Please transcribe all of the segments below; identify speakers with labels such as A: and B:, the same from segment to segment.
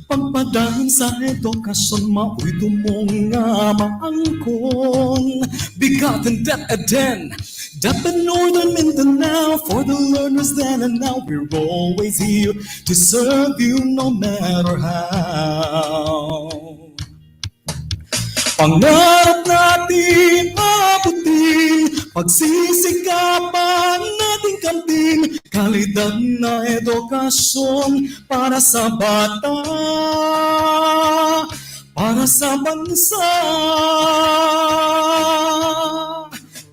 A: Pagpadayon sa edukasyon, mao'y tumong nga maangkon. BigaTEN DepEd Northern Mindanao, for the learners then and now. We're always here to serve you no matter how. Pangarap natin abutin, pagsisikapan nating kamting kalidad na edukasyon para sa bata, para sa bansa.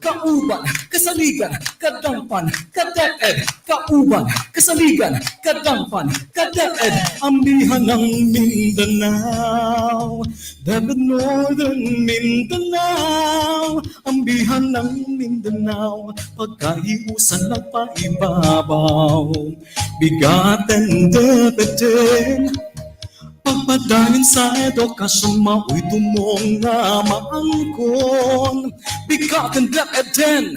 A: Kauban, kasaligan, kadampan, kadeped. Kauban, kasaligan, kadampan, kadeped. Ambihan ng Mindanao, DepEd Northern Mindanao. Ambihan ng Mindanao, pagkaiusan nagpaibabaw. BigaTEN DepEd, pagpadayon sa edukasyon, mao'y tumong nga maangkon. BigaTEN DepEd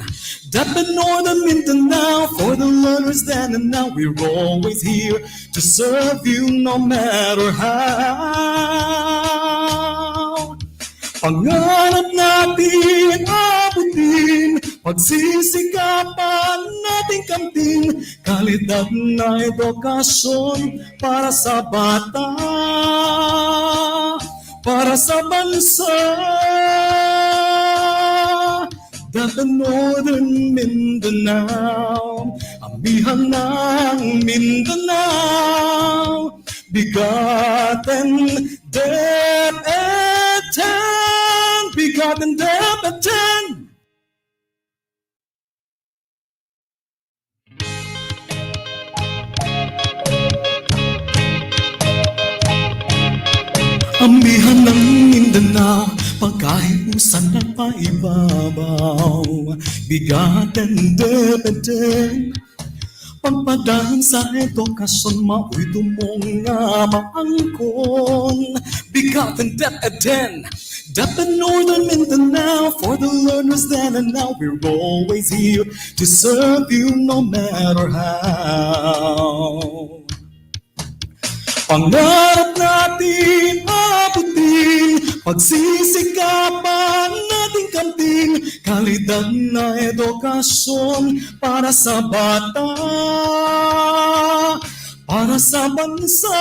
A: Northern Mindanao, for the learners then and now. We're always here to serve you no matter how. Pangarap natin abutin, pagsisikapan nating kamting kalidad na edukasyon para sa bata, para sa bansa. DepEd Northern Mindanao, ambihan ng Mindanao. BigaTEN DepEd, BigaTEN DepEd. Ambihan ng Mindanao, pagkaiusan nagpaibabaw. BigaTEN DepEd, pagpadayon sa edukasyon, mao'y tumong nga maangkon. BigaTEN DepEd Northern Mindanao, for the learners then and now. We're always here to serve you no matter how. Pangarap natin abutin, pagsisikapan nating kamting kalidad na edukasyon para sa bata, para sa bansa.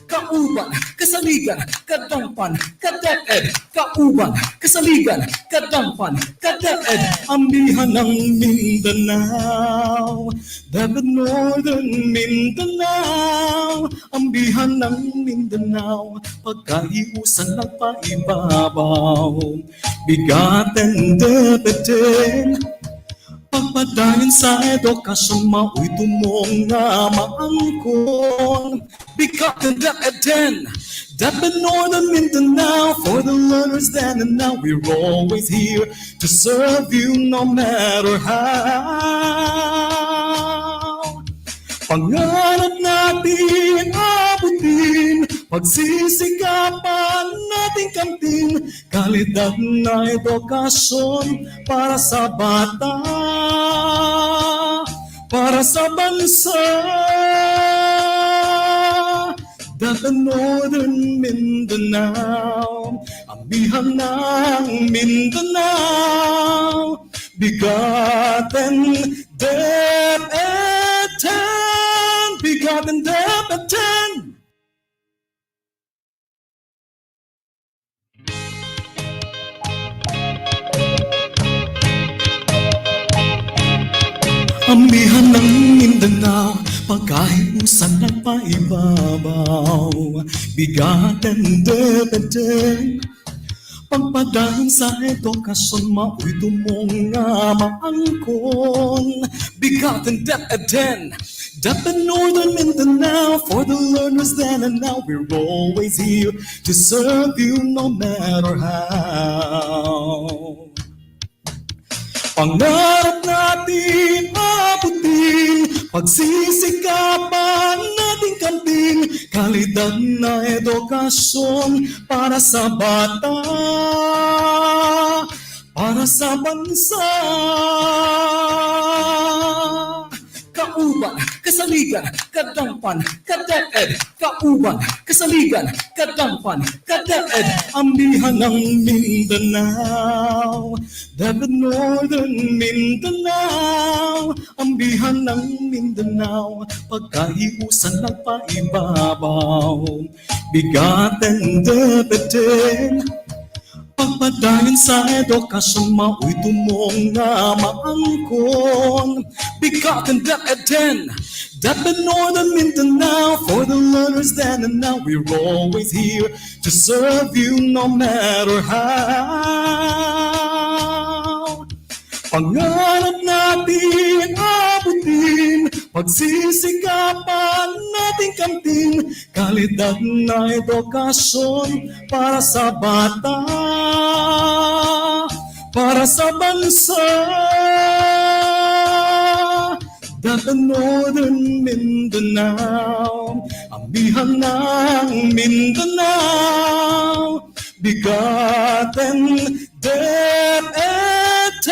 A: Kauban, kasaligan, kadampan, kadeped. Kauban, kasaligan, kadampan, kadeped. Ambihan ng Mindanao, DepEd Northern Mindanao. Ambihan ng Mindanao, pagkaiusan nagpaibabaw. BigaTEN DepEd, pagpadayon sa edukasyon, mao'y tumong nga maangkon. BigaTEN DepEd Northern Mindanao, for the learners then and now. We're always here to serve you no matter how. Pangarap natin abutin, pagsisikapan nating kamting kalidad na edukasyon para sa bata, para sa bansa. DepEd Northern Mindanao, ambihan ng Mindanao. BigaTEN DepEd, BigaTEN DepEd. Ambihan ng Mindanao, pagkaiusan nagpaibabaw. BigaTEN DepEd, pagpadayon sa edukasyon, mao'y tumong nga maangkon. BigaTEN DepEd Northern Mindanao, for the learners then and now. We're always here to serve you no matter how. Pangarap natin abutin, pagsisikapan nating kamting kalidad na edukasyon para sa bata, para sa bansa. kauban, kasaligan, kadampan, kaDepEd, kauban, kasaligan, kadampan, kaDepEd, amihan ng Mindanao, DepEd Northern Mindanao, ambihan ng Mindanao, pagkahiusan nagpaibabaw, BigaTEN DepEd, pagpadayon sa edukasyon, mao'y tumong nga maangkon. BigaTEN DepEd, DepEd Northern Mindanao, for the learners then and now, we're always here to serve you no matter how. Pangarap natin abutin, pagsisikapan nating kamtin, kalidad na edukasyon para sa bata, para sa bansa. DepEd Northern Mindanao, ambihan ng Mindanao, BigaTEN DepEd X,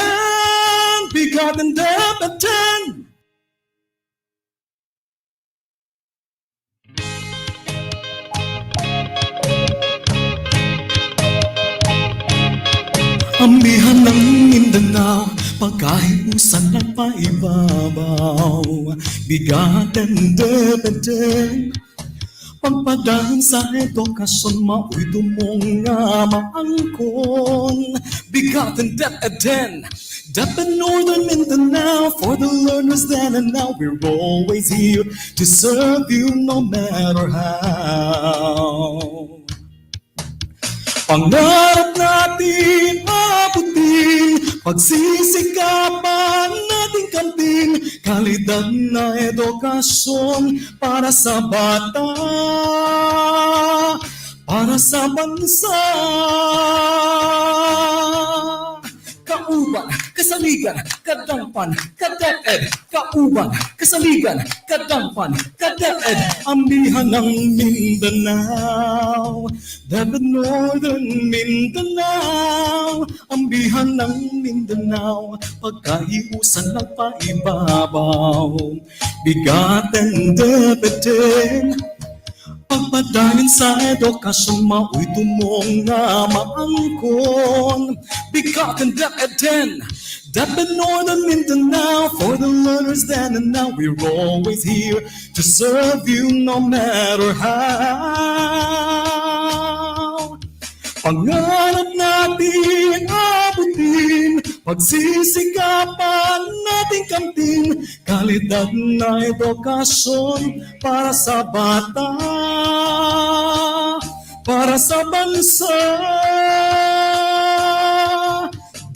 A: BigaTEN DepEd X. Amihan ng Mindanao, pagkahiusan nagpaibabaw, BigaTEN DepEd, pagpadayon sa edukasyon, mao'y tumong nga maangkon. BigaTEN DepEd, DepEd Northern Mindanao, for the learners then and now, we're always here to serve you no matter how. Pangarap natin abutin, pagsisikapan nating kamtin, kalidad na edukasyon para sa bata, para sa bansa. Kauban, kasaligan, kadampan, kaDepEd, kauban, kasaligan, kadampan, kaDepEd, ambihan ng Mindanao, DepEd Northern Mindanao, ambihan ng Mindanao, pagkahiusan nagpaibabaw, BigaTEN DepEd, pagpadayon sa edukasyon, mao'y tumong nga maangkon. BigaTEN DepEd, DepEd Northern Mindanao, for the learners then and now, we're always here to serve you no matter how. Pangarap natin abutin, pagsisikapan nating kamtin, kalidad na edukasyon para sa bata, para sa bansa.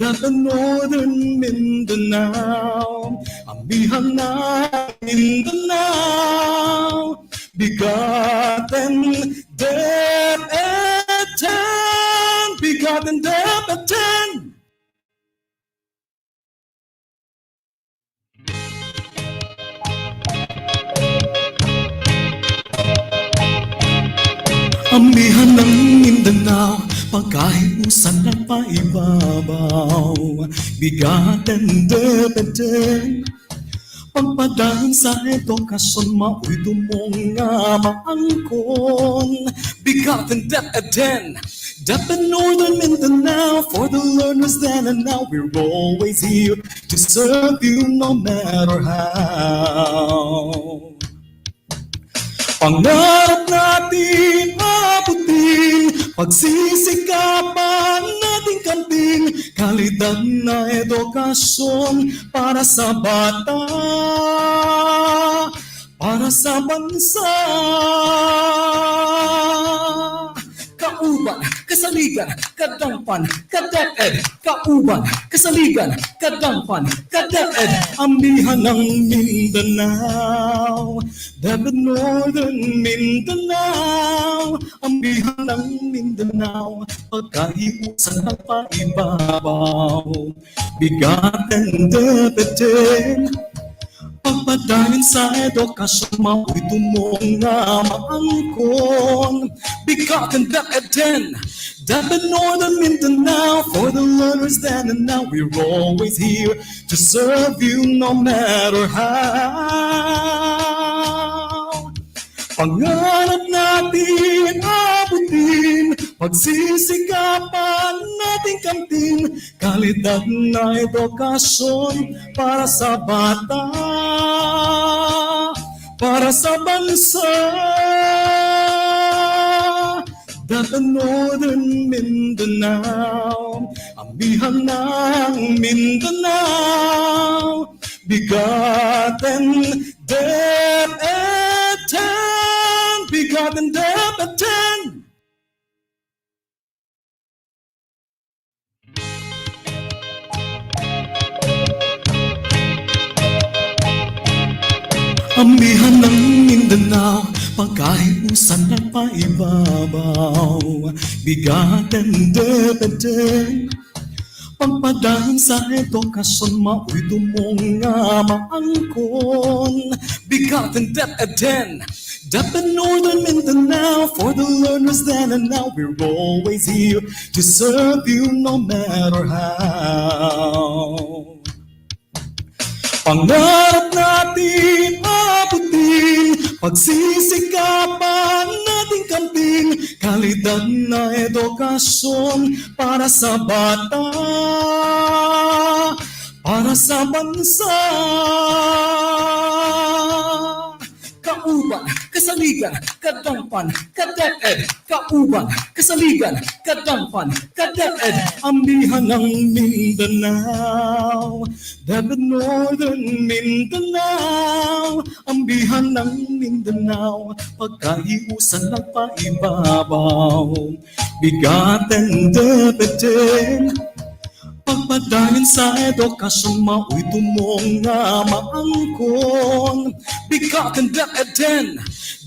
A: DepEd Northern Mindanao, ambihan na Mindanao, BigaTEN DepEd, BigaTEN DepEd. Amihan ng Mindanao, pagkahiusan nagpaibabaw, BigaTEN DepEd, pagpadayon sa edukasyon, mao'y tumong nga maangkon. BigaTEN DepEd, DepEd Northern Mindanao, for the learners then and now, we're always here to serve you no matter how. Pangarap natin abutin, pagsisikapan nating kamtin, kalidad na edukasyon para sa bata, para sa bansa. Kauban, kasaligan, kadampan, kaDepEd, kauban, kasaligan, kadampan, kaDepEd, ambihan ng Mindanao, DepEd Northern Mindanao, ambihan ng Mindanao, pagkahiusan nagpaibabaw, BigaTEN DepEd, Pagpadayon sa edukasyon, mao'y tumong nga maangkon. BigaTEN DepEd X, DepEd Northern Mindanao, for the learners then and now. We're always here to serve you no matter how. Pangarap natin abutin, pagsisikapan natin kamtin, kalidad na edukasyon para sa bata, para sa bansa. DepEd Northern Mindanao, amihan ng Mindanao. BigaTEN DepEd X, BigaTEN DepEd X. Amihan ng Mindanao, pagkahiusan ng paibabaw. BigaTEN DepEd X, pagpadayon sa edukasyon, mao'y tumong nga maangkon. BigaTEN DepEd X, DepEd Northern Mindanao, for the learners then and now. We're always here to serve you no matter how. Pangarap natin abutin, pagsisikapan natin kamtin, kalidad na edukasyon para sa bata, para sa bansa. Kauban, kasaligan, kadampan, kadeped. Kauban, kasaligan, kadampan, kadeped. Amihan ng Mindanao, DepEd Northern Mindanao. Amihan ng Mindanao, pagkahiusan ng paibabaw. BigaTEN DepEd X, pagpadayon sa edukasyon, mao'y tumong nga maangkon. BigaTEN DepEd X,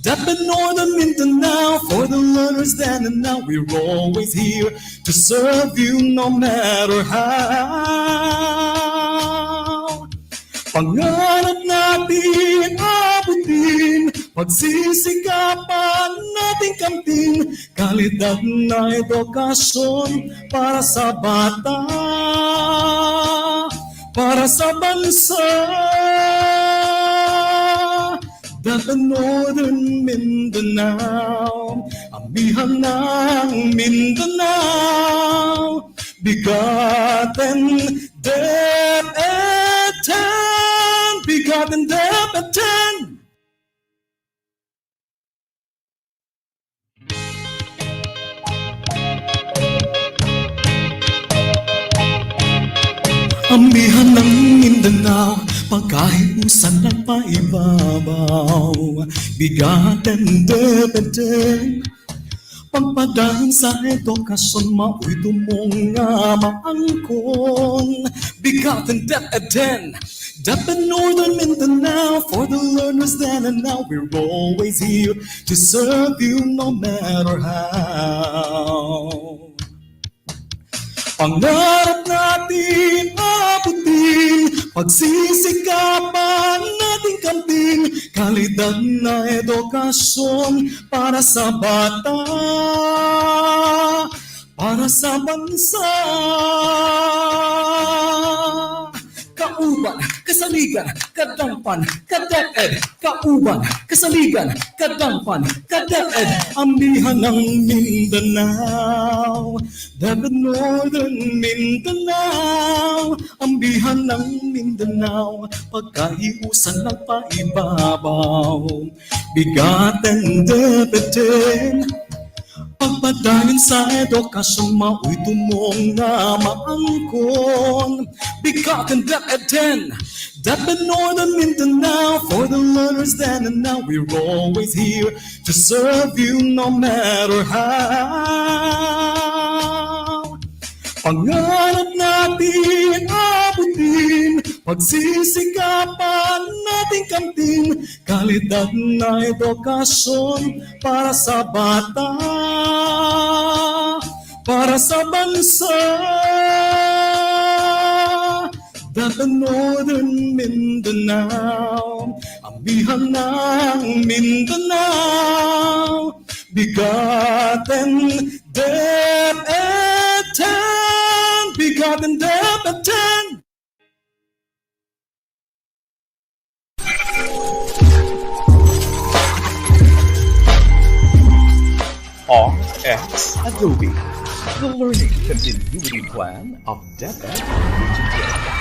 A: DepEd Northern Mindanao, for the learners then and now. We're always here to serve you no matter how. Pangarap natin abutin, pagsisikapan natin kamtin, kalidad na edukasyon para sa bata, para sa bansa. DepEd Northern Mindanao, amihan ng Mindanao. BigaTEN DepEd X, BigaTEN DepEd X. Amihan ng Mindanao, pagkahiusan ng paibabaw. BigaTEN DepEd X, pagpadayon sa edukasyon, mao'y tumong nga maangkon. BigaTEN DepEd X, DepEd Northern Mindanao, for the learners then and now. We're always here to serve you no matter how. Pangarap natin abutin, pagsisikapan natin kamtin, kalidad na edukasyon para sa bata, para sa bansa. Kauban, kasaligan, kadampan, kadeped. Kauban, kasaligan, kadampan, kadeped. Amihan ng Mindanao, DepEd Northern Mindanao. Amihan ng Mindanao, pagkahiusan ng paibabaw. BigaTEN DepEd X, pagpadayon sa edukasyon, mao'y tumong nga maangkon. BigaTEN DepEd X, DepEd Northern Mindanao, for the learners then and now. We're always here to serve you no matter how. Pangarap natin abutin, pagsisikapan natin kamtin, kalidad na edukasyon para sa bata, para sa bansa. DepEd Northern Mindanao, amihan ng Mindanao, BigaTEN DepEd 10, BigaTEN DepEd 10.
B: RX Adobe, the Learning Continuity Plan of DepEd Region 10.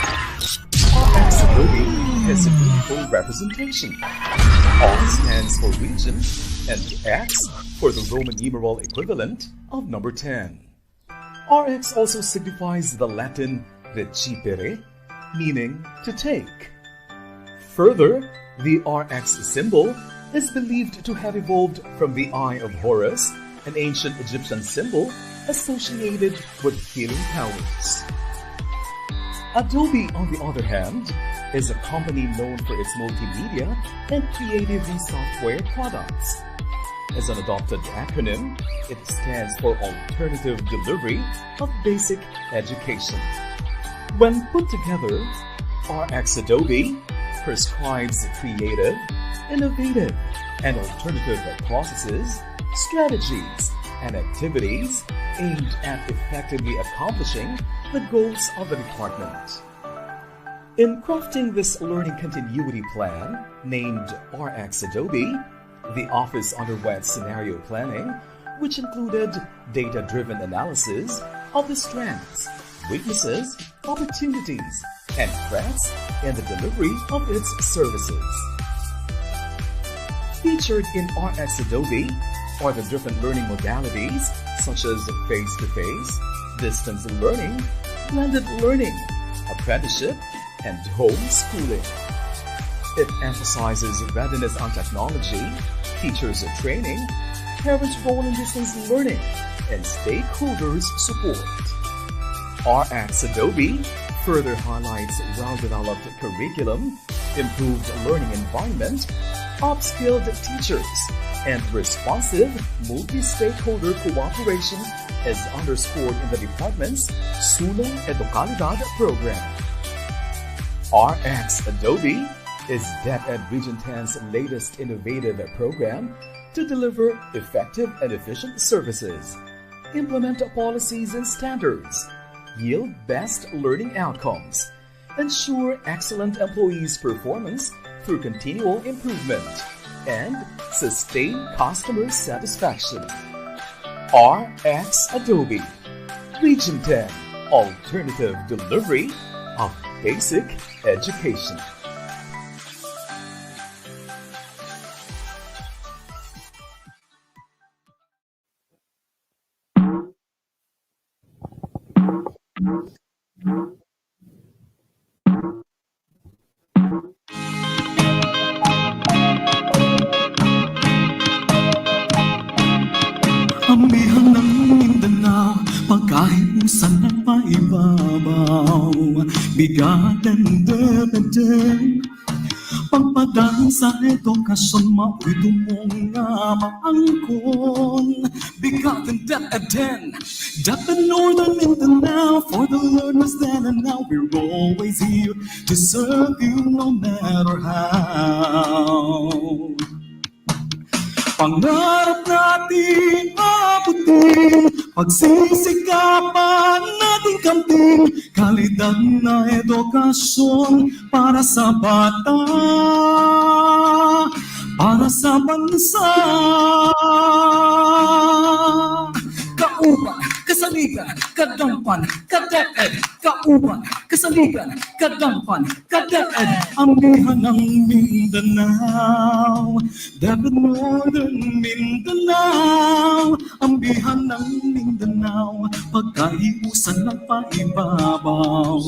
B: RX Adobe is a meaningful representation. R stands for region and X for the Roman numeral equivalent of number 10. RX also signifies the Latin recipere, meaning to take. Further, the RX symbol is believed to have evolved from the Eye of Horus, an ancient Egyptian symbol associated with healing powers. Adobe, on the other hand, is a company known for its multimedia and creative software products. As an adopted acronym, it stands for Alternative Delivery of Basic Education. When put together, RX Adobe prescribes creative, innovative, and alternative processes, strategies, and activities aimed at effectively accomplishing the goals of the department. In crafting this learning continuity plan, named RX Adobe, the office underwent scenario planning, which included data-driven analysis of the strengths, weaknesses, opportunities, and threats in the delivery of its services. Featured in RX Adobe are the different learning modalities such as face-to-face, distance learning, blended learning, apprenticeship, and homeschooling. It emphasizes readiness on technology, teachers training, parents' role in distance learning, and stakeholders' support. RX Adobe further highlights well-developed curriculum, improved learning environment, upskilled teachers, and responsive multi-stakeholder cooperation as underscored in the department's Sulong Edukalidad program. RX Adobe is DepEd Region 10's latest innovative program to deliver effective and efficient services, implement policies and standards, yield best learning outcomes, ensure excellent employees' performance through continual improvement, and sustain customer satisfaction. RX Adobe, Region 10, Alternative Delivery of Basic Education.
A: Amihan ng Mindanao, pagkahiusan at paibabaw, BigaTEN DepEd X. Pagpadaan sa edukasyon, mao'y dumong nga maangkon. BigaTEN DepEd X, DepEd Northern Mindanao, for the learners then and now, we're always here to serve you no matter how. Pangarap natin abutin, pagsisikapan natin kamting kalidad na edukasyon para sa bata, para sa bansa. Kauban, kasaligan, kadampan, kadeped. Kauban, kasaligan, kadampan, kadeped. Amihan ng Mindanao, DepEd Northern Mindanao, ambihan ng Mindanao, pagkahiusan ng paibabaw,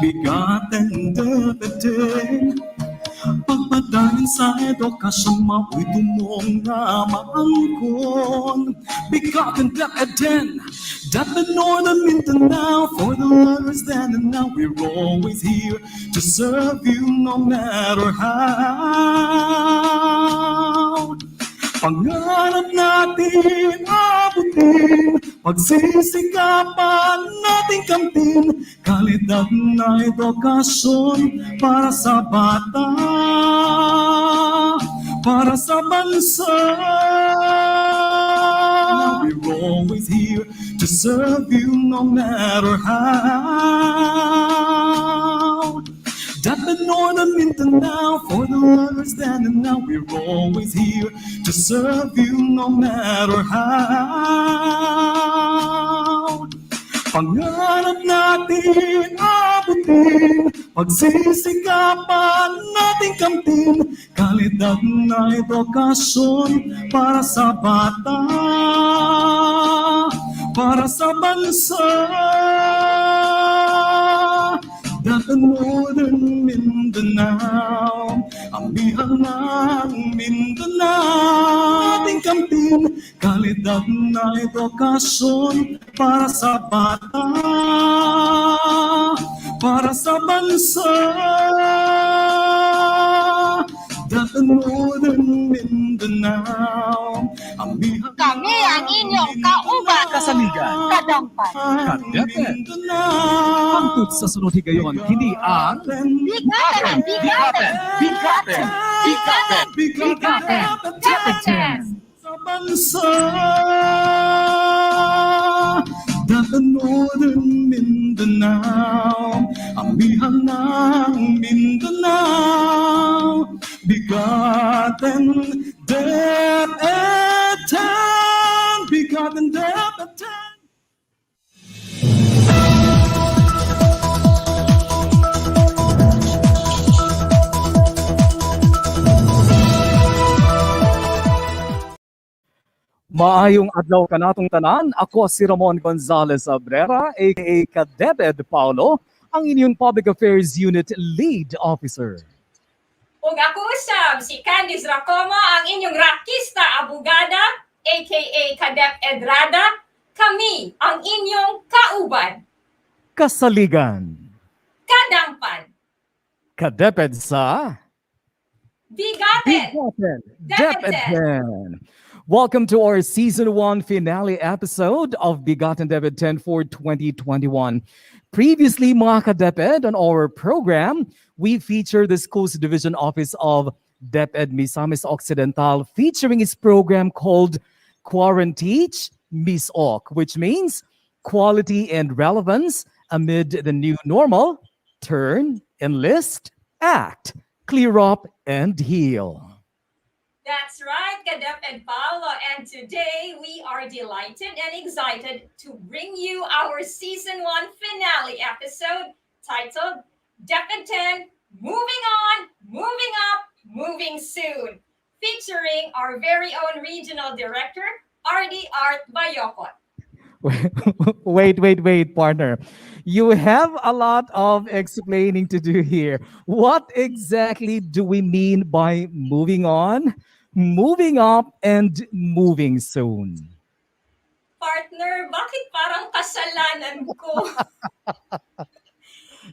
A: BigaTEN DepEd X. Pagpadaan sa edukasyon, mao'y dumong nga maangkon. BigaTEN DepEd X, DepEd Northern Mindanao, for the learners then and now, we're always here to serve you no matter how. Pangarap natin abutin, Pagsisikapan nating kamtin kalidad na edukasyon para sa bata, para sa bansa. Now we're always here to serve you no matter how. DepEd Northern Mindanao for the learners then and now. We're always here to serve you no matter how. Pangarap natin abutin, pagsisikapan nating kamtin kalidad na edukasyon para sa bata, para sa bansa. DepEd Northern Mindanao, amihan ng Mindanao, ating kamtin kalidad na edukasyon para sa bata, para sa bansa. DepEd Northern Mindanao, amihan
C: Kami ang inyong kauban,
B: Kasaligan,
C: kadampan,
B: ka-DepEd. Hangtod sa sunod higayon, kini ang
C: BigaTEN
B: BigaTEN
C: DepEd X.
A: sa bansa. DepEd Northern Mindanao, amihan ng Mindanao, BigaTEN DepEd X, BigaTEN DepEd X.
D: Maayong adlaw kanatong tanan. Ako si Ramon Gonzalez Abrera, aka ka-DepEd Paulo, ang inyong Public Affairs Unit Lead Officer.
C: Ug ako usab si Candice Racomo, ang inyong rakista abogada, aka ka-DepEd Rada. Kami ang inyong kauban,
D: Kasaligan,
C: kadampan,
D: ka-DepEd sa
C: BigaTEN
D: BigaTEN
C: DepEd
D: DepEd. Welcome to our Season 1 finale episode of BigaTEN DepEd 10 for 2021. Previously, mga ka-DepEd, on our program, we featured the Schools Division Office of DepEd Misamis Occidental featuring its program called Quaranteach Miss Oc, which means quality and relevance amid the new normal. Turn, enlist, act, clear up, and heal.
C: That's right, ka-DepEd Paulo. And today we are delighted and excited to bring you our Season 1 finale episode titled DepEd 10, Moving On, Moving Up, Moving Soon, featuring our very own Regional Director, Art Bayocot.
D: Wait, partner. You have a lot of explaining to do here. What exactly do we mean by moving on, moving up, and moving soon?
C: Partner, bakit parang kasalanan ko?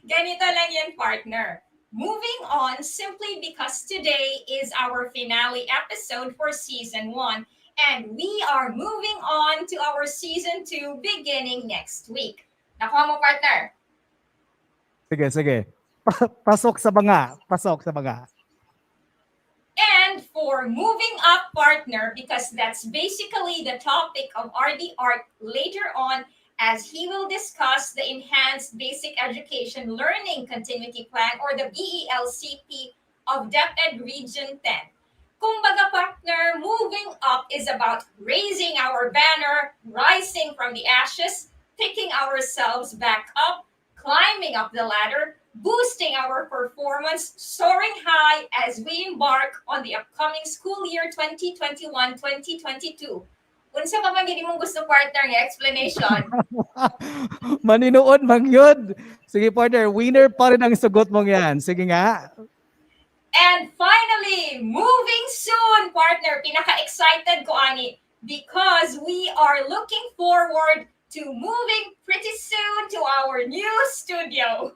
C: Ganito lang yan, partner. Moving on simply because today is our finale episode for Season 1 and we are moving on to our Season 2 beginning next week. Nakuha mo, partner?
D: Sige. Pasok sa banga.
C: And for moving up, partner, because that's basically the topic of RD Art later on, as he will discuss the Enhanced Basic Education Learning Continuity Plan, or the BELCP of DepEd Region 10. Kumbaga, partner, moving up is about raising our banner, rising from the ashes, picking ourselves back up, climbing up the ladder, boosting our performance, soaring high as we embark on the upcoming school year 2021-2022. Unsa pa man gid imong gusto, partner, nga explanation?
D: Maninood mang yun. Sige, partner, winner pa rin ang sagot mong yan. Sige nga.
C: And finally, moving soon, partner. Pinaka-excited ko, ani, because we are looking forward to moving pretty soon to our new studio.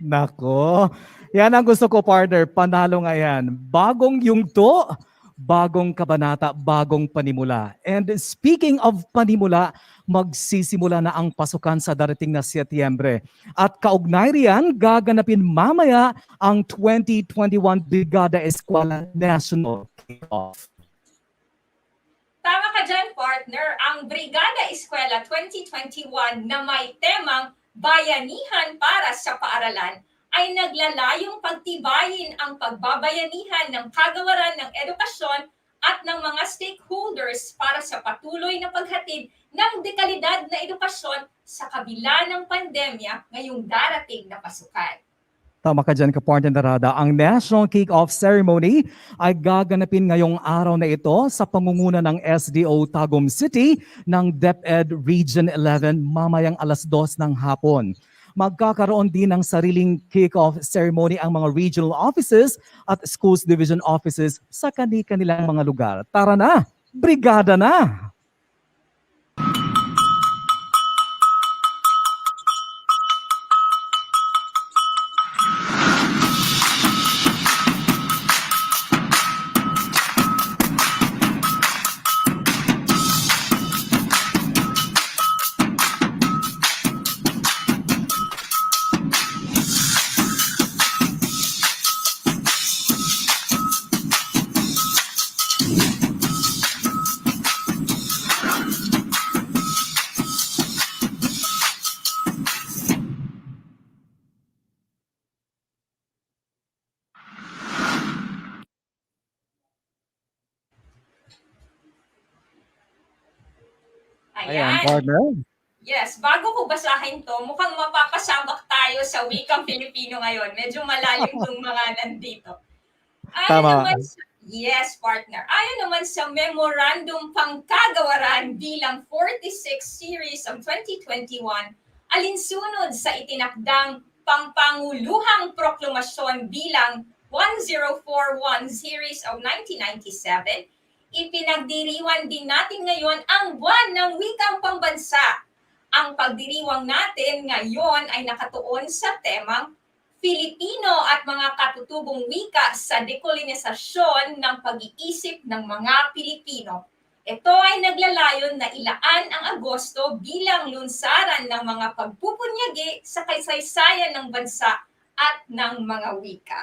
D: Nako. Yan ang gusto ko, partner. Panalo nga yan. Bagong yungto, bagong kabanata, bagong panimula. And speaking of panimula, magsisimula na ang pasukan sa darating na Setyembre. At kaugnay riyan, gaganapin mamaya ang 2021 Brigada Eskwela National Kickoff.
C: Tama ka dyan, partner. Ang Brigada Eskwela 2021 na may temang Bayanihan para sa Paaralan ay naglalayong pagtibayin ang pagbabayanihan ng kagawaran ng edukasyon at ng mga stakeholders para sa patuloy na paghatid ng dekalidad na edukasyon sa kabila ng pandemya ngayong darating na pasukan.
D: Tama ka dyan, Kapartner Narada. Ang National Kick-Off Ceremony ay gaganapin ngayong araw na ito sa pangunguna ng SDO Tagum City ng DepEd Region 11 mamayang alas 2 ng hapon. Magkakaroon din ng sariling kick-off ceremony ang mga regional offices at schools division offices sa kanilang mga lugar. Tara na! Brigada na! Ayan, partner.
C: Yes, bago ko basahin to, mukhang mapapasabak tayo sa wikang Filipino ngayon. Medyo malalim yung mga nandito.
D: Tama.
C: Yes, partner. Ayon naman sa Memorandum Pangkagawaran bilang 46 Series of 2021, alinsunod sa itinakdang Pampanguluhang Proklamasyon bilang 1041 Series of 1997, ipinagdiriwang din natin ngayon ang buwan ng wikang pambansa. Ang pagdiriwang natin ngayon ay nakatuon sa temang Filipino at mga katutubong wika sa dekolonisasyon ng pag-iisip ng mga Pilipino. Ito ay naglalayon na ilaan ang Agosto bilang lunsaran ng mga pagpupunyagi sa kasaysayan ng bansa at ng mga wika.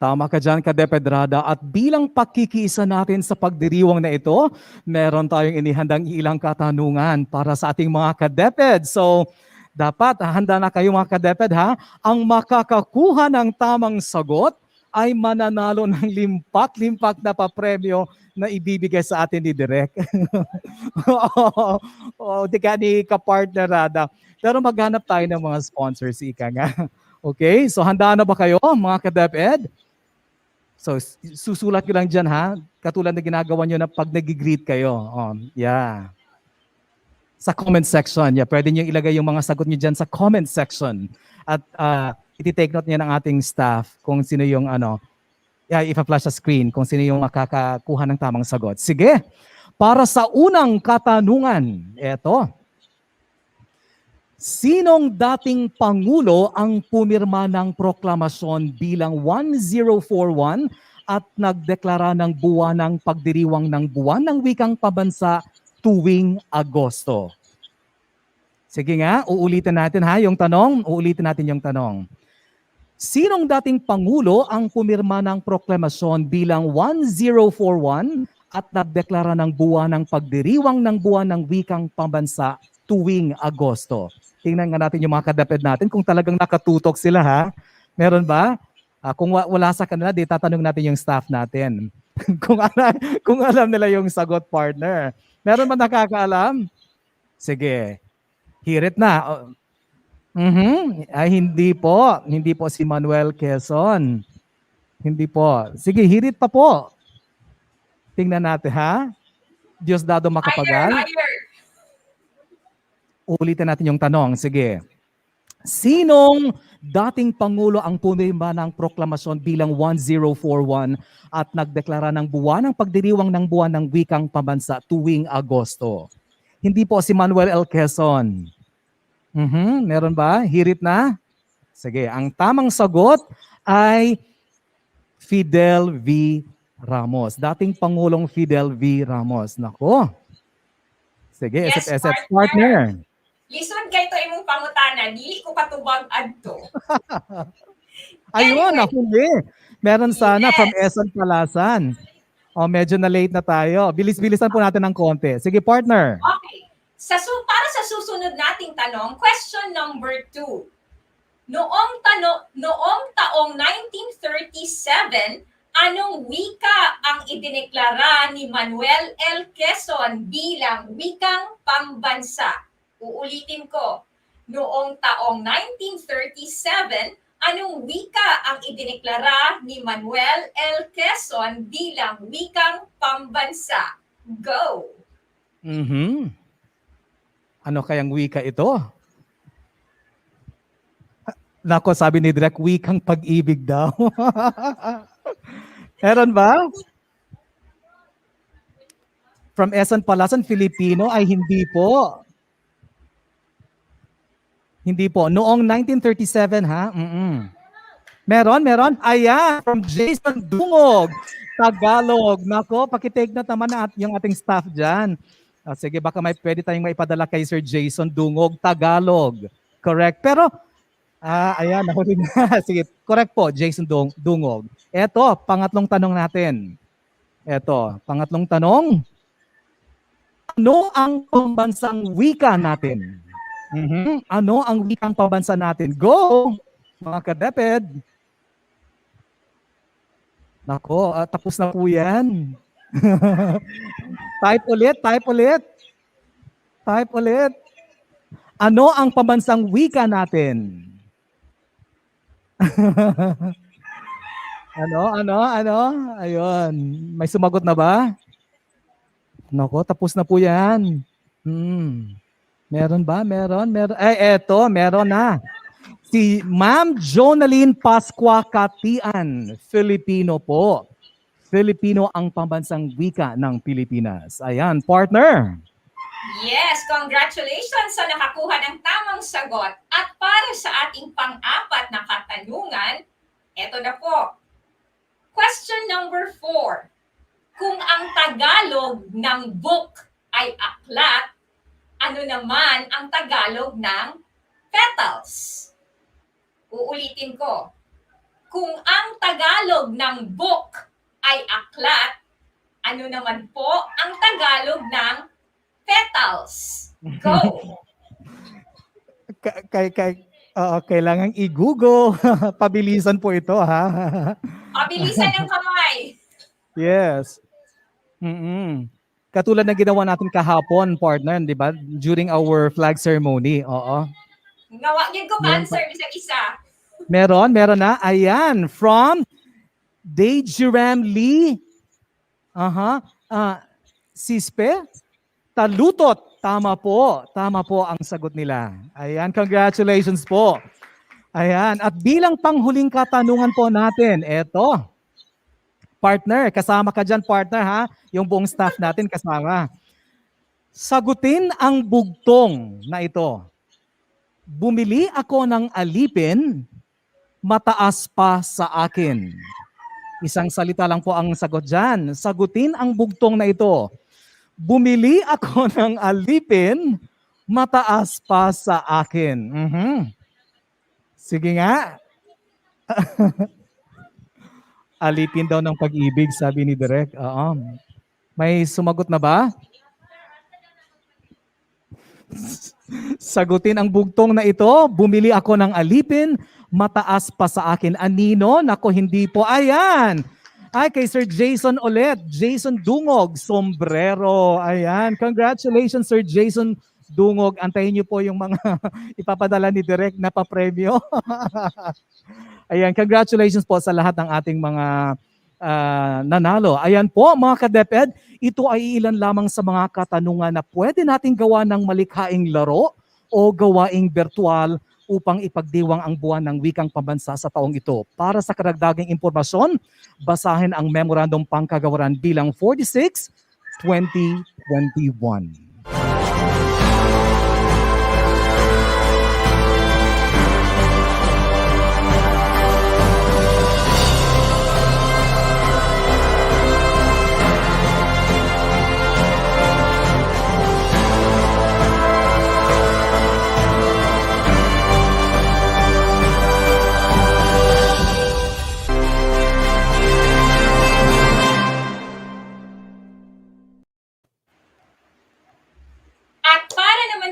D: Tama ka dyan, Kadepedrada. At bilang pakikiisa natin sa pagdiriwang na ito, meron tayong inihandang ilang katanungan para sa ating mga kadeped. So, dapat handa na kayo mga kadeped ha. Ang makakakuha ng tamang sagot ay mananalo ng limpak-limpak na papremyo na ibibigay sa atin ni Direk. Di ka ni Kapartnerada. Pero maghanap tayo ng mga sponsors, ika nga. Okay, so handa na ba kayo mga kadeped? So, susulat ko lang dyan ha. Katulad na ginagawa nyo na pag nag-greet kayo. Yeah. Sa comment section. Yeah, pwede nyo ilagay yung mga sagot nyo dyan sa comment section. At iti-take note niya ng ating staff kung sino yung ipa-flash sa screen kung sino yung makakakuha ng tamang sagot. Sige. Para sa unang katanungan, eto. Sinong dating Pangulo ang pumirma ng proklamasyon bilang 1041 at nagdeklara ng buwanang pagdiriwang ng buwan ng wikang pabansa tuwing Agosto? Sige nga, uulitin natin ha yung tanong. Uulitin natin yung tanong. Sinong dating Pangulo ang pumirma ng proklamasyon bilang 1041 at nagdeklara ng buwan ng pagdiriwang ng buwan ng wikang pabansa tuwing Agosto? Tingnan nga natin yung mga kadeped natin kung talagang nakatutok sila ha. Meron ba? Kung wala sa kanila, di tatanong natin yung staff natin. kung alam nila yung sagot, partner. Meron ba nakakaalam? Sige. Hear it na. Ay, hindi po. Hindi po si Manuel Quezon. Hindi po. Sige, hear it pa po. Tingnan natin ha. Diyos dado makapagal.
C: Higher.
D: Ulitin natin yung tanong. Sige. Sinong dating Pangulo ang pumirma ng proklamasyon bilang 1041 at nagdeklara ng buwan ng pagdiriwang ng buwan ng wikang pabansa tuwing Agosto? Hindi po si Manuel L. Quezon. Meron ba? Hirit na? Sige. Ang tamang sagot ay Fidel V. Ramos. Dating Pangulong Fidel V. Ramos. Nako. Sige,
C: Yes,
D: SFSF
C: partner.
D: partner.
C: Lisod kay to imong pangutana, dili ko katubag adto.
D: Ayun,
C: Anyway.
D: nahuli. Meron sana
C: Yes.
D: from Eson Palasan. O, medyo na late na tayo. Bilis-bilisan po natin ng konti. Sige, partner.
C: Okay. Para sa susunod nating tanong, question number 2. Noong taong 1937, anong wika ang idineklara ni Manuel L. Quezon bilang wikang pambansa? Uulitin ko. Noong taong 1937, anong wika ang idineklara ni Manuel L. Quezon bilang wikang pambansa? Go!
D: Ano kayang wika ito? Nako, sabi ni Direk, wikang pag-ibig daw. Meron ba? From Eson Palasan, Filipino ay hindi po. Hindi po. Noong 1937, ha? Meron. Ayan, from Jason Dungog, Tagalog. Nako, pakitake note naman na yung ating staff dyan. Sige, baka pwede tayong maipadala kay Sir Jason Dungog, Tagalog. Correct. Pero, ayan, nahuli na. Sige, correct po, Jason Dungog. Eto, pangatlong tanong natin. Pangatlong tanong. Ano ang pambansang wika natin? Ano ang wikang pambansa natin? Go, mga ka-DepEd. Nako, tapos na po yan. Type ulit. Ano ang pambansang wika natin? Ano? Ayun. May sumagot na ba? Nako, tapos na po yan. Meron ba? Meron. Eto, meron na. Si Ma'am Jonaline Pascua Katian, Filipino po. Filipino ang pambansang wika ng Pilipinas. Ayan, partner.
C: Yes, congratulations sa nakakuha ng tamang sagot. At para sa ating pang-apat na katanungan, eto na po. Question number 4. Kung ang Tagalog ng book ay aklat, ano naman ang Tagalog ng petals? Uulitin ko. Kung ang Tagalog ng book ay aklat, ano naman po ang Tagalog ng petals? Go!
D: Kailangan i-google. Pabilisan po ito, ha?
C: Pabilisan ng kamay.
D: Yes. Katulad na ginawa natin kahapon, partner, di ba? During our flag ceremony. Oo.
C: Nawagin ko answer isa-isa.
D: Meron na. Ayan, from Dejiram Lee. Sispe. Talutot. Tama po ang sagot nila. Ayan, congratulations po. Ayan, at bilang panghuling katanungan po natin, eto. Partner, kasama ka dyan, partner, ha? Yung buong staff natin kasama. Sagutin ang bugtong na ito. Bumili ako ng alipin, mataas pa sa akin. Isang salita lang po ang sagot dyan. Sagutin ang bugtong na ito. Bumili ako ng alipin, mataas pa sa akin. Sige nga. Alipin daw ng pag-ibig, sabi ni Direk. May sumagot na ba? Sagutin ang bugtong na ito. Bumili ako ng alipin, mataas pa sa akin. Anino? Nako, hindi po. Ayan. Ay, kay Sir Jason ulit. Jason Dungog, sombrero. Ayan. Congratulations, Sir Jason Dungog. Antayin niyo po yung mga ipapadala ni Direk na papremyo. Ayan, congratulations po sa lahat ng ating mga nanalo. Ayan po, mga ka-DepEd, ito ay ilan lamang sa mga katanungan na pwede nating gawa ng malikhaing laro o gawaing virtual upang ipagdiwang ang buwan ng wikang pambansa sa taong ito. Para sa karagdagang impormasyon, basahin ang Memorandum Pangkagawaran bilang 46, 2021.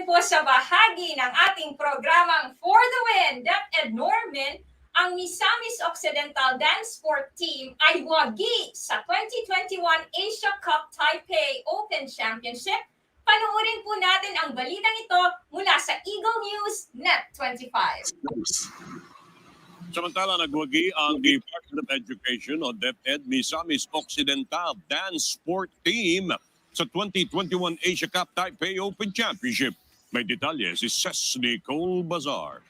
C: po sa bahagi ng ating programang For the Win, DepEd Norman, ang Misamis Occidental Dance Sport Team ay wagi sa 2021 Asia Cup Taipei Open Championship. Panoorin po natin ang balitang ito mula sa Eagle News Net 25.
E: Samantala, nagwagi ang Department of Education o DepEd Misamis Occidental Dance Sport Team sa 2021 Asia Cup Taipei Open Championship. May detalye si Nicole Bazar.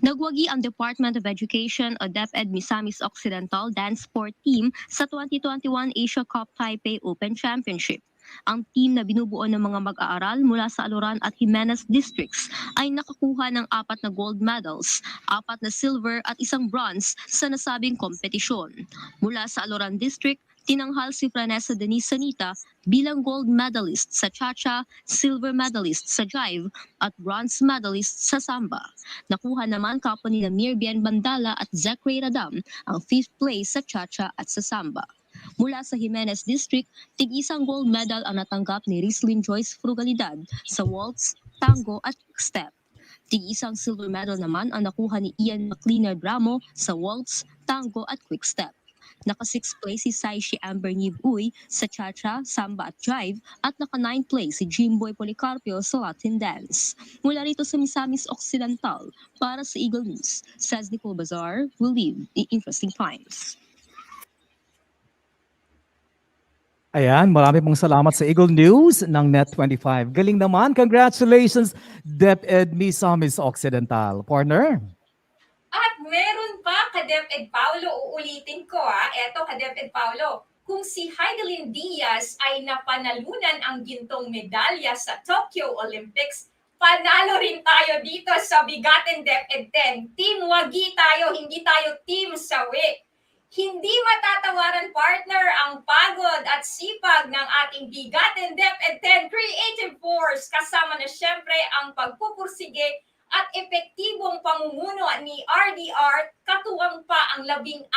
F: Nagwagi ang Department of Education o DepEd Misamis Occidental Dance Sport Team sa 2021 Asia Cup Taipei Open Championship. Ang team na binubuo ng mga mag-aaral mula sa Aluran at Jimenez districts ay nakakuha ng 4 na gold medals, 4 na silver at 1 bronze sa nasabing kompetisyon. Mula sa Aluran district, tinanghal si Franessa Denise Sanita bilang gold medalist sa cha-cha, silver medalist sa jive at bronze medalist sa samba. Nakuha naman kapwa ni Mirbian Bandala at Zachary Radam ang 5th place sa cha-cha at sa samba. Mula sa Jimenez District, tig-isang gold medal ang natanggap ni Rislyn Joyce Frugalidad sa waltz, tango at quick-step. Tig-isang silver medal naman ang nakuha ni Ian McLeanard Ramo sa waltz, tango at quick-step. Naka-6th place si Saishi Amber Nib Uy sa cha-cha, samba at jive at naka-9th place si Jimboy Policarpio sa Latin dance. Mula rito sa Misamis Occidental, para sa Eagle News, says Nicole Bazar, will live in interesting times.
D: Ayan, marami pong salamat sa Eagle News ng Net25. Galing naman. Congratulations, DepEd Misamis Occidental. Partner?
C: At meron pa, ka-DepEd Paulo, uulitin ko eto ka-DepEd Paulo, kung si Heidelin Diaz ay napanalunan ang gintong medalya sa Tokyo Olympics, panalo rin tayo dito sa BigaTEN DepEd 10. Team wagi tayo, hindi tayo team sawi. Hindi matatawaran, partner, ang pagod at sipag ng ating BigaTEN DepEd 10 Creative Force, kasama na syempre ang pagpupursige at epektibong pamumuno ni RDR, katuwang pa ang 14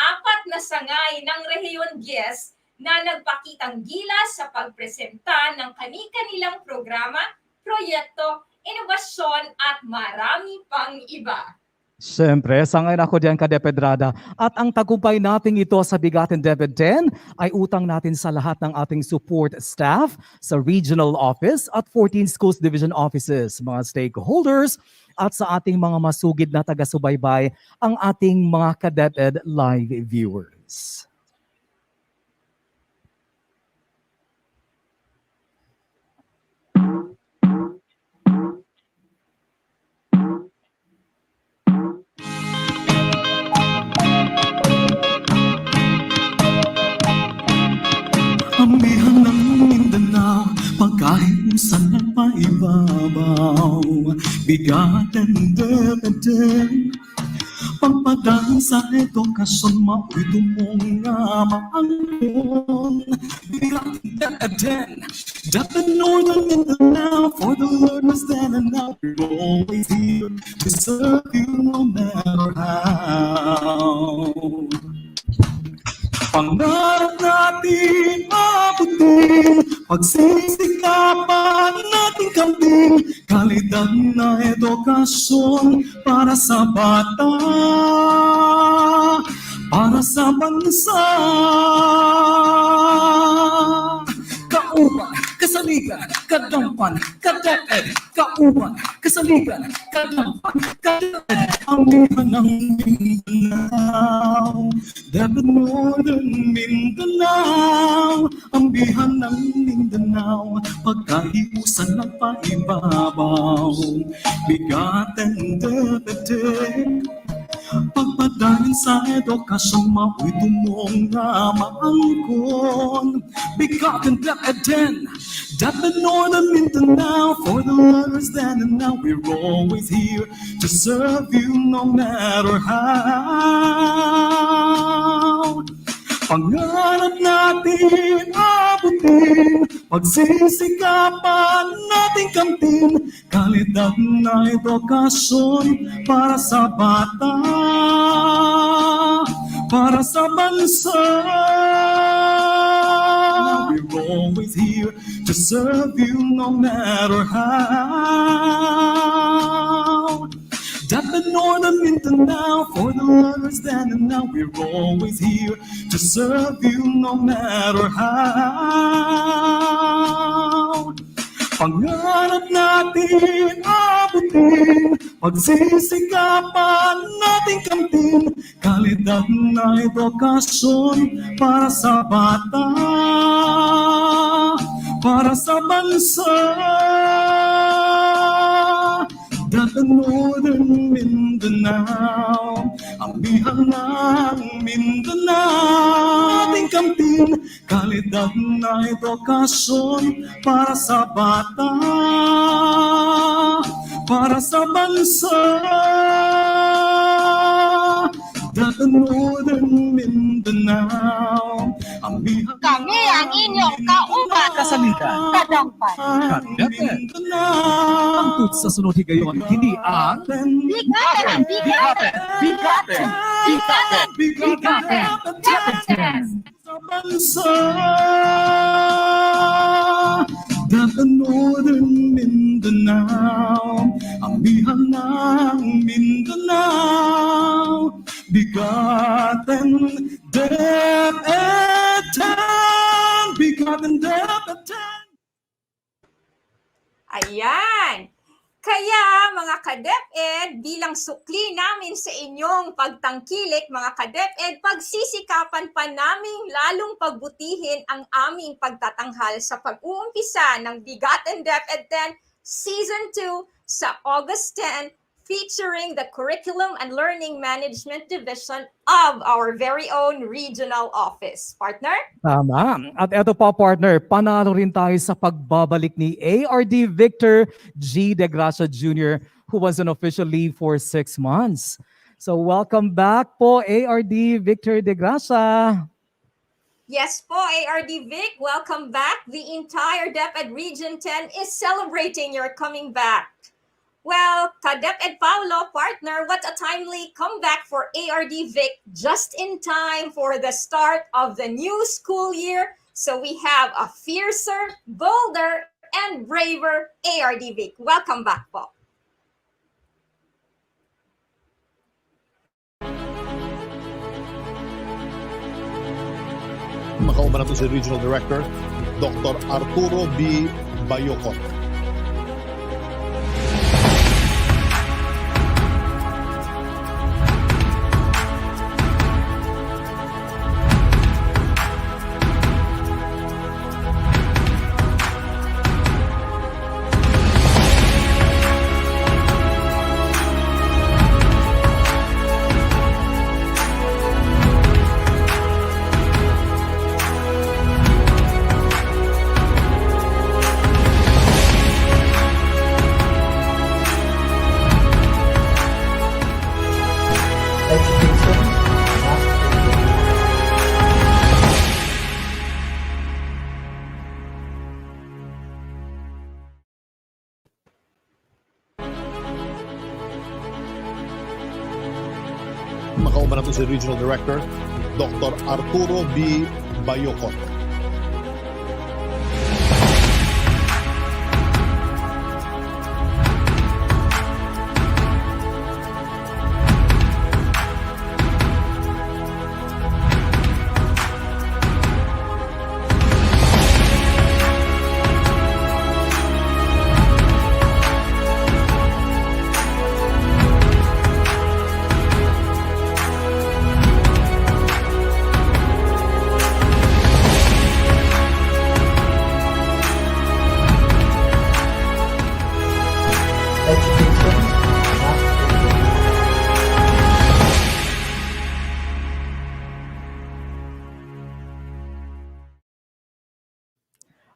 C: na sangay ng Rehiyon 10 na nagpakitang gilas sa pagpresenta ng kani-kanilang programa, proyekto, inobasyon at marami pang iba.
D: Siyempre, sangayon ako diyan ka-Depedrada. At ang tagumpay natin ito sa BigaTEN DepEd 10 ay utang natin sa lahat ng ating support staff sa regional office at 14 schools division offices, mga stakeholders, at sa ating mga masugid na taga-subaybay, ang ating mga ka-DepEd live viewers.
A: Amihan ng Mindanao, pagkain sa napaibabaw. BigaTEN DepEd, pagpadaan sa edukasyon, mao'y tumong nga maangkon. BigaTEN DepEd, DepEd Northern Mindanao, for the learners then and now. We're always here to serve you no matter how. Pangarap natin mabutin, pagsisikapan natin kamtin, kalidad na edukasyon para sa bata, para sa bansa. Kauban, kasaligan, kadampan, ka-DepEd, kauban, kasaligan, kadampan, ka-DepEd, ang lihan ng Mindanao, DepEd Northern Mindanao, ang bihan ng Mindanao, pagkahiusan ng paibabaw. BigaTEN DepEd, pagpadahin sa edukasyon, mao'y tumong nga maangkon. BigaTEN DepEd 10, DepEd Northern Mindanao, for the learners then and now. We're always here to serve you no matter how. Pangarap natin abutin, pagsisikapan natin kamtin, kalidad na edukasyon para sa bata, para sa bansa. We're always here to serve you no matter how. DepEd Northern Mindanao, for the learners then and now, we're always here to serve you no matter how. Pangarap natin abutin, pagsisikapan nating kamtin, kalidad na edukasyon para sa bata, para sa bansa. DepEd Northern Mindanao, amihan ng Mindanao, ating kamtin, kalidad na edukasyon para sa bata, para sa bansa. DepEd Northern Mindanao, amihan
C: Kami ang inyong kauban.
A: kasalita,
C: Kadampan.
D: DepEd. Ang tut sa sunod higayon, hindi ang
C: BigaTEN
D: BigaTEN
C: DepEd
A: sa bansa. DepEd Northern Mindanao, amihan ng Mindanao, BigaTEN DepEd X, BigaTEN DepEd X.
C: Ayan! Kaya mga ka-DepEd, bilang sukli namin sa inyong pagtangkilik mga ka-DepEd, pagsisikapan pa naming lalong pagbutihin ang aming pagtatanghal sa pag-uumpisa ng BigaTEN DepEd 10 Season 2 sa August 10, featuring the Curriculum and Learning Management Division of our very own regional office. Partner?
D: Tama. At eto pa, partner, panalo rin tayo sa pagbabalik ni ARD Victor G. De Gracia Jr., who was on official leave for 6 months. So welcome back po, ARD Victor De Gracia.
C: Yes po, ARD Vic, welcome back. The entire DepEd Region 10 is celebrating your coming back. Well, ka-DepEd Paolo, partner, what a timely comeback for ARD Vic, just in time for the start of the new school year. So we have a fiercer, bolder, and braver ARD Vic. Welcome back po.
G: Makauman nato si Regional Director, Dr. Arturo B. Bayocot. Makauman nato si Regional Director, Dr. Arturo B. Bayocot.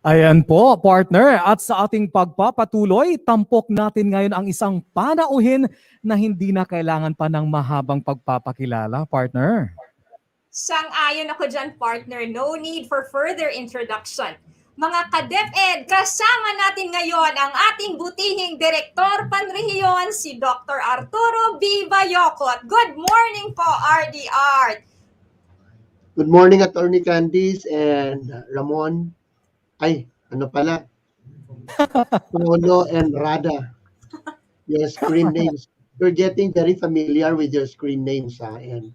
D: Ayan po, partner. At sa ating pagpapatuloy, tampok natin ngayon ang isang panauhin na hindi na kailangan pa ng mahabang pagpapakilala, partner.
C: Sang-ayon ako dyan, partner. No need for further introduction. Mga ka-DepEd, kasama natin ngayon ang ating butihing Direktor Panrehiyon, si Dr. Arturo B. Bayocot. Good morning po, RD Art.
H: Good morning, Attorney Candice and Ramon. Ay, ano pala? Paolo and Rada, your screen names. You're getting very familiar with your screen names, and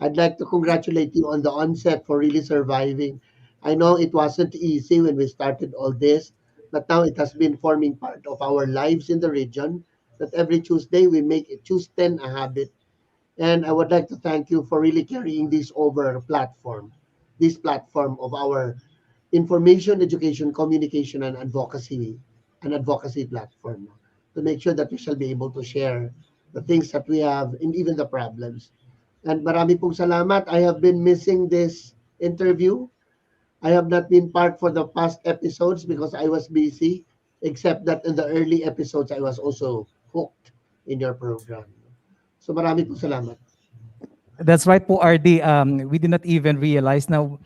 H: I'd like to congratulate you on the onset for really surviving. I know it wasn't easy when we started all this, but now it has been forming part of our lives in the region. That every Tuesday we make it TuesTEN a habit. And I would like to thank you for really carrying this platform of our information, education, communication, and advocacy platform, no? To make sure that we shall be able to share the things that we have and even the problems. And marami pong salamat. I have been missing this interview. I have not been part for the past episodes because I was busy, except that in the early episodes, I was also hooked in your program. So marami pong salamat.
D: That's right po, RD. We did not even realize na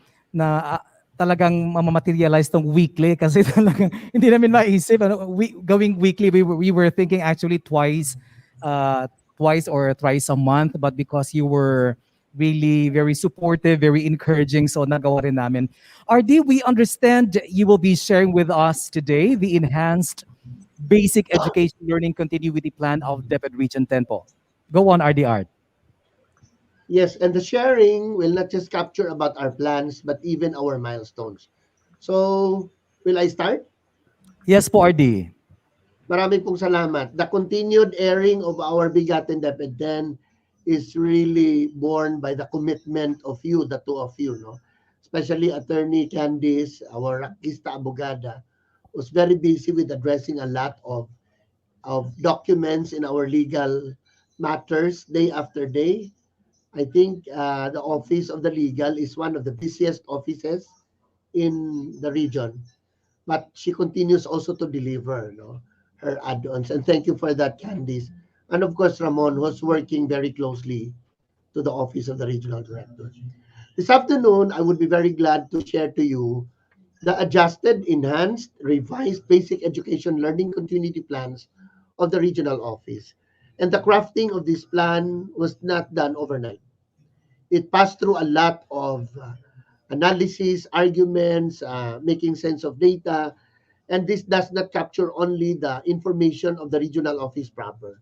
D: talagang mamaterialize tong weekly kasi talagang hindi namin maisip. Ano, going weekly, we were thinking actually twice or thrice a month, but because you were really very supportive, very encouraging, so nagawa rin namin. RD, we understand you will be sharing with us today the enhanced basic education learning continuity plan of DepEd Region 10 po. Go on, RD Art.
H: Yes, and the sharing will not just capture about our plans, but even our milestones. So, will I start?
D: Yes po, RD.
H: Maraming pong salamat. The continued airing of our BigaTEN DepEd X is really born by the commitment of you, the two of you, no? Especially Attorney Candice, our Rakista Abogada, was very busy with addressing a lot of documents in our legal matters day after day. I think the office of the legal is one of the busiest offices in the region, but she continues also to deliver, no, her add-ons. And thank you for that, Candice. And of course, Ramon was working very closely to the office of the regional director. This afternoon, I would be very glad to share to you the adjusted, enhanced, revised basic education learning continuity plans of the regional office. And the crafting of this plan was not done overnight. It passed through a lot of analysis, arguments, making sense of data, and this does not capture only the information of the regional office proper.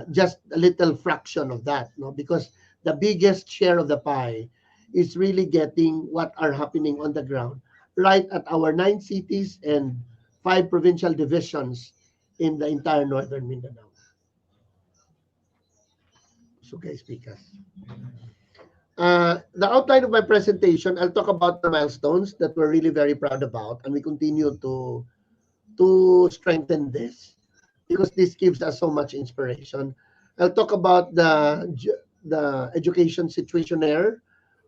H: Just a little fraction of that, no? Because the biggest share of the pie is really getting what are happening on the ground, right at our 9 cities and 5 provincial divisions in the entire northern Mindanao. So guys, speak us. The outline of my presentation, I'll talk about the milestones that we're really very proud about, and we continue to strengthen this because this gives us so much inspiration. I'll talk about the education situationnaire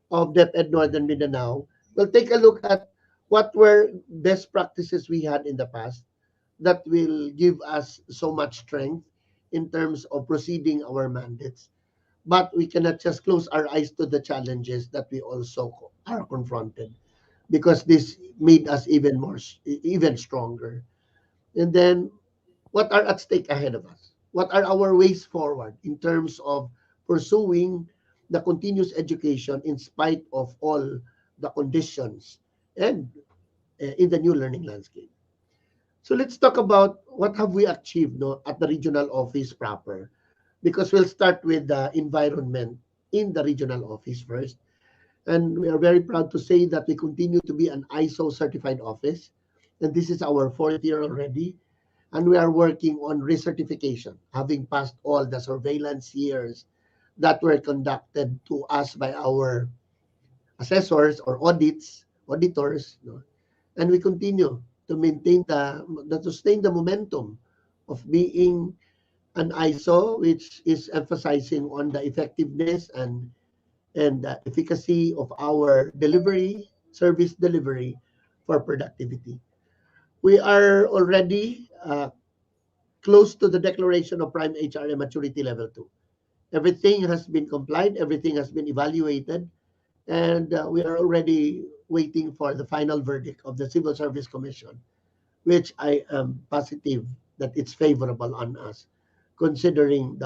H: of DepEd Northern Mindanao. We'll take a look at what were best practices we had in the past that will give us so much strength in terms of proceeding our mandates. But we cannot just close our eyes to the challenges that we also are confronted because this made us even stronger. And then what are at stake ahead of us? What are our ways forward in terms of pursuing the continuous education in spite of all the conditions and in the new learning landscape? So let's talk about what have we achieved, no, at the regional office proper, because we'll start with the environment in the regional office first. And we are very proud to say that we continue to be an ISO certified office. And this is our 4th year already. And we are working on recertification, having passed all the surveillance years that were conducted to us by our assessors or auditors, no? And we continue to maintain to sustain the momentum of being an ISO, which is emphasizing on the effectiveness and the efficacy of our service delivery for productivity. We are already close to the declaration of Prime HRM Maturity Level 2. Everything has been complied, everything has been evaluated, and we are already waiting for the final verdict of the Civil Service Commission, which I am positive that it's favorable on us, considering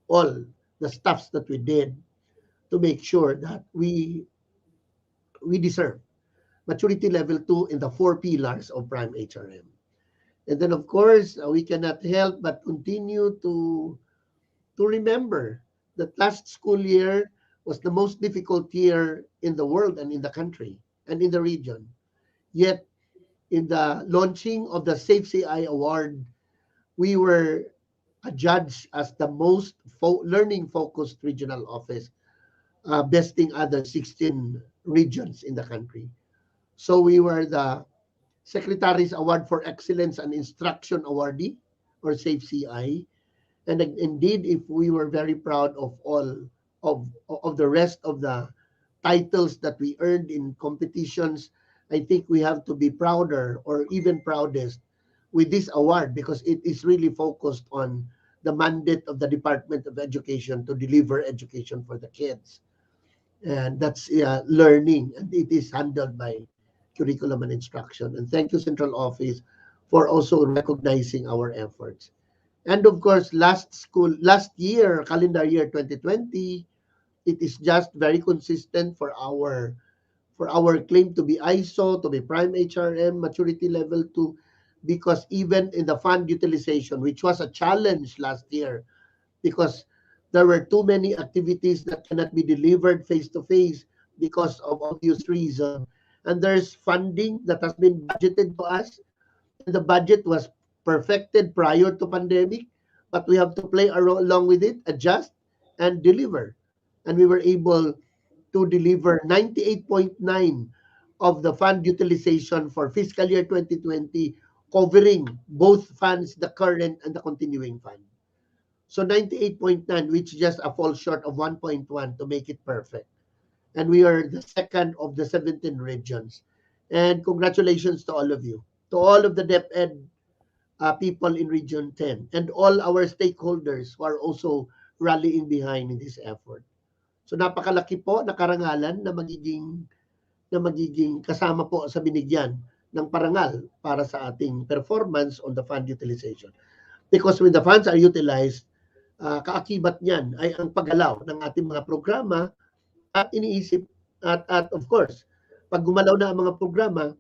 H: all the stuffs that we did to make sure that we deserve maturity level 2 in the 4 pillars of prime HRM. And then, of course, we cannot help but continue to remember that last school year was the most difficult year in the world and in the country and in the region. Yet, in the launching of the Safe CI Award, we were adjudged as the most learning-focused regional office, besting other 16 regions in the country. So we were the Secretary's Award for Excellence and Instruction awardee, or Safe CI. And indeed, if we were very proud of all of the rest of the titles that we earned in competitions, I think we have to be prouder or even proudest with this award because it is really focused on the mandate of the Department of Education to deliver education for the kids. And that's learning, and it is handled by Curriculum and Instruction. And thank you, Central Office, for also recognizing our efforts. And of course, last year, calendar year 2020, it is just very consistent for our claim to be ISO, to be prime HRM, maturity level 2, because even in the fund utilization, which was a challenge last year, because there were too many activities that cannot be delivered face-to-face because of obvious reason. And there's funding that has been budgeted to us, and the budget was perfected prior to pandemic, but we have to play along with it, adjust, and deliver. And we were able to deliver 98.9 of the fund utilization for fiscal year 2020, covering both funds, the current and the continuing fund. So 98.9, which is just a fall short of 1.1 to make it perfect. And we are the second of the 17 regions. And congratulations to all of you, to all of the DepEd people in Region 10, and all our stakeholders who are also rallying behind in this effort. So napakalaki po na karangalan na magiging kasama po sa binigyan ng parangal para sa ating performance on the fund utilization. Because when the funds are utilized, kaakibat niyan ay ang paggalaw ng ating mga programa at iniisip at of course, pag gumalaw na ang mga programa,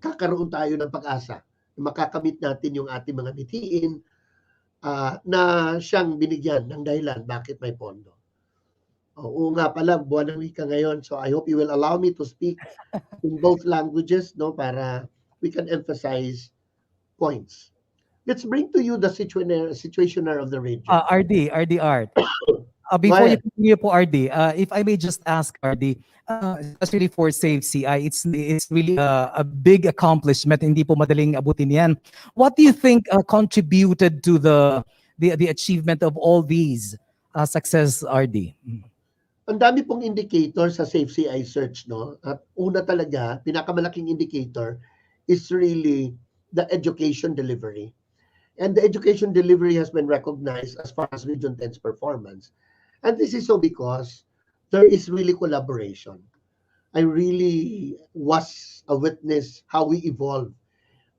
H: kakaroon tayo ng pag-asa na makakamit natin yung ating mga mithiin na siyang binigyan ng dahilan bakit may pondo. Oo nga pala, buwan ng wika ngayon. So I hope you will allow me to speak in both languages, no, para we can emphasize points. Let's bring to you the situationer of the region.
D: RD Art. Before you continue po, RD, if I may just ask, RD, especially for Save CI, it's really a big accomplishment. Hindi po madaling abutin yan. What do you think contributed to the achievement of all these success, RD?
H: Ang dami pong indicator sa Save CI search, no? At una talaga, pinakamalaking indicator is really the education delivery. And the education delivery has been recognized as far as Region 10's performance. And this is so because there is really collaboration. I really was a witness how we evolved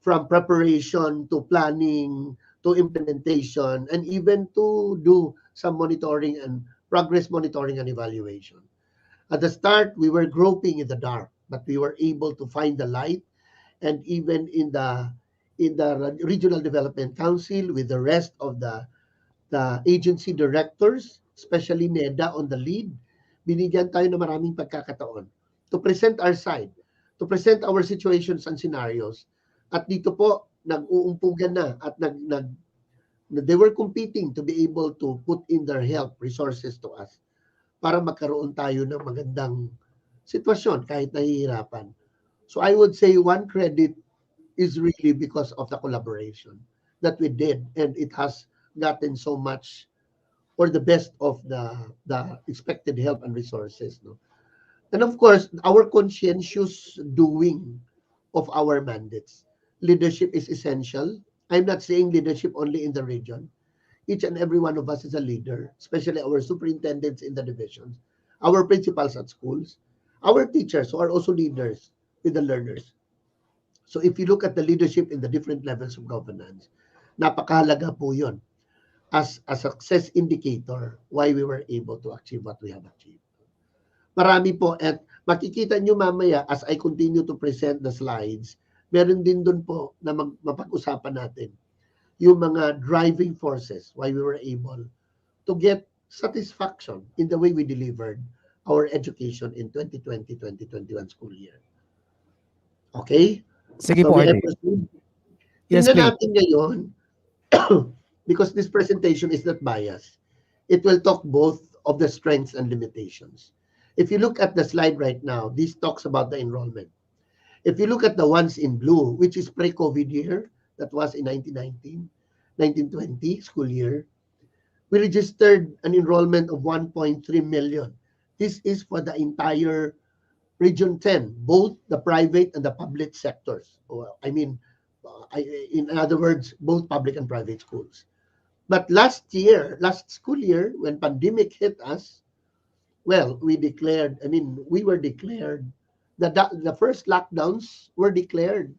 H: from preparation to planning to implementation and even to do some monitoring and progress monitoring and evaluation. At the start, we were groping in the dark, but we were able to find the light. And even in the Regional Development Council with the rest of the agency directors, especially NEDA on the lead, binigyan tayo ng maraming pagkakataon to present our side, to present our situations and scenarios. At dito po, nag-uumpugan na at they were competing to be able to put in their help, resources to us para magkaroon tayo ng magandang sitwasyon kahit nahihirapan. So I would say one credit is really because of the collaboration that we did, and it has gotten so much or the best of the expected help and resources. No? And of course, our conscientious doing of our mandates. Leadership is essential. I'm not saying leadership only in the region. Each and every one of us is a leader, especially our superintendents in the divisions, our principals at schools, our teachers who are also leaders with the learners. So if you look at the leadership in the different levels of governance, napakahalaga po yun as a success indicator why we were able to achieve what we have achieved. Marami po at Makikita nyo mamaya as I continue to present the slides, meron din dun po na mapag-usapan natin yung mga driving forces why we were able to get satisfaction in the way we delivered our education in 2020-2021 school year. Okay?
D: Sige
H: So
D: po,
H: may I
D: RD.
H: proceed?
D: Yes,
H: Tingnan
D: please.
H: natin ngayon, because this presentation is not biased, it will talk both of the strengths and limitations. If you look at the slide right now, this talks about the enrollment. If you look at the ones in blue, which is pre-COVID year, that was in 1919, 1920 school year, we registered an enrollment of 1.3 million. This is for the entire Region 10, both the private and the public sectors. I mean, in other words, both public and private schools. But last school year, when pandemic hit us, well, we were declared that the first lockdowns were declared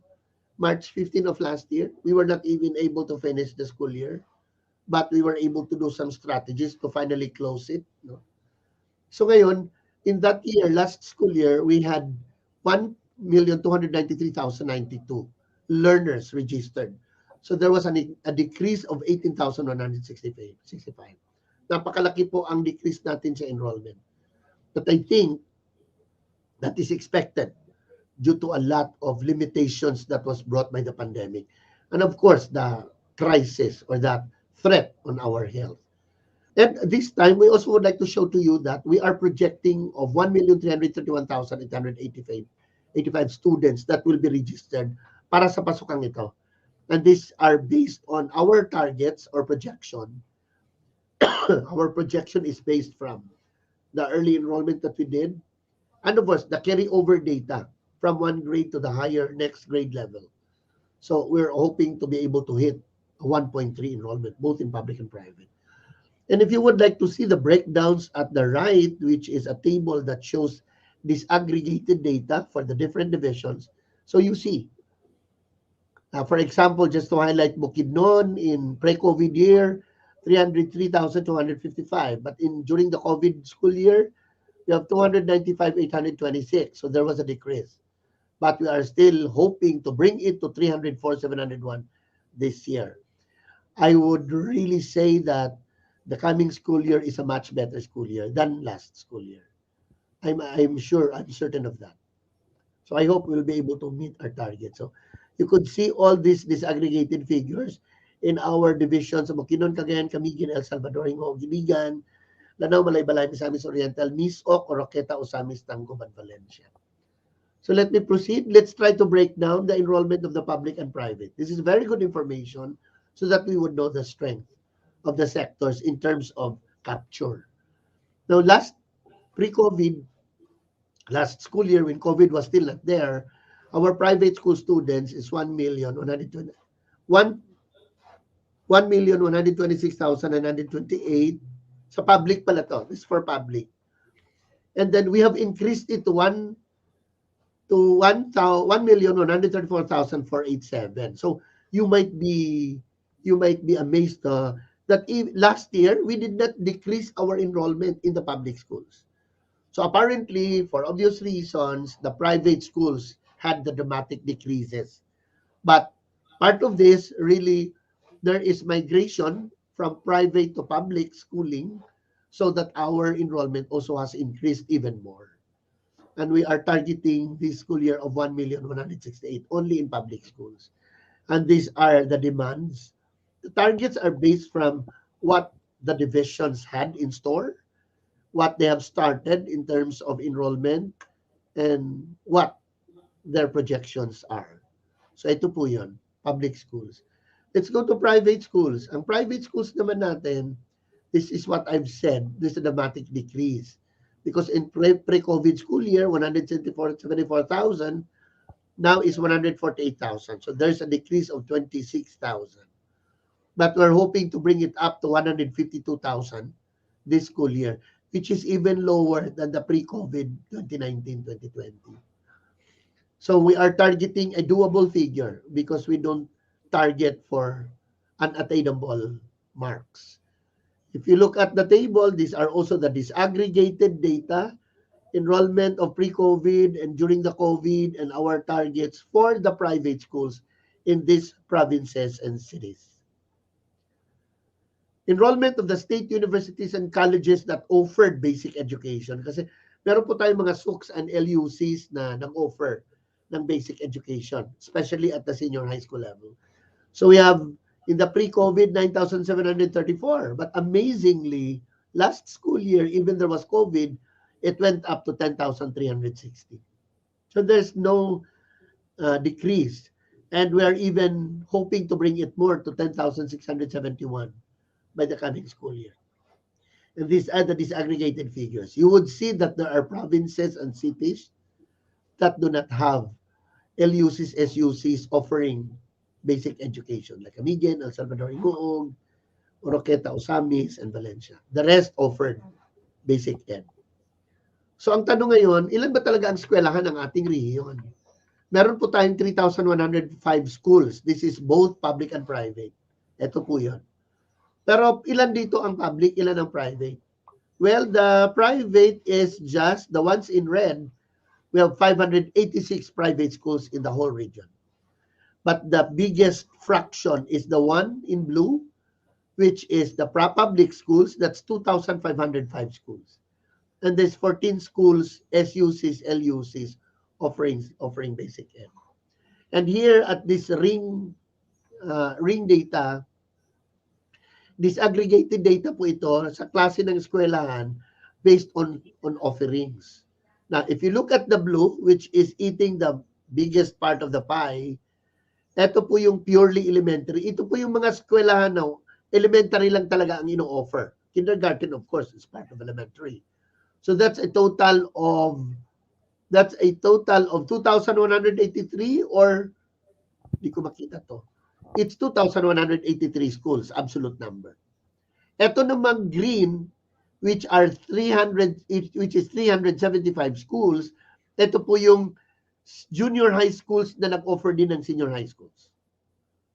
H: March 15 of last year. We were not even able to finish the school year, but we were able to do some strategies to finally close it. No? So ngayon, in that year, last school year, we had 1,293,092 learners registered. So there was a decrease of 18,165. Napakalaki po ang decrease natin sa enrollment. But I think that is expected due to a lot of limitations that was brought by the pandemic. And of course, the crisis or that threat on our health. And this time, we also would like to show to you that we are projecting of 1,331,885 students that will be registered para sa pasukang ito. And these are based on our targets or projection. Our projection is based from the early enrollment that we did, and of course, the carryover data from one grade to the higher next grade level. So we're hoping to be able to hit a 1.3 enrollment, both in public and private. And if you would like to see the breakdowns at the right, which is a table that shows disaggregated data for the different divisions, so you see, for example, just to highlight Bukidnon in pre-COVID year, 303,255. But during the COVID school year, we have 295,826. So there was a decrease. But we are still hoping to bring it to 304,701 this year. I would really say that the coming school year is a much better school year than last school year. I'm certain of that. So I hope we'll be able to meet our target. So you could see all these disaggregated figures in our divisions of Bukidnon, Cagayan, Camiguin, El Salvador, Hingo, Giligan, Lanao, Malaybalay, Misamis Oriental, Misok, Oroqueta, Osamis, Tangum, and Valencia. So let me proceed. Let's try to break down the enrollment of the public and private. This is very good information so that we would know the strength of the sectors in terms of capture. Now, last pre-COVID, last school year when COVID was still not there, our private school students is 1,126,928. Sa public pala to. This is for public. And then we have increased it to 1,134,487. So you might be amazed that last year we did not decrease our enrollment in the public schools. So apparently, for obvious reasons, the private schools had the dramatic decreases. But part of this, really, there is migration from private to public schooling so that our enrollment also has increased even more. And we are targeting this school year of 1,168 only in public schools. And these are the demands. The targets are based from what the divisions had in store, what they have started in terms of enrollment, and what their projections are. So ito po yun, public schools. Let's go to private schools. Ang private schools naman natin, this is what I've said, this is a dramatic decrease. Because in pre-COVID school year, 174,000, now is 148,000. So there's a decrease of 26,000. But we're hoping to bring it up to 152,000 this school year, which is even lower than the pre-COVID 2019-2020. So we are targeting a doable figure because we don't target for unattainable marks. If you look at the table, these are also the disaggregated data enrollment of pre-COVID and during the COVID, and our targets for the private schools in these provinces and cities. Enrollment of the state universities and colleges that offered basic education. Kasi meron po tayong mga SUCs and LUCs na nag-offer ng basic education, especially at the senior high school level. So we have, in the pre-COVID, 9,734. But amazingly, last school year, even there was COVID, it went up to 10,360. So there's no decrease. And we are even hoping to bring it more to 10,671 by the coming school year. And these are the disaggregated figures. You would see that there are provinces and cities that do not have LUCs, SUCs offering basic education, like Amigen, El Salvador, Iguog, Oroqueta, Osamis, and Valencia. The rest offered basic ed. So ang tanong ngayon, ilan ba talaga ang eskwelahan ng ating rehiyon? Meron po tayong 3,105 schools. This is both public and private. Ito po yun. Pero ilan dito ang public, ilan ang private? Well, the private is just the ones in red. We have 586 private schools in the whole region. But the biggest fraction is the one in blue, which is the public schools. That's 2,505 schools. And there's 14 schools, SUCs, LUCs, offering basic ed. And here at this ring data, disaggregated data po ito sa klase ng eskwelahan based on offerings. Now, if you look at the blue, which is eating the biggest part of the pie, ito po yung purely elementary. Ito po yung mga eskwelahan na elementary lang talaga ang ino-offer. Kindergarten, of course, is part of elementary. So that's a total of 2,183, or di ko makita to. It's 2,183 schools, absolute number. Ito namang green, which is 375 schools, ito po yung junior high schools na nag-offer din ng senior high schools.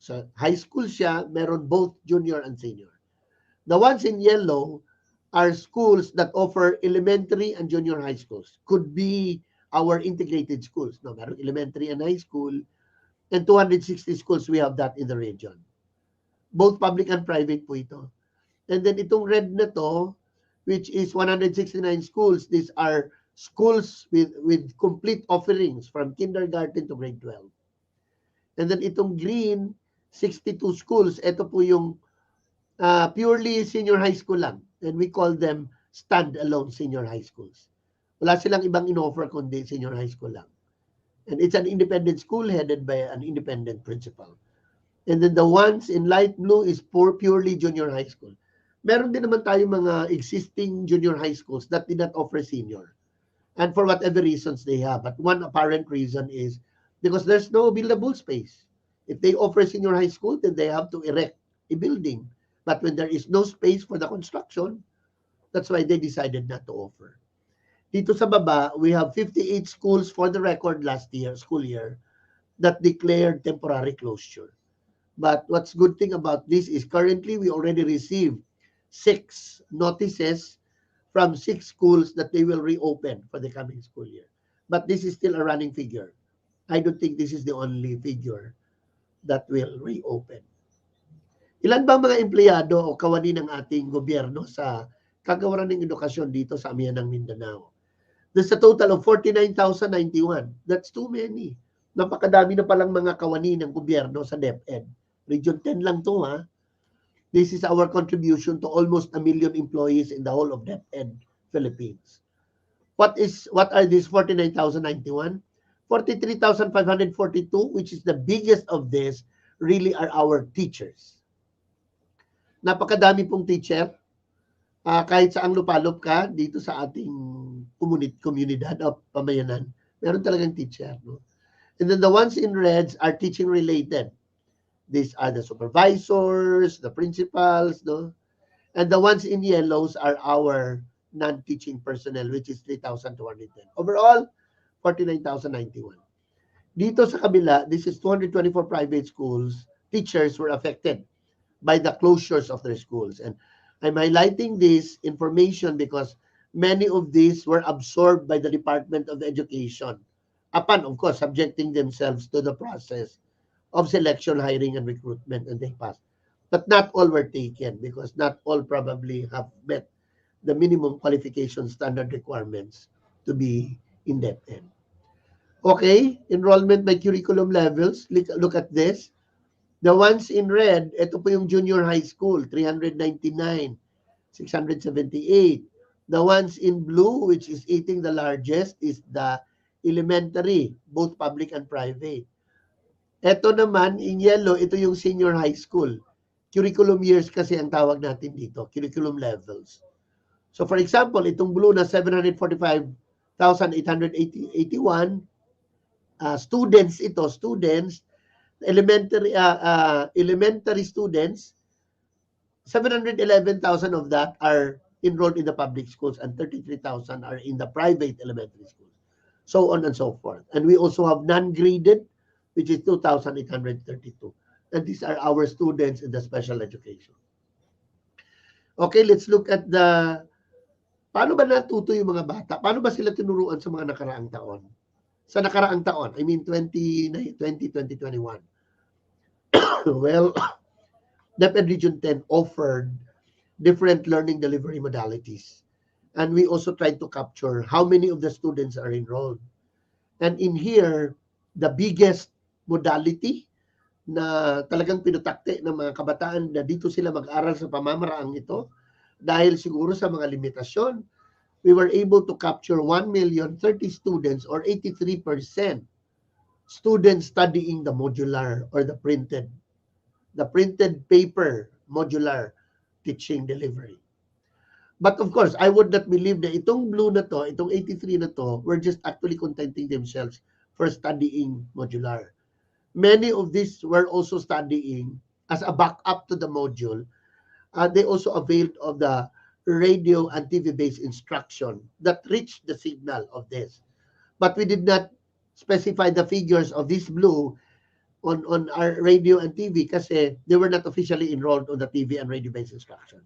H: So high school siya, meron both junior and senior. The ones in yellow are schools that offer elementary and junior high schools. Could be our integrated schools. No, meron elementary and high school, and 260 schools, we have that in the region. Both public and private po ito. And then itong red na to, which is 169 schools, these are schools with complete offerings from kindergarten to grade 12. And then itong green, 62 schools, ito po yung purely senior high school lang. And we call them stand-alone senior high schools. Wala silang ibang in-offer kundi senior high school lang. And it's an independent school headed by an independent principal. And then the ones in light blue is purely junior high school. Meron din naman tayo mga existing junior high schools that did not offer senior. And for whatever reasons they have. But one apparent reason is because there's no buildable space. If they offer senior high school, then they have to erect a building. But when there is no space for the construction, that's why they decided not to offer. Dito sa baba, we have 58 schools for the record last year, school year, that declared temporary closure. But what's good thing about this is currently we already received 6 notices from 6 schools that they will reopen for the coming school year. But this is still a running figure. I don't think this is the only figure that will reopen. Ilan bang mga empleyado o kawani ng ating gobyerno sa kagawaran ng edukasyon dito sa amihan ng Mindanao? There's a total of 49,091. That's too many. Napakadami na palang mga kawani ng gobyerno sa DepEd. Region 10 lang to, ha? This is our contribution to almost 1 million employees in the whole of DepEd Philippines. What are these 49,091? 43,542, which is the biggest of this, really are our teachers. Napakadami pong teacher. Kahit saang lupalop ka dito sa ating komunidad o pamayanan, meron talagang teacher. No? And then the ones in reds are teaching related. These are the supervisors, the principals, no? And the ones in yellows are our non-teaching personnel, which is 3,210. Overall, 49,091. Dito sa kabila, this is 224 private schools. Teachers were affected by the closures of their schools. And I'm highlighting this information because many of these were absorbed by the Department of Education, upon, of course, subjecting themselves to the process of selection, hiring, and recruitment, and they passed. But not all were taken because not all probably have met the minimum qualification standard requirements to be in DepEd. Okay, enrollment by curriculum levels. Look at this. The ones in red, ito po yung junior high school, 399, 678. The ones in blue, which is eating the largest, is the elementary, both public and private. Ito naman, in yellow, ito yung senior high school. Curriculum years kasi ang tawag natin dito, curriculum levels. So for example, itong blue na 745,881 students ito, elementary students, 711,000 of that are enrolled in the public schools and 33,000 are in the private elementary schools. So on and so forth. And we also have non-graded, which is 2,832. And these are our students in the special education. Okay, let's look at paano ba natuto yung mga bata? Paano ba sila tinuruan sa mga nakaraang taon? Sa nakaraang taon, I mean 2021. Well, DepEd Region 10 offered different learning delivery modalities. And we also tried to capture how many of the students are enrolled. And in here, the biggest modality na talagang pinutakte ng mga kabataan na dito sila mag-aral sa pamamaraang ito, dahil siguro sa mga limitasyon, we were able to capture 1,030,000 students or 83% students studying the modular or the printed paper modular teaching delivery. But of course, I would not believe na itong blue na to, itong 83 na to, were just actually contenting themselves for studying modular. Many of these were also studying as a backup to the module. They also availed of the radio and TV-based instruction that reached the signal of this. But we did not specify the figures of this blue on our radio and TV kasi they were not officially enrolled on the TV and radio-based instruction.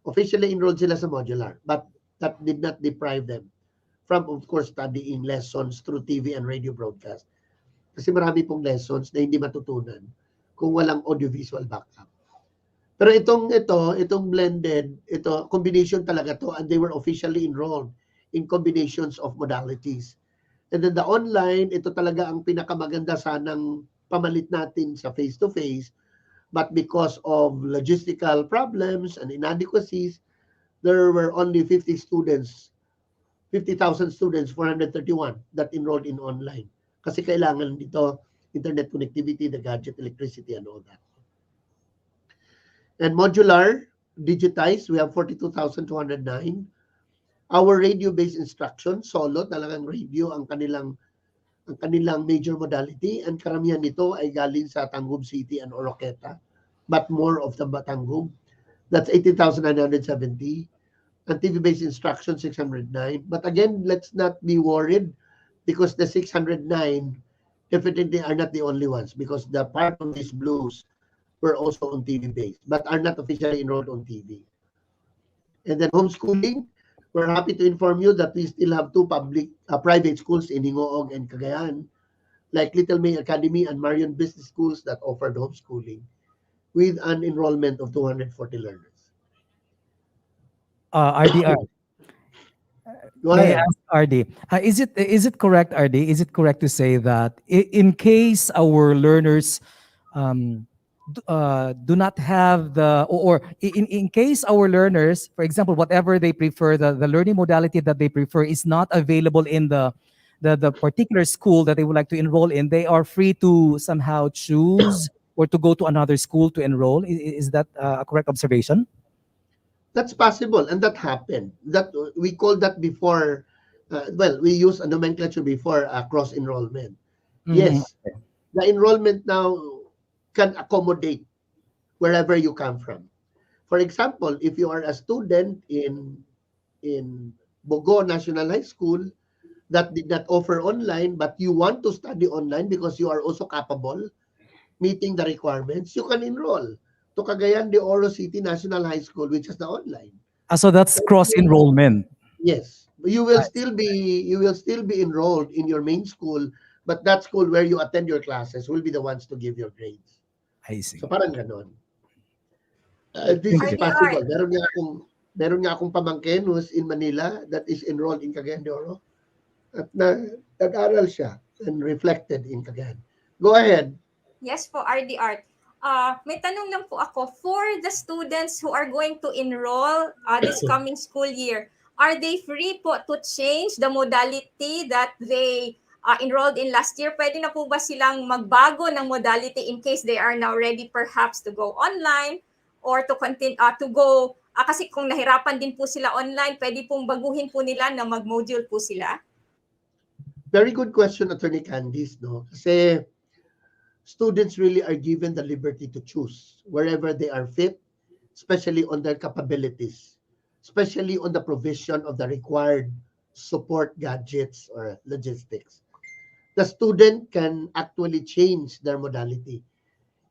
H: Officially enrolled sila sa modular, but that did not deprive them from, of course, studying lessons through TV and radio broadcast. Kasi marami pong lessons na hindi matutunan kung walang audiovisual backup. Pero itong blended, combination talaga to, and they were officially enrolled in combinations of modalities. And then the online, ito talaga ang pinakamaganda sanang pamalit natin sa face-to-face, but because of logistical problems and inadequacies, there were only 50,000 students, 431 that enrolled in online. Kasi kailangan dito internet connectivity, the gadget, electricity, and all that. And modular, digitized, we have 42,209. Our radio-based instruction, solo, talagang radio ang kanilang major modality, and karamihan nito ay galing sa Tangub City and Oroqueta, but more of the Tangub. That's 18,970. And TV-based instruction, 609. But again, let's not be worried because the 609 definitely are not the only ones because the part of these blues were also on TV-based, but are not officially enrolled on TV. And then homeschooling, we're happy to inform you that we still have two private schools in Hingoog and Cagayan, like Little May Academy and Marion Business Schools that offered homeschooling with an enrollment of 240 learners.
D: RD, may I ask RD, is it correct, RD? Is it correct to say that in case our learners do not have in case our learners, for example, whatever they prefer, the learning modality that they prefer is not available in the particular school that they would like to enroll in, they are free to somehow choose or to go to another school to enroll? Is that a correct observation?
H: That's possible, and that happened. That we called that before. We used a nomenclature before cross enrollment. Yes, the enrollment now can accommodate wherever you come from. For example, if you are a student in Bogo National High School that did not offer online, but you want to study online because you are also capable, meeting the requirements, you can enroll to Cagayan de Oro City National High School, which is the online.
D: So that's cross enrollment.
H: Yes, you will still be enrolled in your main school, but that school where you attend your classes will be the ones to give your grades.
D: I see.
H: So parang ganon. This
D: Thank
H: is
D: you.
C: RD
H: possible.
C: Art.
H: Meron nga akong pamangkin who's in Manila that is enrolled in Cagayan de Oro at nag-aral siya and reflected in Cagayan. Go ahead.
C: Yes po, RD Art. May tanong lang po ako, for the students who are going to enroll this coming school year, are they free po to change the modality that they enrolled in last year? Pwede na po ba silang magbago ng modality in case they are now ready perhaps to go online or to continue to go kasi kung nahirapan din po sila online, pwede pong baguhin po nila na mag-module po sila?
H: Very good question, Attorney Candice, no? Kasi students really are given the liberty to choose wherever they are fit, especially on their capabilities, especially on the provision of the required support gadgets or logistics. The student can actually change their modality,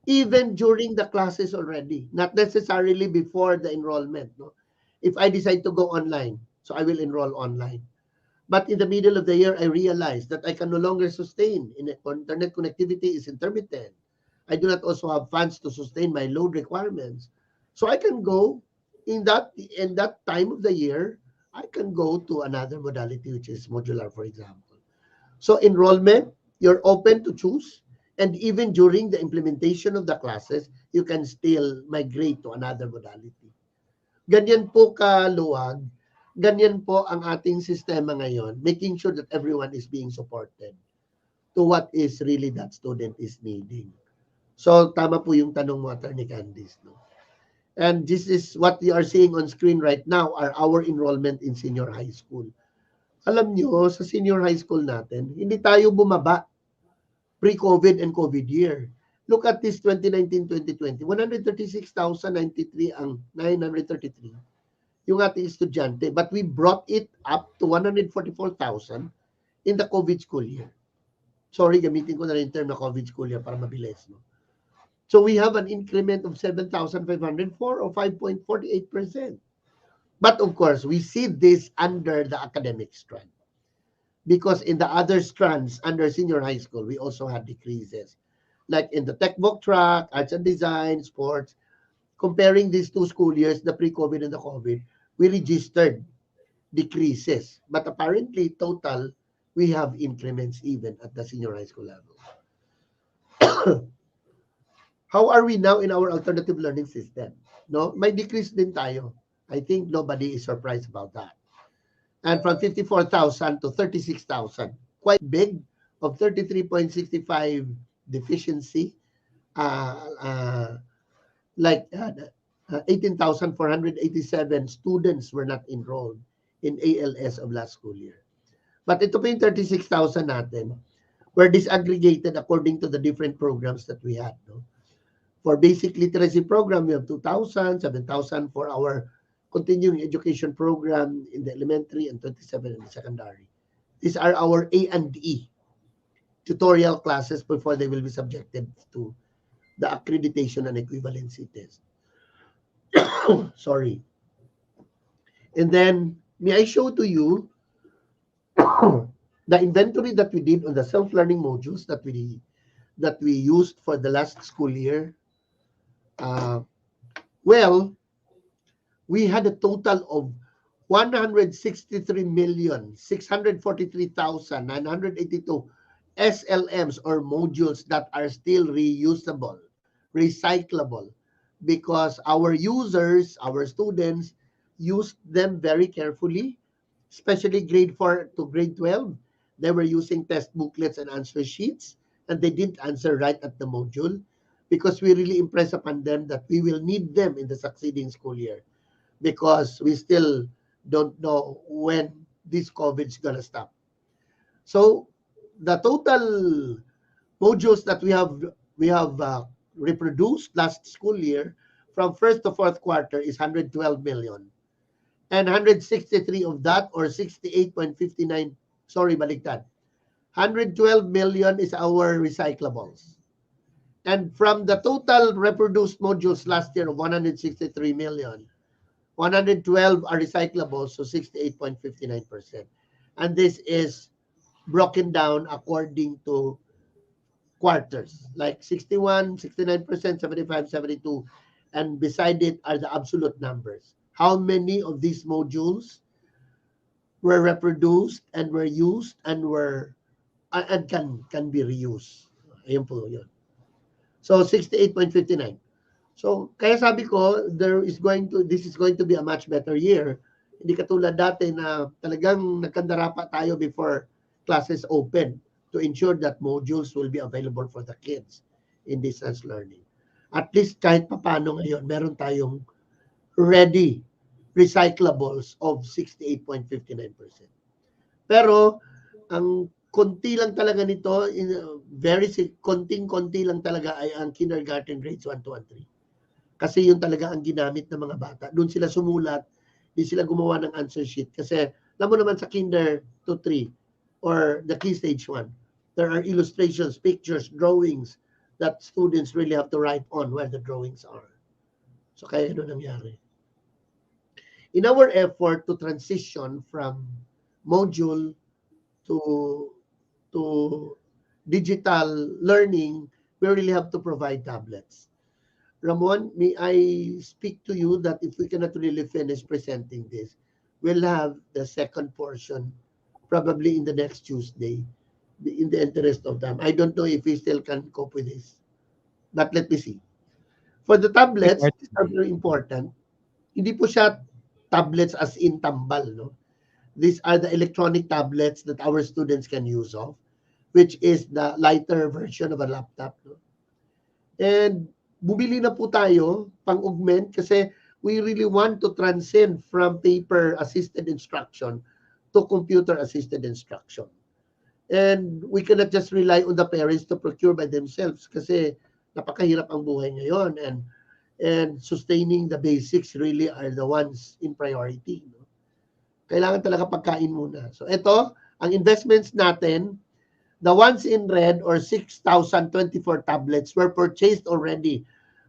H: even during the classes already, not necessarily before the enrollment. No? If I decide to go online, so I will enroll online. But in the middle of the year, I realized that I can no longer sustain. Internet connectivity is intermittent. I do not also have funds to sustain my load requirements. So I can go in that time of the year, I can go to another modality, which is modular, for example. So enrollment, you're open to choose. And even during the implementation of the classes, you can still migrate to another modality. Ganyan po kaluwag. Ganyan po ang ating sistema ngayon, making sure that everyone is being supported to what is really that student is needing. So, tama po yung tanong mo, Attorney Candice. No? And this is what you are seeing on screen right now are our enrollment in senior high school. Alam nyo, sa senior high school natin, hindi tayo bumaba pre-COVID and COVID year. Look at this 2019-2020, 136,093 ang 933. Yung ating estudyante, but we brought it up to 144,000 in the COVID school year. Sorry, gamitin ko na rin yung term na COVID school year para mabilis. No? So we have an increment of 7,504 or 5.48%. But of course, we see this under the academic strand. Because in the other strands under senior high school, we also had decreases. Like in the textbook track, arts and design, sports, comparing these two school years, the pre-COVID and the COVID, we registered decreases. But apparently, total, we have increments even at the senior high school level. How are we now in our alternative learning system? No, may decrease din tayo. I think nobody is surprised about that. And from 54,000 to 36,000, quite big, of 33.65 deficiency, 18,487 students were not enrolled in ALS of last school year. But ito po yung 36,000 natin were disaggregated according to the different programs that we had. No? For basic literacy program, we have 2,000, 7,000 for our continuing education program in the elementary and 27 in the secondary. These are our A&E tutorial classes before they will be subjected to the accreditation and equivalency test. Sorry. And then, may I show to you the inventory that we did on the self-learning modules that we used for the last school year. Well, we had a total of 163,643,982 SLMs or modules that are still reusable, recyclable, because our users, our students, used them very carefully, especially grade 4 to grade 12. They were using test booklets and answer sheets, and they didn't answer right at the module because we really impress upon them that we will need them in the succeeding school year because we still don't know when this COVID is going to stop. So the total modules that we have reproduced last school year from first to fourth quarter is 112 million. And 163 of that, or 68.59, sorry, baliktad. 112 million is our recyclables. And from the total reproduced modules last year of 163 million, 112 are recyclable, so 68.59%. And this is broken down according to quarters, like 61, 69%, 75, 72, and beside it are the absolute numbers. How many of these modules were reproduced and were used and can be reused. Ayun po yun. So 68.59. So kaya sabi ko, this is going to be a much better year. Hindi katulad dati na talagang nagkandarapa tayo before classes open to ensure that modules will be available for the kids in distance learning. At least kahit papano ngayon, meron tayong ready recyclables of 68.59%. Pero ang konti lang talaga nito, konting-konti lang talaga ay ang kindergarten grades 1, 2, and 3. Kasi yun talaga ang ginamit ng mga bata. Doon sila sumulat, di sila gumawa ng answer sheet. Kasi alam mo naman sa kinder 2, 3 or the key stage 1, there are illustrations, pictures, drawings that students really have to write on where the drawings are. So kaya ano nangyari. In our effort to transition from module to digital learning, we really have to provide tablets. Ramon, may I speak to you that if we cannot really finish presenting this, we'll have the second portion probably in the next Tuesday in the interest of time. I don't know if we still can cope with this, but let me see. For the tablets, these are very important. Hindi po siya tablets as in tambal, no? These are the electronic tablets that our students can use of, which is the lighter version of a laptop, no? And bumili na po tayo pang-augment kasi we really want to transcend from paper-assisted instruction to computer-assisted instruction. And we cannot just rely on the parents to procure by themselves kasi napakahirap ang buhay ngayon and sustaining the basics really are the ones in priority. No? Kailangan talaga pagkain muna. So ito, ang investments natin, the ones in red or 6,024 tablets were purchased already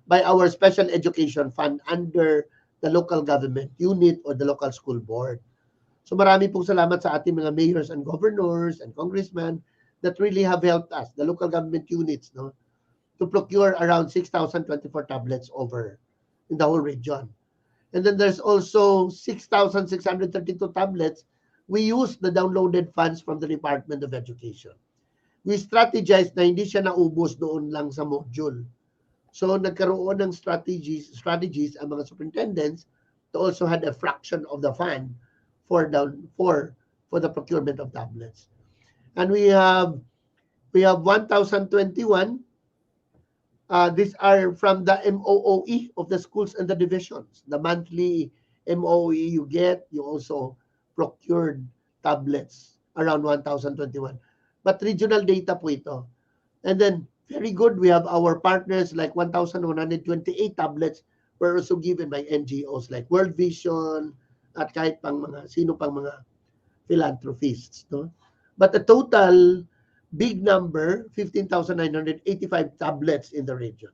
H: by our special education fund under the local government unit or the local school board. So marami pong salamat sa ating mga mayors and governors and congressmen that really have helped us, the local government units, no, to procure around 6,024 tablets over in the whole region. And then there's also 6,632 tablets. We use the downloaded funds from the Department of Education. We strategized na hindi siya naubos doon lang sa module. So nagkaroon ng strategies ang mga superintendents to also had a fraction of the fund for the procurement of tablets. And we have 1,021. These are from the MOOE of the schools and the divisions. The monthly MOOE you get, you also procured tablets around 1,021. But regional data po ito. And then, very good, we have our partners like 1,128 tablets were also given by NGOs like World Vision at kahit pang sino pang mga philanthropists. No? But the total big number, 15,985 tablets in the region.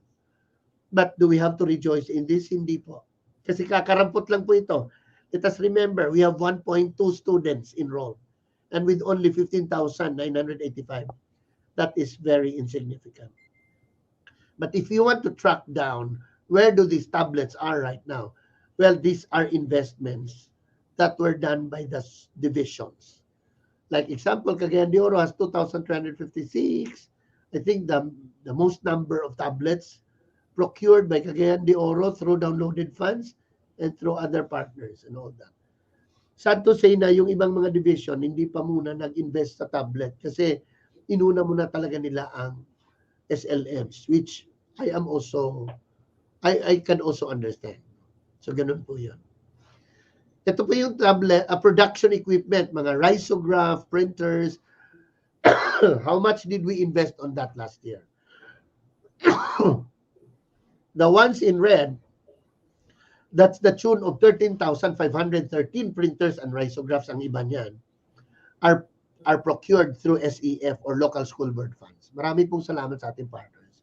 H: But do we have to rejoice in this? Hindi po. Kasi kakarampot lang po ito. Let us remember, we have 1.2 students enrolled. And with only 15,985, that is very insignificant. But if you want to track down where do these tablets are right now, well, these are investments that were done by the divisions. Like example, Cagayan de Oro has 2,356. I think the most number of tablets procured by Cagayan de Oro through downloaded funds and through other partners and all that. Sad to say na yung ibang mga division hindi pa muna nag-invest sa tablet kasi inuna muna talaga nila ang SLMs, which I can also understand. So ganun po yun. Ito po yung tablet, production equipment, mga risograph, printers. How much did we invest on that last year? The ones in red, that's the tune of 13,513 printers and risographs, ang iba niyan, are procured through SEF or local school board funds. Marami pong salamat sa ating partners.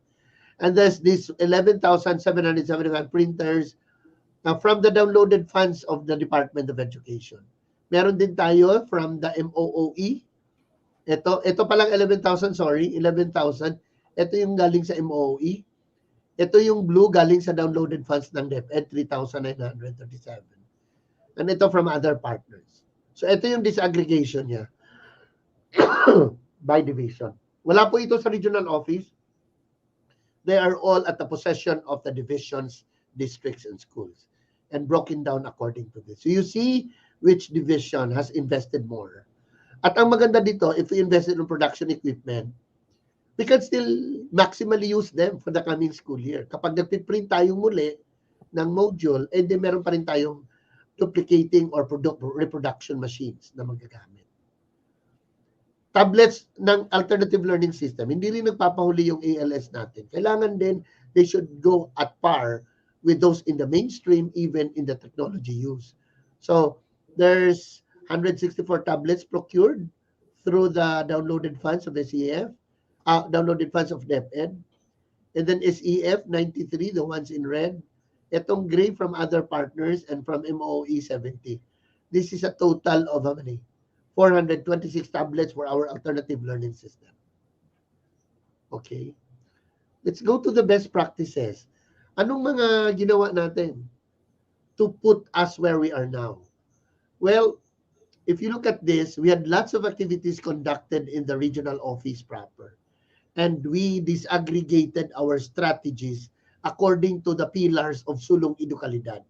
H: And there's this 11,775 printers from the downloaded funds of the Department of Education. Meron din tayo from the MOOE. Ito palang 11,000, sorry, 11,000. Ito yung galing sa MOOE. Ito yung blue galing sa downloaded funds ng DepEd, 3,937. And ito from other partners. So ito yung disaggregation niya by division. Wala po ito sa regional office. They are all at the possession of the divisions, districts, and schools, and broken down according to this. So you see which division has invested more. At ang maganda dito, if we invested in production equipment, we can still maximally use them for the coming school year. Kapag nagpiprint tayong muli ng module, eh di meron pa rin tayong duplicating or reproduction machines na magagamit. Tablets ng alternative learning system, hindi rin nagpapahuli yung ALS natin. Kailangan din, they should go at par with those in the mainstream, even in the technology use. So, there's 164 tablets procured through the downloaded funds of SEF, downloaded funds of DepEd. And then SEF, 93, the ones in red. Itong gray from other partners and from MOE, 70. This is a total of how many? 426 tablets for our alternative learning system. Okay. Let's go to the best practices. Anong mga ginawa natin to put us where we are now? Well, if you look at this, we had lots of activities conducted in the regional office proper. And we disaggregated our strategies according to the pillars of sulong edukalidad,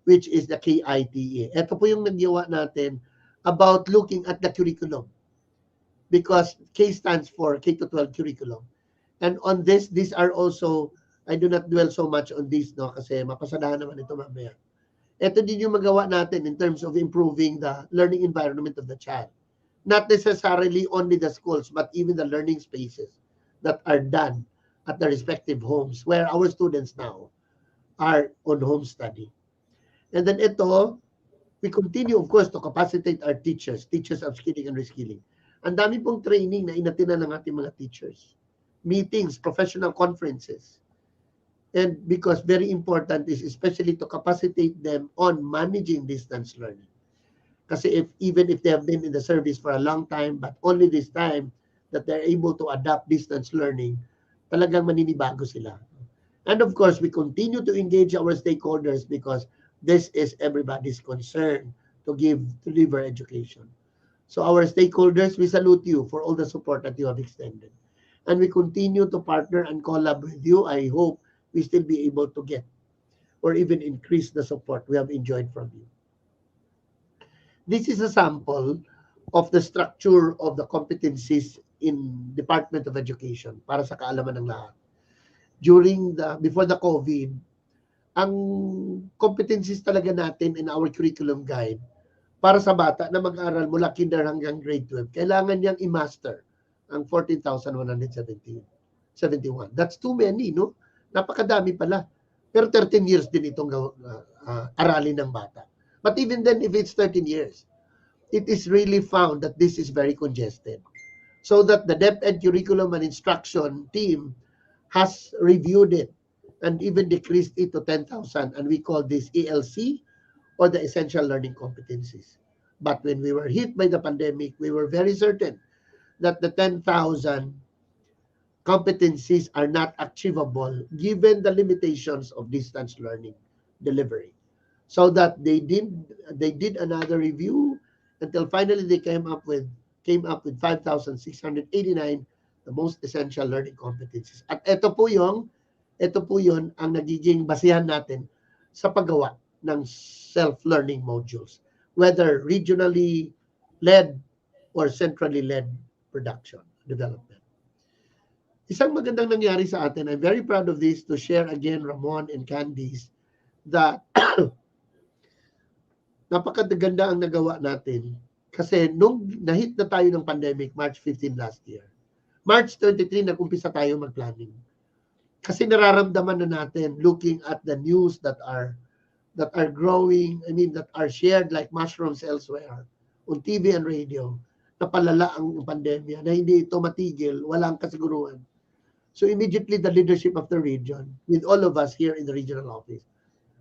H: which is the KITE. Ito po yung nagawa natin about looking at the curriculum, because K stands for K-12 curriculum. And on this, these are also, I do not dwell so much on this, no, kasi mapasadahan naman ito mamaya. Ito din yung magawa natin in terms of improving the learning environment of the child. Not necessarily only the schools, but even the learning spaces that are done at the respective homes where our students now are on home study. And then ito, we continue, of course, to capacitate our teachers upskilling and reskilling. Ang dami pong training na inatina ng ating mga teachers. Meetings, professional conferences. And because very important is especially to capacitate them on managing distance learning. Kasi even if they have been in the service for a long time, but only this time that they're able to adapt distance learning, talagang maninibago sila. And of course, we continue to engage our stakeholders because this is everybody's concern to deliver education. So our stakeholders, we salute you for all the support that you have extended. And we continue to partner and collab with you. I hope we still be able to get or even increase the support we have enjoyed from you. This is a sample of the structure of the competencies in Department of Education para sa kaalaman ng lahat. Before the COVID, ang competencies talaga natin in our curriculum guide para sa bata na mag-aaral mula kinder hanggang grade 12, kailangan niyang i-master ang 14,171. That's too many, no? Napakadami pala. Pero 13 years din itong aralin ng bata. But even then, if it's 13 years, it is really found that this is very congested. So that the DepEd curriculum and instruction team has reviewed it and even decreased it to 10,000. And we call this ELC, or the Essential Learning Competencies. But when we were hit by the pandemic, we were very certain that the 10,000 competencies are not achievable given the limitations of distance learning delivery. So that they did another review until finally they came up with 5,689, the most essential learning competencies. At ito po yun ang nagiging basihan natin sa paggawa ng self-learning modules, whether regionally led or centrally led production development. Isang magandang nangyari sa atin, I'm very proud of this to share again, Ramon and Candice, that napakaganda ang nagawa natin kasi nung nahit na tayo ng pandemic, March 15 last year, March 23, nag-umpisa tayo mag-planning. Kasi nararamdaman na natin, looking at the news that are growing, that are shared like mushrooms elsewhere, on TV and radio, na palala ang pandemya, na hindi ito matigil, walang kasiguruhan. So immediately the leadership of the region, with all of us here in the regional office,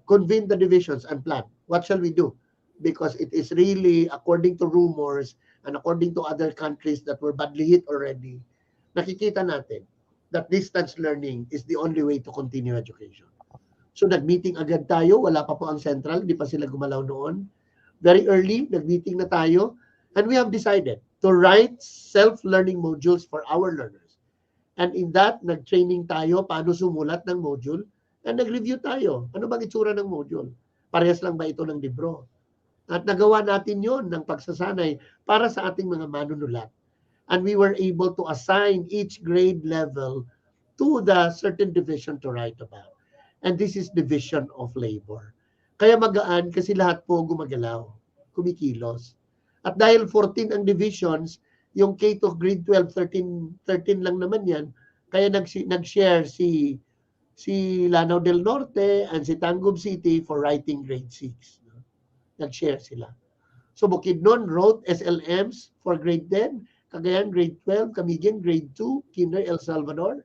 H: convene the divisions and plan. What shall we do? Because it is really, according to rumors and according to other countries that were badly hit already, nakikita natin that distance learning is the only way to continue education. So nag-meeting agad tayo, wala pa po ang central, hindi pa sila gumalaw noon. Very early, nag-meeting na tayo, and we have decided to write self-learning modules for our learners. And in that, nag-training tayo paano sumulat ng module, and nag-review tayo. Ano bang itsura ng module? Parehas lang ba ito ng libro? At nagawa natin yon ng pagsasanay para sa ating mga manunulat. And we were able to assign each grade level to the certain division to write about. And this is division of labor. Kaya magaan kasi lahat po gumagalaw, kumikilos. At dahil 14 ang divisions, yung K to grade 12, 13 lang naman yan, kaya nag-share si Lanao del Norte and si Tangub City for writing grade 6. Nag-share sila. So Bukidnon wrote SLMs for grade 10, Cagayan grade 12, Camiguin grade 2, Kinder El Salvador,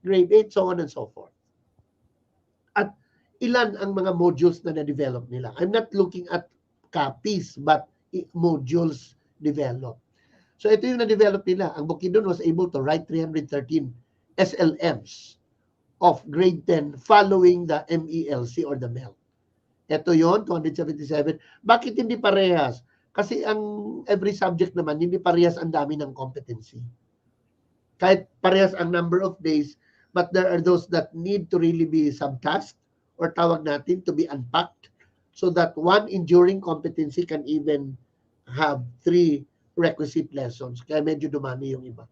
H: grade 8, so on and so forth. At ilan ang mga modules na na-develop nila? I'm not looking at copies, but modules developed. So ito yung na-develop nila. Ang Bukidnon was able to write 313 SLMs of grade 10 following the MELC or the MEL. Ito yon 277. Bakit hindi parehas? Kasi ang every subject naman, hindi parehas ang dami ng competency. Kahit parehas ang number of days, but there are those that need to really be subtasked or tawag natin to be unpacked so that one enduring competency can even have 3 requisite lessons. Kaya medyo dumami yung iba.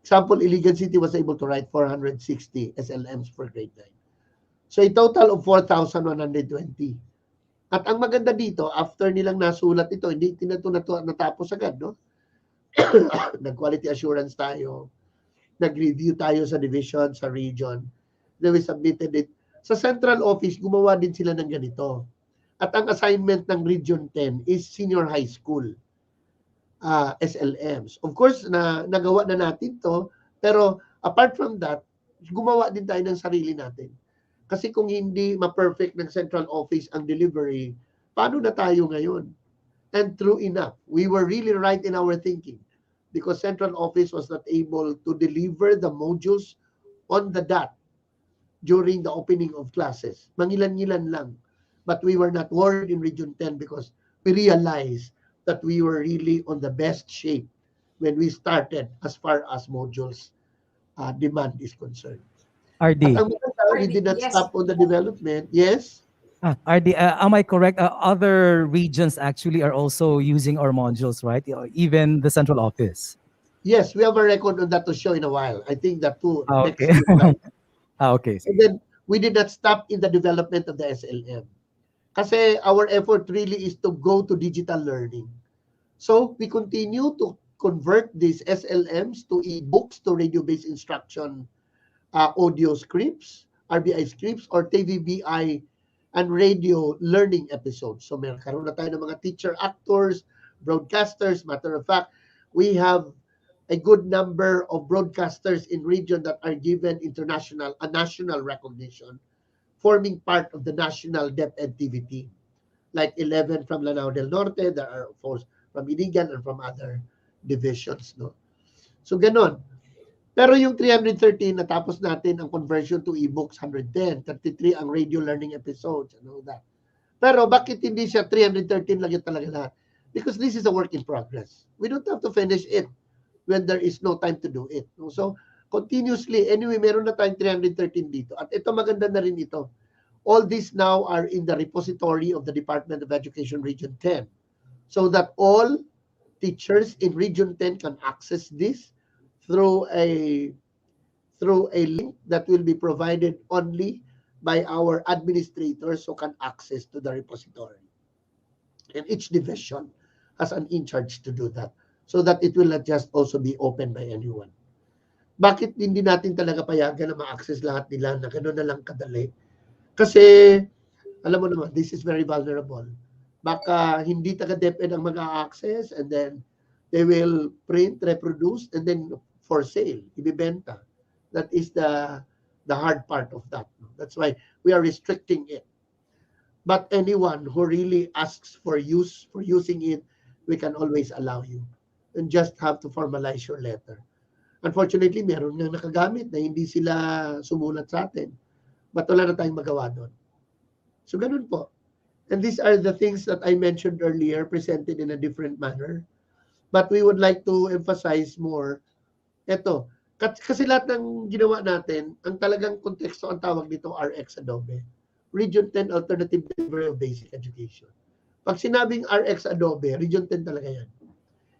H: Example, Iligan City was able to write 460 SLMs for grade 9. So a total of 4,120. At ang maganda dito, after nilang nasulat ito, hindi natapos agad, no? Nag-quality assurance tayo, nag-review tayo sa division, sa region, then we submitted it. Sa central office, gumawa din sila ng ganito. At ang assignment ng Region 10 is senior high school SLMs. Of course, nagawa na natin to, pero apart from that, gumawa din tayo ng sarili natin. Kasi kung hindi ma-perfect ng central office ang delivery, paano na tayo ngayon? And true enough, we were really right in our thinking because central office was not able to deliver the modules on the dot during the opening of classes. Mangilan-ngilan lang. But we were not worried in Region 10 because we realized that we were really on the best shape when we started as far as modules demand is concerned.
D: RD.
H: At ang maganda, we did not stop on the development. Yes?
D: RD, am I correct? Other regions actually are also using our modules, right? Even the central office.
H: Yes, we have a record on that to show in a while. I think that too.
D: Okay. Okay.
H: And then we did not stop in the development of the SLM. Kasi our effort really is to go to digital learning. So we continue to convert these SLMs to e-books, to radio-based instruction, audio scripts, RBI scripts, or TVBI and radio learning episodes. So meron karoon na tayo ng mga teacher actors, broadcasters. Matter of fact, we have a good number of broadcasters in region that are given national recognition, forming part of the national DepEd TV team. Like 11 from Lanao del Norte, there are of course from Iligan and from other divisions. No? So ganon. Pero yung 313, natapos natin ang conversion to e-books, 110, 33 ang radio learning episodes, and all that. Pero bakit hindi siya 313 lang yun talaga lahat? Because this is a work in progress. We don't have to finish it when there is no time to do it. So, continuously, anyway, meron na tayong 313 dito. At ito, maganda na rin ito. All these now are in the repository of the Department of Education Region 10. So that all teachers in Region 10 can access this through a link that will be provided only by our administrators who can access to the repository. And each division has an in-charge to do that so that it will not just also be open by anyone. Bakit hindi natin talaga payagan na ma-access lahat nila na gano'n na lang kadali? Kasi, alam mo naman, this is very vulnerable. Baka hindi taga DepEd ang mag-access and then they will print, reproduce, and then for sale, ibibenta. That is the hard part of that. That's why we are restricting it. But anyone who really asks for using it, we can always allow you. And just have to formalize your letter. Unfortunately, meron nga nakagamit na hindi sila sumulat sa atin. But wala na tayong magawa doon. So ganun po. And these are the things that I mentioned earlier, presented in a different manner. But we would like to emphasize more. Ito, kasi lahat ng ginawa natin, ang talagang konteksto, ang tawag dito RX Adobe. Region 10 Alternative Delivery of Basic Education. Pag sinabing RX Adobe, Region 10 talaga yan.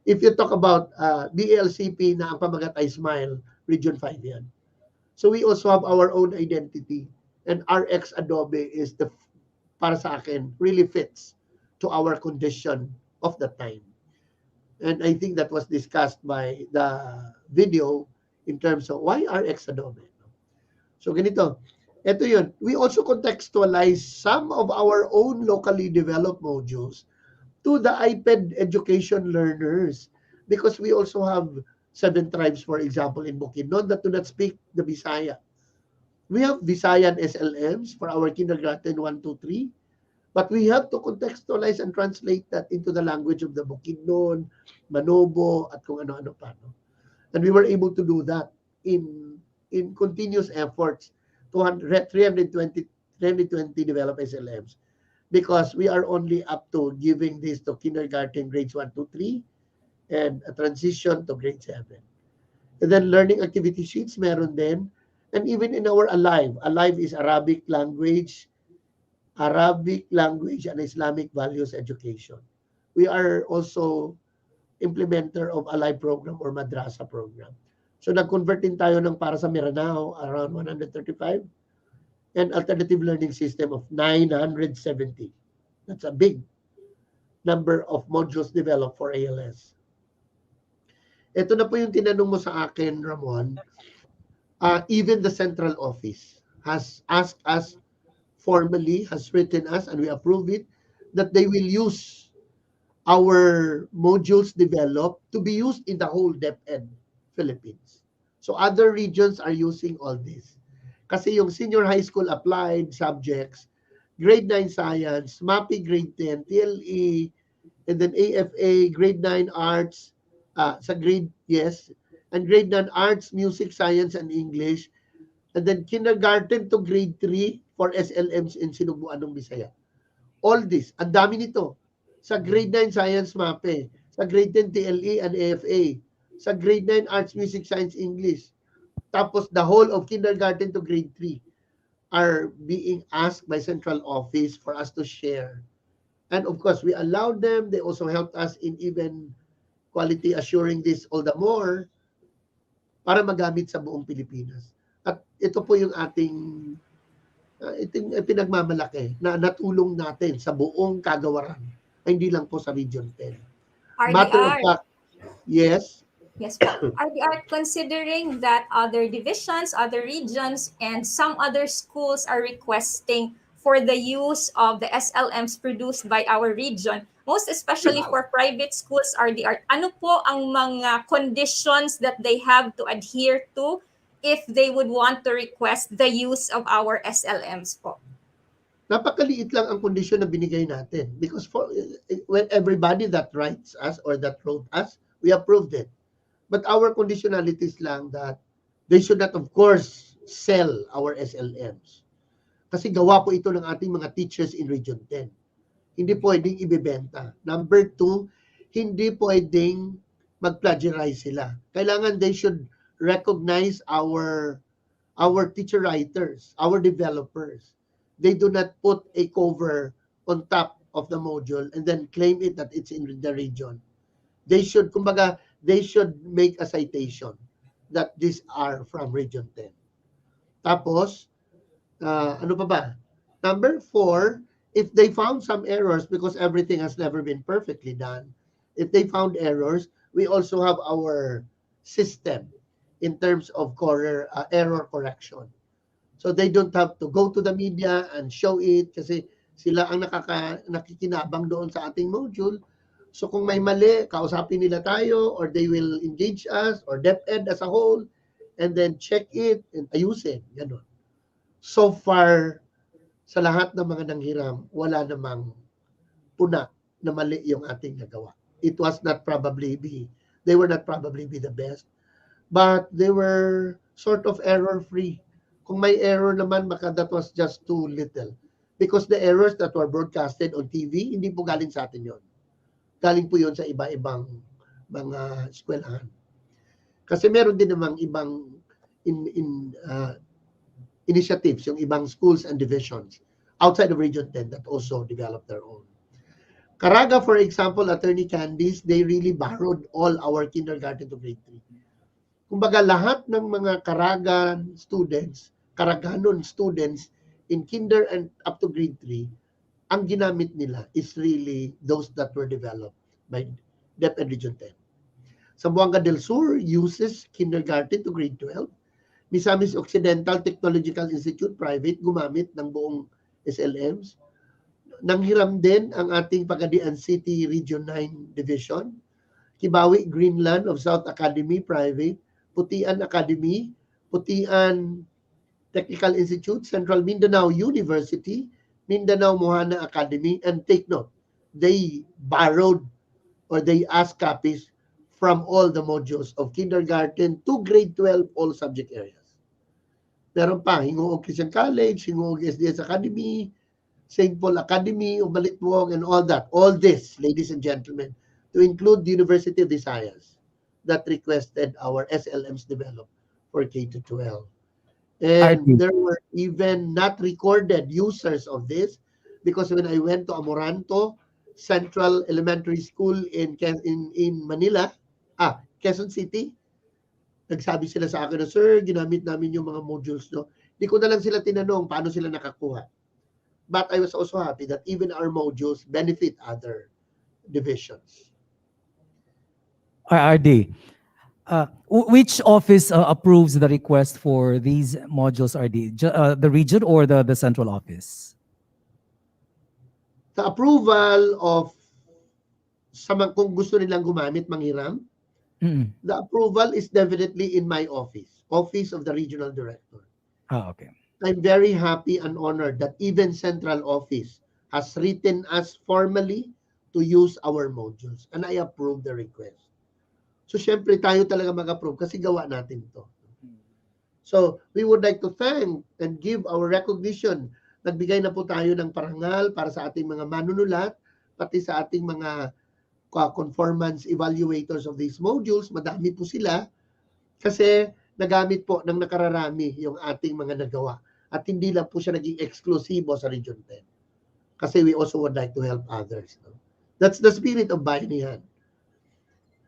H: If you talk about BLCP na ang pamagat ay Smile, Region 5 yan. So we also have our own identity. And RX Adobe is para sa akin, really fits to our condition of the time. And I think that was discussed by the video in terms of why RX Adobe. So ganito, ito yun. We also contextualize some of our own locally developed modules to the iPad education learners, because we also have 7 tribes, for example, in Bukidnon that do not speak the Bisaya. We have Visayan SLMs for our kindergarten 1, 2, 3, but we have to contextualize and translate that into the language of the Bukidnon, Manobo, at kung ano-ano pa. No? And we were able to do that in continuous efforts, 320 developed SLMs, because we are only up to giving this to kindergarten grades 1, 2, 3, and a transition to grade 7. And then learning activity sheets, meron din. And even in our Alive is Arabic language and Islamic values education. We are also implementer of Alive program or Madrasa program. So nag-convert din tayo ng para sa Mindanao, around 135, and alternative learning system of 970. That's a big number of modules developed for ALS. Ito na po yung tinanong mo sa akin, Ramon. Even the central office has asked us formally, has written us, and we approve it, that they will use our modules developed to be used in the whole DepEd Philippines. So other regions are using all this. Kasi yung senior high school applied subjects, grade 9 science, MAPI grade 10, TLE, and then AFA, grade 9 arts, sa grade, yes, and grade 9 arts, music, science, and English, and then kindergarten to grade 3 for SLMs in Sinubuan ng Bisaya. All this, ang dami nito. Sa grade 9 science MAPE, sa grade 10 TLE and AFA, sa grade 9 arts, music, science, English. Tapos the whole of kindergarten to grade 3 are being asked by central office for us to share. And of course, we allowed them. They also helped us in even quality assuring this all the more para magamit sa buong Pilipinas. At ito po yung ating pinagmamalaki na natulong natin sa buong kagawaran, hindi lang po sa Region 10. Matter of fact, yes.
C: Yes, po. Are considering that other divisions, other regions, and some other schools are requesting for the use of the SLMs produced by our region, most especially for private schools, RDR? Ano po ang mga conditions that they have to adhere to if they would want to request the use of our SLMs po?
H: Napakaliit lang ang kondisyon na binigay natin, because for when everybody that writes us or that wrote us, we approved it. But our conditionalities lang that they should not, of course, sell our SLMs. Kasi gawa po ito ng ating mga teachers in Region 10. Hindi pwedeng ibebenta. Number 2, hindi pwedeng mag-plagiarize sila. Kailangan they should recognize our teacher writers, our developers. They do not put a cover on top of the module and then claim it that it's in the region. They should, kumbaga, they should make a citation that these are from Region 10. Tapos, ano pa ba? Number 4, if they found some errors, because everything has never been perfectly done, if they found errors, we also have our system in terms of error correction. So they don't have to go to the media and show it kasi sila ang nakikinabang doon sa ating module. So kung may mali, kausapin nila tayo, or they will engage us or DepEd as a whole and then check it and ayusin. Ganun. So far, sa lahat ng mga nanghiram, wala namang puna na mali yung ating nagawa. It was not probably they were not probably be the best, but they were sort of error-free. Kung may error naman, baka that was just too little. Because the errors that were broadcasted on TV, hindi po galing sa atin yon. Galing po yon sa iba-ibang mga eskwelahan. Kasi meron din namang ibang initiatives, yung ibang schools and divisions outside of Region 10 that also developed their own. Caraga, for example, Attorney Candice, they really borrowed all our kindergarten to grade 3. Kumbaga, lahat ng mga Caraganon students in kinder and up to grade 3, ang ginamit nila is really those that were developed by DepEd Region 10. Zamboanga del Sur uses kindergarten to grade 12. Misamis Occidental Technological Institute Private gumamit ng buong SLMs. Nanghiram din ang ating Pagadian City Region 9 Division, Kibawi Greenland of South Academy Private, Putian Academy, Putian Technical Institute, Central Mindanao University, Mindanao Mohana Academy, and take note, they borrowed or they asked copies from all the modules of kindergarten to grade 12, all subject areas. Meron pa, Hingoog Christian College, Hingoog SDS Academy, St. Paul Academy, Umalitwong, and all that. All this, ladies and gentlemen, to include the University of Visayas that requested our SLMs develop for K-12. And there were even not recorded users of this because when I went to Amoranto Central Elementary School in Manila, Quezon City, nagsabi sila sa akin na, sir, ginamit namin yung mga modules, no? Di ko na lang sila tinanong paano sila nakakuha. But I was also happy that even our modules benefit other divisions.
D: RD, which office approves the request for these modules, RD? The region or the central office?
H: The approval of kung gusto nilang gumamit, manghiram, the approval is definitely in my office of the regional director.
D: Okay.
H: I'm very happy and honored that even central office has written us formally to use our modules and I approve the request. So syempre tayo talaga mag-approve kasi gawa natin to. So we would like to thank and give our recognition. Nagbigay na po tayo ng parangal para sa ating mga manunulat, pati sa ating mga conformance evaluators of these modules. Madami po sila kasi nagamit po ng nakararami yung ating mga nagawa. At hindi lang po siya naging eksklusibo sa Region 10. Kasi we also would like to help others. No? That's the spirit of bayanihan.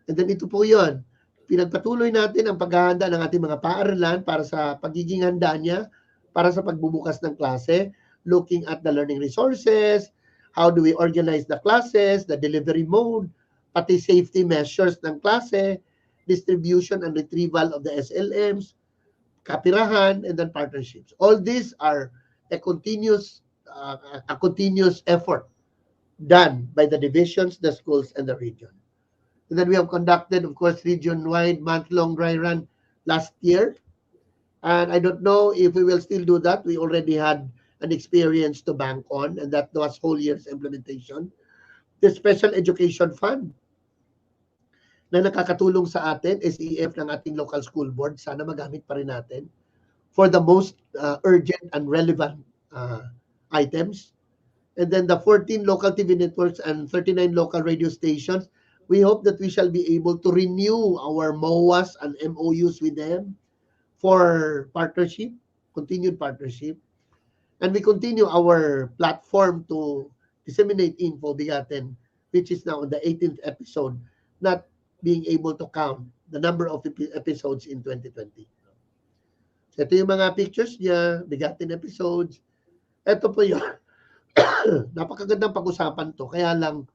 H: And then ito po yun. Pinagpatuloy natin ang paghahanda ng ating mga paaralan para sa pagiging handa niya, para sa pagbubukas ng klase, looking at the learning resources, how do we organize the classes, the delivery mode, pati safety measures ng klase, distribution and retrieval of the SLMs, kapirahan, and then partnerships. All these are a continuous effort done by the divisions, the schools, and the region. And then we have conducted, of course, region-wide month-long dry run last year. And I don't know if we will still do that. We already had an experience to bank on, and that was whole year's implementation. The Special Education Fund na nakakatulong sa atin, SEF ng ating local school board, sana magamit pa rin natin for the most urgent and relevant items. And then the 14 local TV networks and 39 local radio stations, we hope that we shall be able to renew our MOAs and MOUs with them for partnership, continued partnership. And we continue our platform to disseminate info, BigaTEN, which is now on the 18th episode, not being able to count the number of episodes in 2020. So ito yung mga pictures niya, BigaTEN episodes. Ito po yun. Napakagandang pag-usapan to. Kaya lang,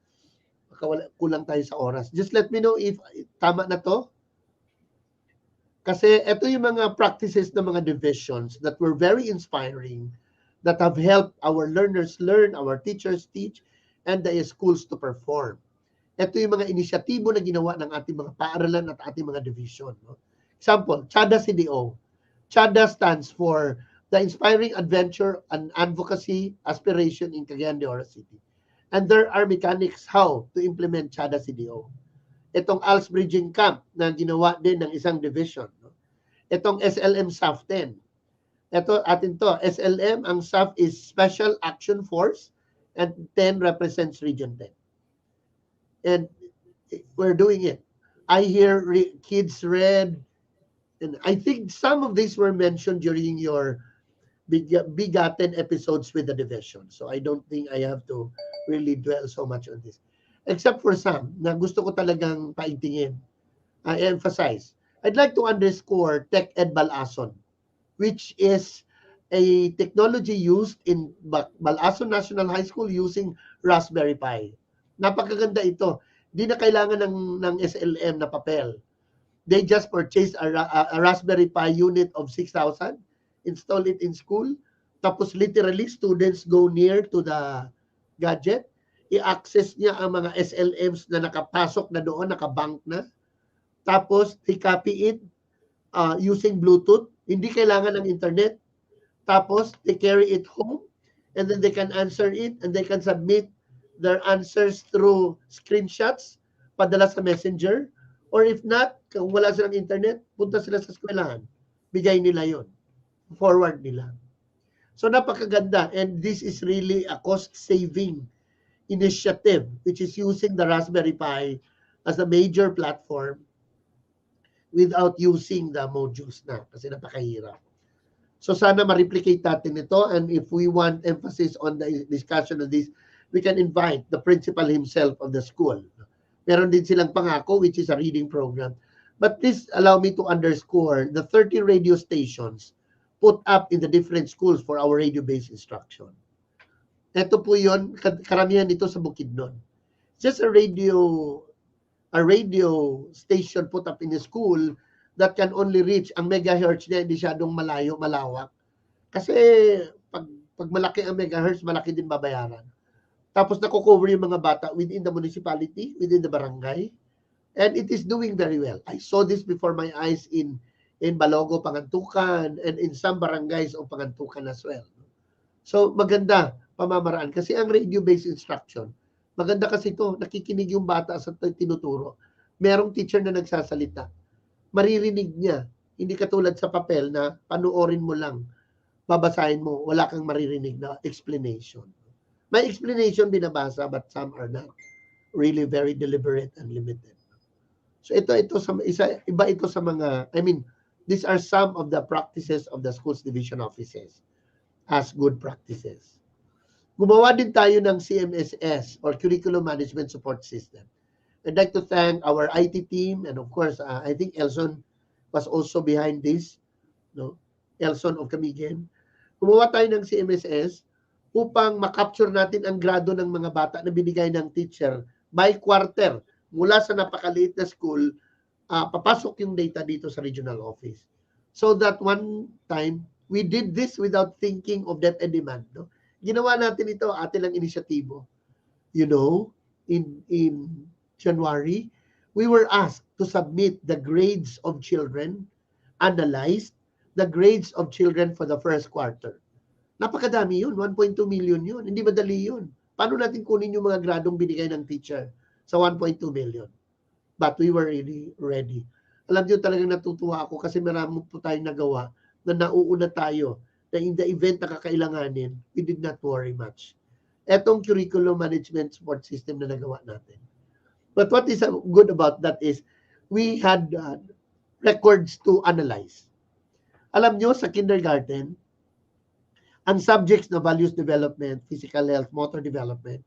H: kulang tayo sa oras. Just let me know if tama na to. Kasi ito yung mga practices ng mga divisions that were very inspiring, that have helped our learners learn, our teachers teach, and the schools to perform. Ito yung mga inisyatibo na ginawa ng ating mga paaralan at ating mga division. No? Example, CHADA CDO. CHADA stands for the inspiring adventure and advocacy aspiration in Cagayan de Oro City. And there are mechanics how to implement CHADA CDO. Itong ALS Bridging Camp na ginawa din ng isang division. No? Itong SLM SAF 10. Ito atin to, SLM, ang SAF is Special Action Force and 10 represents Region 10. And we're doing it. I hear kids read, and I think some of these were mentioned during your BigaTEN episodes with the division. So I don't think I have to really dwell so much on this. Except for some na gusto ko talagang paigtingin. I emphasize. I'd like to underscore TechEd Balason, which is a technology used in Balason National High School using Raspberry Pi. Napakaganda ito. Di na kailangan ng SLM na papel. They just purchased a Raspberry Pi unit of 6,000, install it in school, tapos literally students go near to the gadget, i-access niya ang mga SLMs na nakapasok na doon, nakabank na, tapos they copy it using Bluetooth, hindi kailangan ng internet, tapos they carry it home, and then they can answer it, and they can submit their answers through screenshots, padala sa messenger, or if not, kung wala silang internet, punta sila sa eskwelahan, bigay nila yon, forward nila. So napakaganda, and this is really a cost-saving initiative which is using the Raspberry Pi as a major platform without using the modules na kasi napakahirap. So sana ma-replicate natin ito, and if we want emphasis on the discussion of this, we can invite the principal himself of the school. Meron din silang pangako which is a reading program. But this allow me to underscore the 30 radio stations put up in the different schools for our radio-based instruction. Ito po yun, karamihan nito sa Bukidnon. Just a radio station put up in a school that can only reach, ang megahertz niya hindi masyadong malayo, malawak. Kasi pag malaki ang megahertz, malaki din babayaran. Tapos nako-cover yung mga bata within the municipality, within the barangay, and it is doing very well. I saw this before my eyes in Balogo, Pangantukan, and in some barangays of Pangantukan as well. So maganda pamamaraan kasi ang radio-based instruction, maganda kasi ito, nakikinig yung bata sa tinuturo. Merong teacher na nagsasalita, maririnig niya, hindi katulad sa papel na panuorin mo lang, babasahin mo, wala kang maririnig na explanation. May explanation binabasa, but some are not really very deliberate and limited. So iba ito sa mga, these are some of the practices of the schools division offices as good practices. Gumawa din tayo ng CMSS or Curriculum Management Support System. I'd like to thank our IT team, and of course, I think Elson was also behind this, no? Elson of Camigen. Gumawa tayo ng CMSS upang makapture natin ang grado ng mga bata na binigay ng teacher by quarter. Mula sa napakaliit na school, papasok yung data dito sa regional office. So that one time, we did this without thinking of DepEd demand. No? Ginawa natin ito, atin lang inisyatibo. You know, in January, we were asked to submit the grades of children, analyzed the grades of children for the first quarter. Napakadami yun, 1.2 million yun. Hindi madali yun. Paano natin kunin yung mga gradong binigay ng teacher sa 1.2 million? But we were really ready. Alam niyo talagang natutuwa ako kasi marami po tayong nagawa na nauuna tayo na in the event na kakailanganin, we did not worry much. Etong curriculum management support system na nagawa natin. But what is good about that is we had records to analyze. Alam niyo sa kindergarten, ang subjects na values development, physical health, motor development,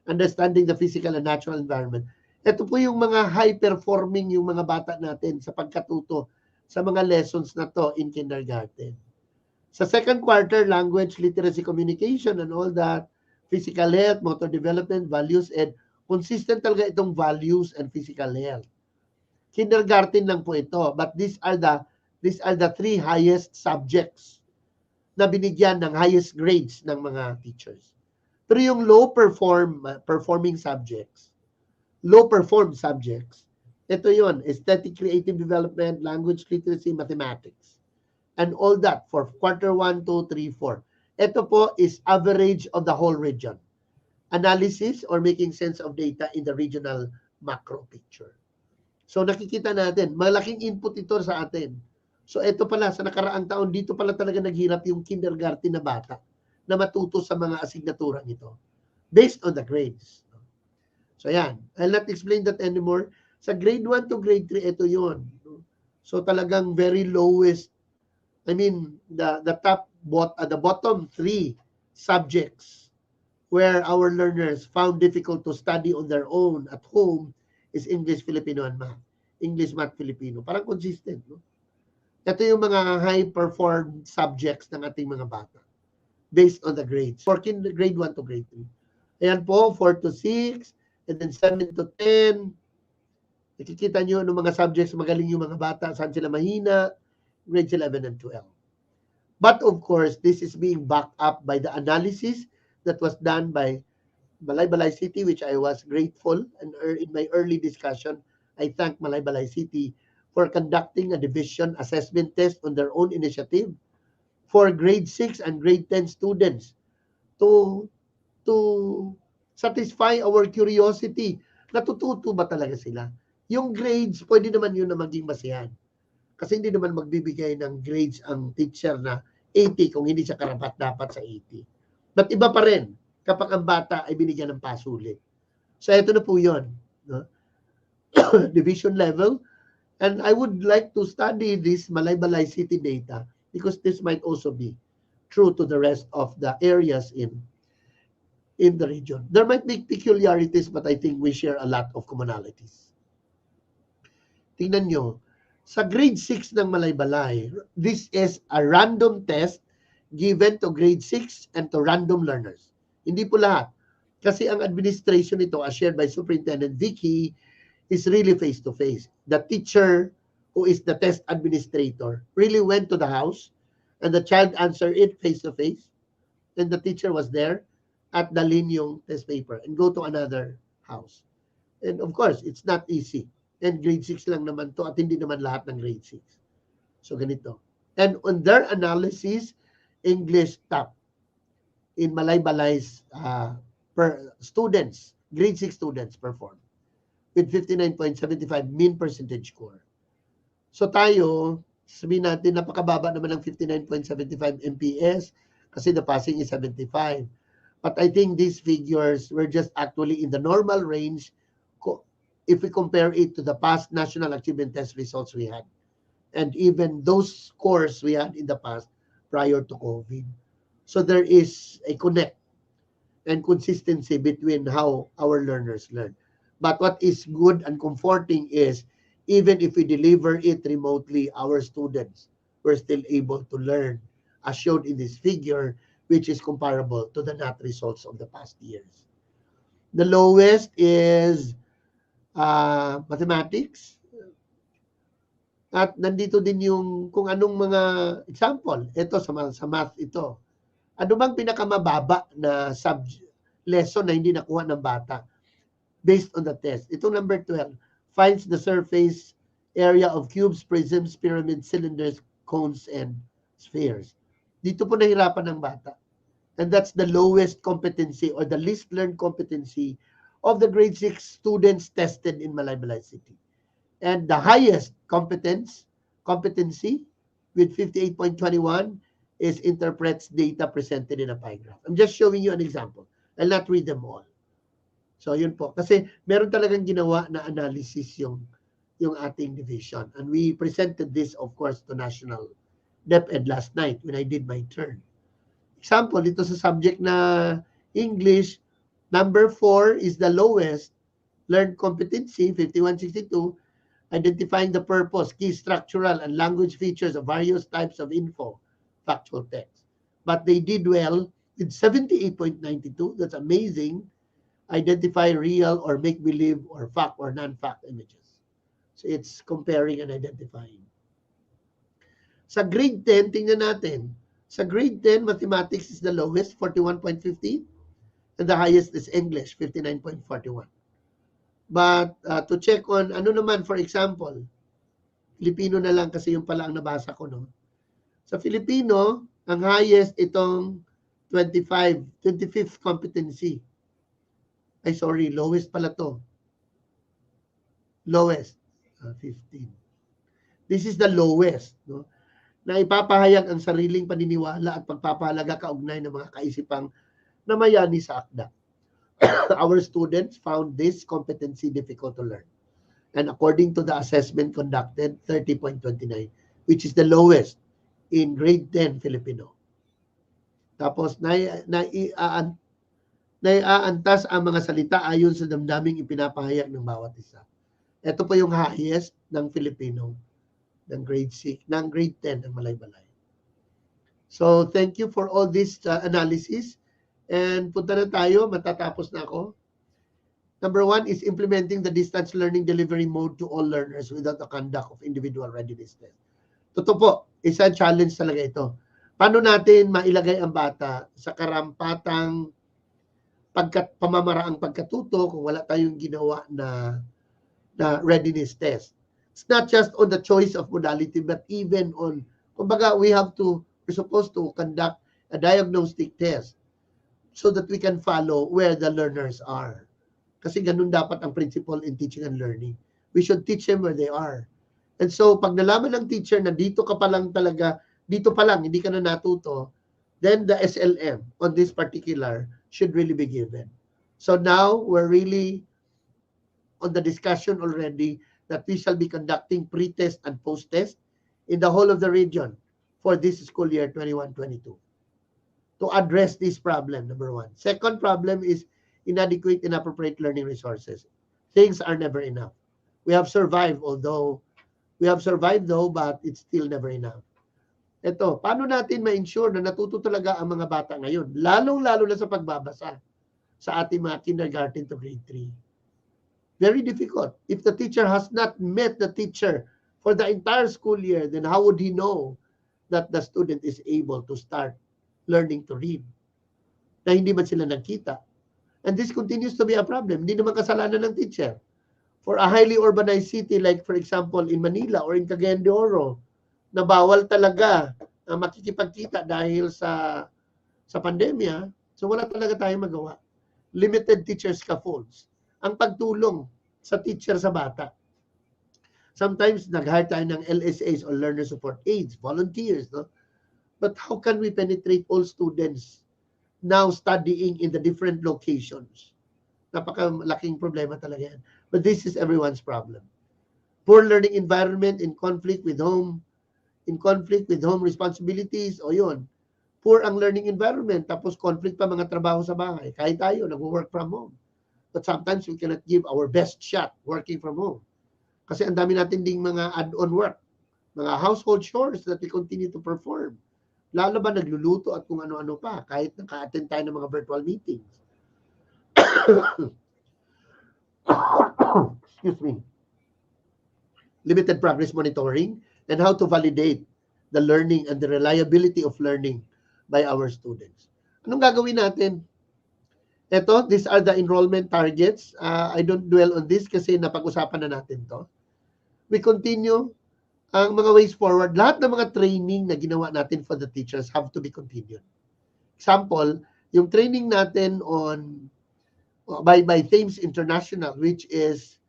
H: understanding the physical and natural environment, ito po yung mga high-performing yung mga bata natin sa pagkatuto sa mga lessons na to in kindergarten. Sa second quarter, language, literacy, communication, and all that, physical health, motor development, values, and consistent talaga itong values and physical health. Kindergarten lang po ito, but these are the three highest subjects na binigyan ng highest grades ng mga teachers. Pero yung low-performing subjects, ito yon, aesthetic creative development, language literacy, mathematics. and all that for quarter 1, 2, 3, 4. Ito po is average of the whole region. Analysis or making sense of data in the regional macro picture. So nakikita natin, malaking input ito sa atin. So ito pala, sa nakaraang taon, dito pala talaga naghirap yung kindergarten na bata na matuto sa mga asignaturang ito based on the grades. So yan, I'll not explain that anymore. Sa grade 1 to grade 3, ito yun. So talagang very lowest, I mean, the bottom 3 subjects where our learners found difficult to study on their own at home is English, Filipino, and Math. English, Math, Filipino. Parang consistent, no? Ito yung mga high-performed subjects ng ating mga bata based on the grades. For grade 1 to grade 3. Ayan po, 4 to 6, and then 7 to 10. Nakikita nyo ng mga subjects, magaling yung mga bata, saan sila mahina, grades 11 and 12. But of course, this is being backed up by the analysis that was done by Balay City, which I was grateful, and in my early discussion, I thank Balay City for conducting a division assessment test on their own initiative for grade 6 and grade 10 students to satisfy our curiosity. Natututo ba talaga sila? Yung grades, pwede naman yun na maging basihan. Kasi hindi naman magbibigay ng grades ang teacher na 80 kung hindi siya karapat-dapat sa 80. But iba pa rin kapag ang bata ay binigyan ng pasulit. So ito na po yun. No? Division level. And I would like to study this Balay City data because this might also be true to the rest of the areas in the region. There might be peculiarities, but I think we share a lot of commonalities. Tingnan nyo, sa grade 6 ng Balay, this is a random test given to grade 6 and to random learners. Hindi po lahat. Kasi ang administration nito, as shared by Superintendent Vicky, is really face-to-face. The teacher, who is the test administrator, really went to the house and the child answered it face-to-face. And the teacher was there at dalhin yung test paper and go to another house. And of course, it's not easy. And grade 6 lang naman to at hindi naman lahat ng grade 6. So ganito. And on their analysis, English top in Balay's students, grade 6 students perform with 59.75 mean percentage score. So tayo, sabihin natin, napakababa naman ng 59.75 MPS kasi the passing is 75. But I think these figures were just actually in the normal range if we compare it to the past national achievement test results we had. And even those scores we had in the past prior to COVID. So there is a connect and consistency between how our learners learn. But what is good and comforting is even if we deliver it remotely, our students were still able to learn as shown in this figure, which is comparable to the NAT results of the past years. The lowest is mathematics. At nandito din yung kung anong mga example. Ito sa math ito. Ano bang pinakamababa na lesson na hindi nakuha ng bata? Based on the test. Itong number 12, finds the surface area of cubes, prisms, pyramids, cylinders, cones, and spheres. Dito po nahirapan ng bata. And that's the lowest competency or the least learned competency of the grade 6 students tested in Balay City. And the highest competency with 58.21 is interprets data presented in a pie graph. I'm just showing you an example. I'll not read them all. So yun po. Kasi meron talagang ginawa na analysis yung ating division. And we presented this, of course, to National DepEd last night when I did my turn. Example, ito sa subject na English, number 4 is the lowest learned competency, 5162, identifying the purpose, key structural, and language features of various types of info, factual text. But they did well with 78.92. That's amazing. Identify real or make-believe or fact or non-fact images. So it's comparing and identifying. Sa grade 10, tingnan natin. Sa grade 10, mathematics is the lowest, 41.50. And the highest is English, 59.41. But to check on, ano naman, for example, Filipino na lang kasi yung pala ang nabasa ko, no? Sa Filipino, ang highest itong 25th competency. Ay, sorry, lowest pala to. Lowest, 15. This is the lowest, no? Na ipapahayag ang sariling paniniwala at pagpapahalaga kaugnay ng mga kaisipang namayani sa akda. Our students found this competency difficult to learn. And according to the assessment conducted, 30.29, which is the lowest in grade 10 Filipino. Tapos, naiaantas ang mga salita ayon sa damdaming ipinapahayag ng bawat isa. Ito po yung highest ng Filipino, ng grade 6, ng grade 10 ng Malay-Balay. So, thank you for all this analysis. And punta na tayo, matatapos na ako. Number 1 is implementing the distance learning delivery mode to all learners without the conduct of individual readiness test. Totoo po, isa challenge talaga ito. Paano natin mailagay ang bata sa karampatang pamamaraang pagkatuto kung wala tayong ginawa na readiness test? It's not just on the choice of modality, but even on, kumbaga, we're supposed to conduct a diagnostic test so that we can follow where the learners are. Kasi ganun dapat ang principle in teaching and learning. We should teach them where they are. And so, pag nalaman ng teacher na dito ka pa lang talaga, dito pa lang, hindi ka na natuto, then the SLM on this particular should really be given. So now, we're really on the discussion already that we shall be conducting pre-test and post-test in the whole of the region for this school year 21-22 to address this problem, number 1. Second problem is inadequate, inappropriate learning resources. Things are never enough. We have survived though, but it's still never enough. Ito, paano natin ma-ensure na natuto talaga ang mga bata ngayon? Lalong-lalo na sa pagbabasa sa ating mga kindergarten to grade 3. Very difficult. If the teacher has not met the teacher for the entire school year, then how would he know that the student is able to start learning to read? Na hindi man sila nagkita. And this continues to be a problem. Hindi naman kasalanan ng teacher. For a highly urbanized city like, for example, in Manila or in Cagayan de Oro, na bawal talaga makikipagkita dahil sa pandemya, so wala talaga tayong magawa. Limited teacher scaffolds. Ang pagtulong sa teacher sa bata. Sometimes nag-hire tayo ng LSAs or learner support aides, volunteers, no? But how can we penetrate all students now studying in the different locations? Napakalaking problema talaga yan. But this is everyone's problem. Poor learning environment in conflict with home responsibilities, o yun. Poor ang learning environment, tapos conflict pa mga trabaho sa bahay. Kahit tayo, nag-work from home. But sometimes we cannot give our best shot working from home. Kasi ang dami natin ding mga add-on work, mga household chores that we continue to perform. Lalo ba nagluluto at kung ano-ano pa, kahit naka-attend tayo ng mga virtual meetings. Excuse me. Limited progress monitoring and how to validate the learning and the reliability of learning by our students. Anong gagawin natin? Ito, these are the enrollment targets. I don't dwell on this kasi napag-usapan na natin to. We continue ang mga ways forward. Lahat ng mga training na ginawa natin for the teachers have to be continued. Example, yung training natin on by Thames International, which is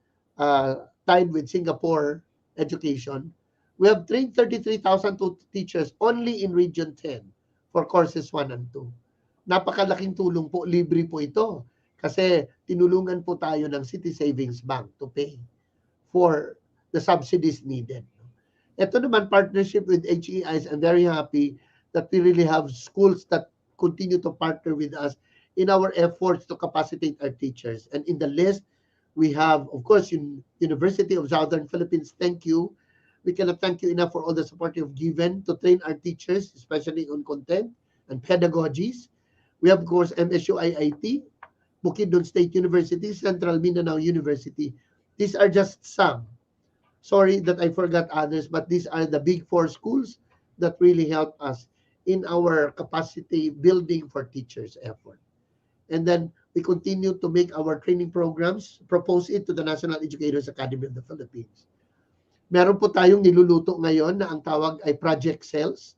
H: tied with Singapore education, we have trained 33,000 teachers only in Region 10 for courses 1 and 2. Napakalaking tulong po, libre po ito. Kasi tinulungan po tayo ng City Savings Bank to pay for the subsidies needed. Ito naman, partnership with HEIs. I'm very happy that we really have schools that continue to partner with us in our efforts to capacitate our teachers. And in the list, we have, of course, University of Southern Philippines. Thank you. We cannot thank you enough for all the support you've given to train our teachers, especially on content and pedagogies. We have, of course, MSU IIT, Bukidnon State University, Central Mindanao University. These are just some. Sorry that I forgot others, but these are the big 4 schools that really help us in our capacity building for teachers' effort. And then we continue to make our training programs, propose it to the National Educators Academy of the Philippines. Meron po tayong niluluto ngayon na ang tawag ay Project Cells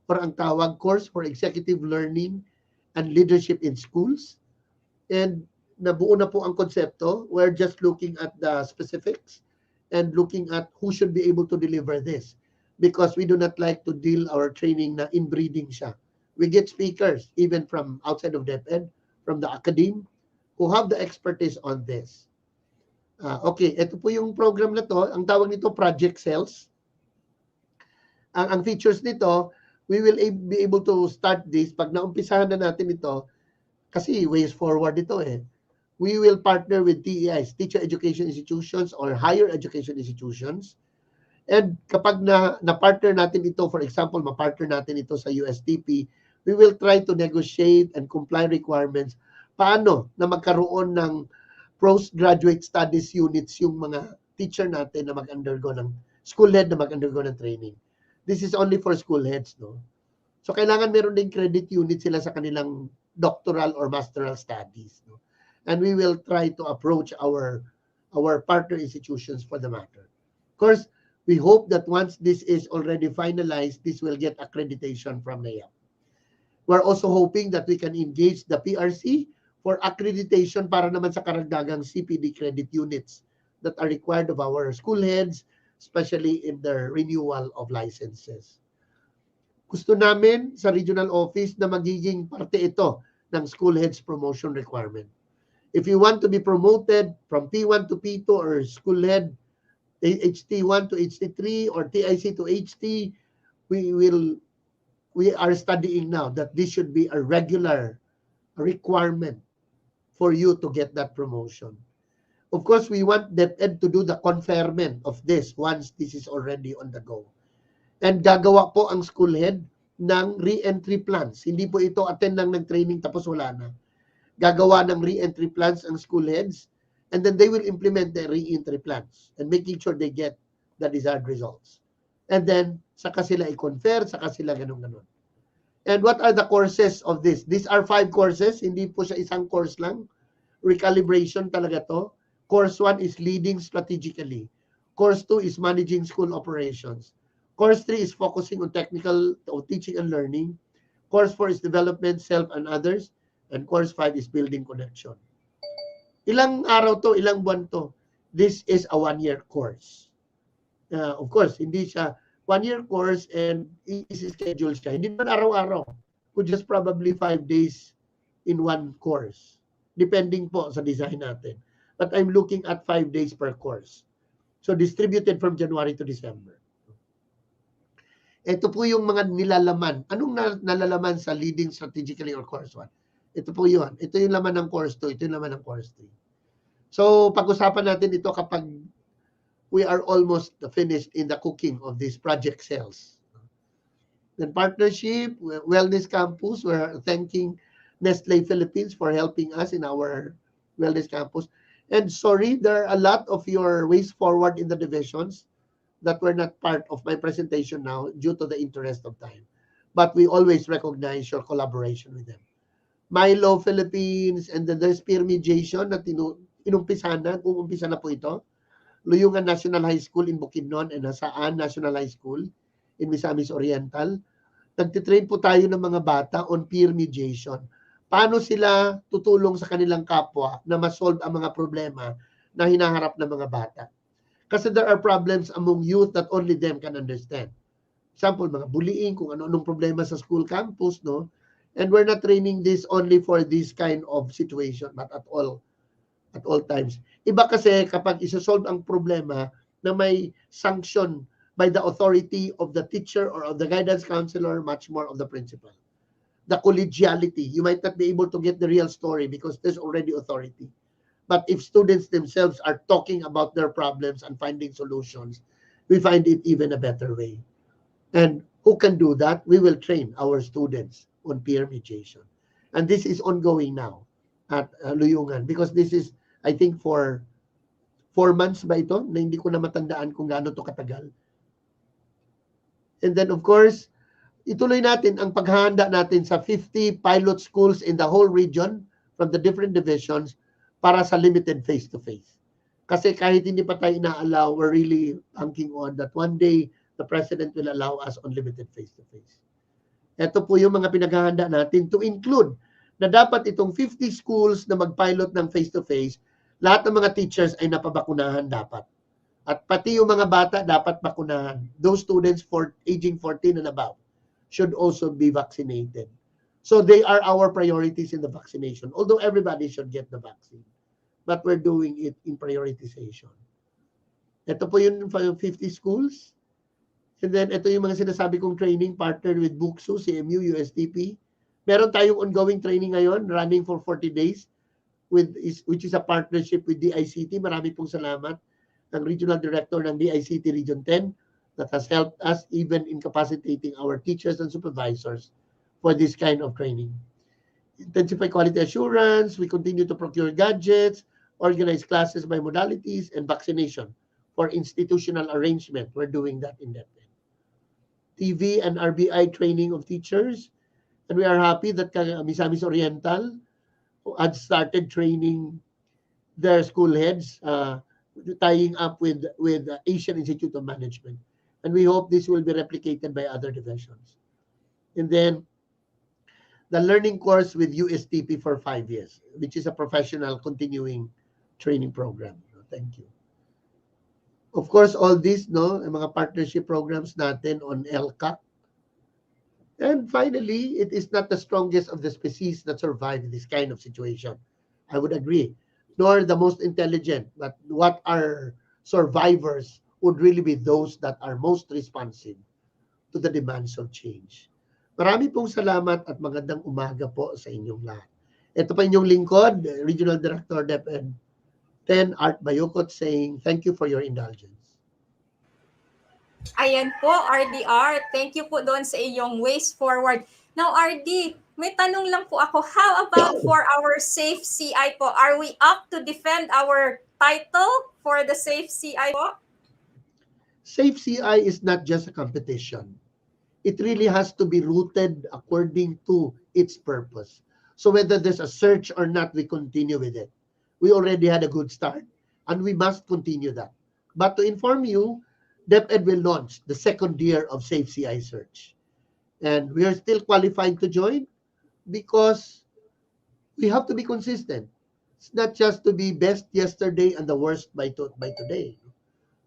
H: or ang tawag course for executive learning and leadership in schools. And nabuo na po ang konsepto. We're just looking at the specifics and looking at who should be able to deliver this, because we do not like to deal our training na inbreeding siya. We get speakers even from outside of DepEd, from the academe, who have the expertise on this. Okay, ito po yung program na to. Ang tawag nito Project Cells. Ang features nito, we will be able to start this pag naumpisahan na natin ito, kasi ways forward ito eh. We will partner with TEIs, Teacher Education Institutions or Higher Education Institutions. And kapag na-partner natin ito, for example, ma-partner natin ito sa USTP, we will try to negotiate and comply requirements. Paano na magkaroon ng postgraduate studies units yung mga teacher natin na mag-undergo ng school head na mag-undergo ng training. This is only for school heads, no? So kailangan meron din credit unit sila sa kanilang doctoral or masteral studies, no? And we will try to approach our partner institutions for the matter. Of course, we hope that once this is already finalized, this will get accreditation from NAIAP. We're also hoping that we can engage the PRC for accreditation para naman sa karagdagang CPD credit units that are required of our school heads, especially in the renewal of licenses. Gusto namin sa regional office na magiging parte ito ng school heads promotion requirement. If you want to be promoted from P1 to P2 or school head HT1 to HT3 or TIC to HT, we are studying now that this should be a regular requirement for you to get that promotion. Of course, we want DepEd to do the conferment of this once this is already on the go. And gagawa po ang school head ng re-entry plans. Hindi po ito attend lang ng training tapos wala na. Gagawa ng re-entry plans ang school heads, and then they will implement the re-entry plans and making sure they get the desired results. And then, saka sila i-confer, saka sila ganun-ganun. And what are the courses of this? These are 5 courses. Hindi po siya isang course lang. Recalibration talaga to. Course 1 is leading strategically. Course 2 is managing school operations. Course 3 is focusing on technical teaching and learning. Course 4 is development, self, and others. And course 5 is building connection. Ilang araw to, ilang buwan to? This is a 1-year course. Of course, hindi siya 1-year course and i-schedule siya. Hindi naman araw-araw. Could just probably 5 days in one course. Depending po sa design natin. But I'm looking at 5 days per course. So distributed from January to December. Ito po yung mga nilalaman. Anong nalalaman sa leading strategically or course 1? Ito po yun. Ito yung laman ng course 2. Ito yung laman ng course 3. So pag-usapan natin ito kapag we are almost finished in the cooking of these project cells. Then partnership, Wellness Campus, we're thanking Nestle Philippines for helping us in our Wellness Campus. And sorry, there are a lot of your ways forward in the divisions that were not part of my presentation now due to the interest of time. But we always recognize your collaboration with them. Milo Philippines, and then there's peer mediation na inumpisa na, kung umpisa na po ito. Luyungan National High School in Bukidnon and Hasaan National High School in Misamis Oriental. Nagtitrain po tayo ng mga bata on peer mediation. Paano sila tutulong sa kanilang kapwa na masolve ang mga problema na hinaharap ng mga bata. Kasi there are problems among youth that only them can understand. Example, mga bullying, kung ano-anong problema sa school campus, no? And we're not training this only for this kind of situation, but at all times. Iba kasi kapag isa-solve ang problema na may sanction by the authority of the teacher or of the guidance counselor, much more of the principal. The collegiality, you might not be able to get the real story because there's already authority. But if students themselves are talking about their problems and finding solutions, we find it even a better way. And who can do that? We will train our students on peer mediation. And this is ongoing now at Luyungan because this is, I think, for 4 months ba ito? Na hindi ko na matandaan kung gaano to katagal. And then, of course, ituloy natin ang paghahanda natin sa 50 pilot schools in the whole region from the different divisions para sa limited face-to-face. Kasi kahit hindi pa tayo ina-allow, we're really banking on that one day the President will allow us unlimited face-to-face. Ito po yung mga pinaghahanda natin to include na dapat itong 50 schools na mag-pilot ng face-to-face, lahat ng mga teachers ay napabakunahan dapat. At pati yung mga bata dapat bakunahan. Those students aging 14 and above should also be vaccinated. So they are our priorities in the vaccination, although everybody should get the vaccine. But we're doing it in prioritization. Ito po yung 50 schools. And then ito yung mga sinasabi kong training partner with Buksu, CMU, USTP. Meron tayong ongoing training ngayon, running for 40 days, which is a partnership with DICT. Marami pong salamat ng Regional Director ng DICT Region 10 that has helped us even in capacitating our teachers and supervisors for this kind of training. Intensify quality assurance. We continue to procure gadgets, organize classes by modalities, and vaccination for institutional arrangement. We're doing that in DepEd. TV and RBI training of teachers. And we are happy that Misamis Oriental had started training their school heads, tying up with Asian Institute of Management. And we hope this will be replicated by other divisions. And then the learning course with USTP for 5 years, which is a professional continuing training program. Thank you. Of course, all this, mga partnership programs natin on LCAC. And finally, it is not the strongest of the species that survive this kind of situation. I would agree. Nor the most intelligent, but what are survivors would really be those that are most responsive to the demands of change. Marami pong salamat at magandang umaga po sa inyong lahat. Ito pa inyong lingkod, Regional Director DepEd 10, Art Bayocot, saying thank you for your indulgence.
C: Ayan po, RDR. Thank you po doon sa iyong ways forward. Now, RD, may tanong lang po ako. How about for our Safe CI po? Are we up to defend our title for the Safe CI po?
H: Safe CI is not just a competition. It really has to be rooted according to its purpose. So whether there's a search or not, we continue with it. We already had a good start, and we must continue that. But to inform you, DepEd will launch the second year of Safe CI Search. And we are still qualified to join because we have to be consistent. It's not just to be best yesterday and the worst by today.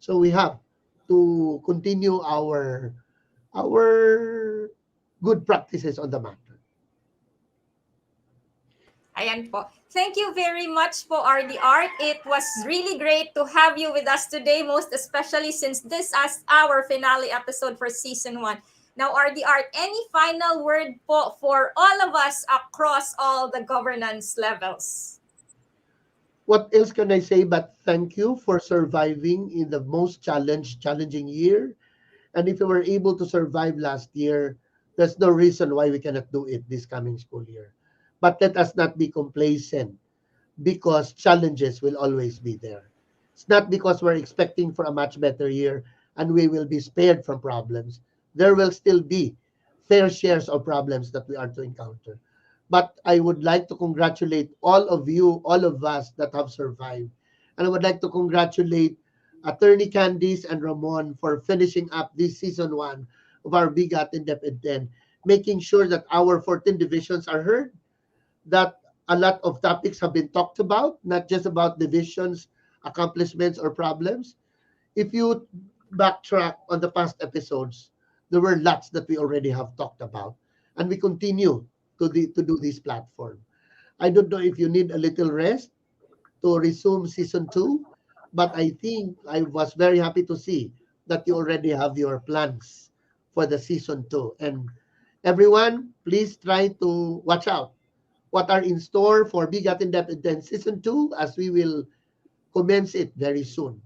H: So we have to continue our good practices on the matter.
C: Ayan po. Thank you very much po, RD Art. It was really great to have you with us today, most especially since this is our finale episode for Season 1. Now, RD Art, any final word po for all of us across all the governance levels?
H: What else can I say but thank you for surviving in the most challenging year. And if we were able to survive last year, there's no reason why we cannot do it this coming school year. But let us not be complacent because challenges will always be there. It's not because we're expecting for a much better year and we will be spared from problems. There will still be fair shares of problems that we are to encounter. But I would like to congratulate all of you, all of us that have survived. And I would like to congratulate Attorney Candice and Ramon for finishing up this Season 1 of our BigaTEN DepEd 10, making sure that our 14 divisions are heard, that a lot of topics have been talked about, not just about divisions, accomplishments, or problems. If you backtrack on the past episodes, there were lots that we already have talked about, and we continue to do this platform. I don't know if you need a little rest to resume Season 2, but I think I was very happy to see that you already have your plans for the Season 2. And everyone, please try to watch out what are in store for BigaTEN DepEd 10 Season 2 as we will commence it very soon.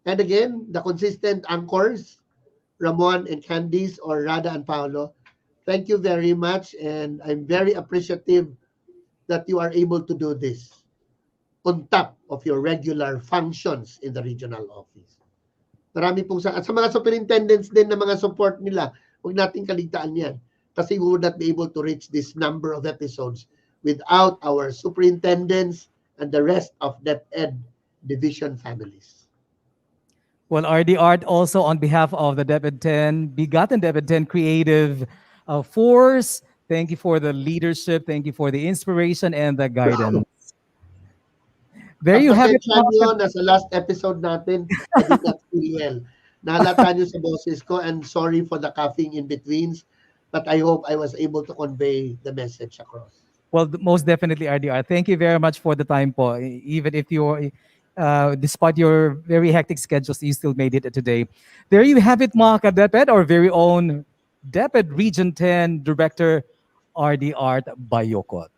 H: And again, the consistent anchors, Ramon and Candice or Rada and Paolo, thank you very much. And I'm very appreciative that you are able to do this on top of your regular functions in the regional office. Marami pong at sa mga superintendents din na mga support nila, huwag nating kaligtaan yan. Kasi we would not be able to reach this number of episodes without our superintendents and the rest of DepEd division families.
D: Well, RD Art, also on behalf of the DepEd 10, BigaTEN DepEd 10 Creative force. Thank you for the leadership. Thank you for the inspiration and the guidance. There
H: At
D: you have it.
H: pasensya nyo, nasa last episode natin, I did not feel well. Nahalata nyo sa boses ko, and sorry for the coughing in betweens, but I hope I was able to convey the message across.
D: Well, most definitely, RDR. Thank you very much for the time po. Even if you're, despite your very hectic schedules, you still made it today. There you have it, mga ka-DepEd, our very own DepEd Region 10 Director, RD Art Bayocot.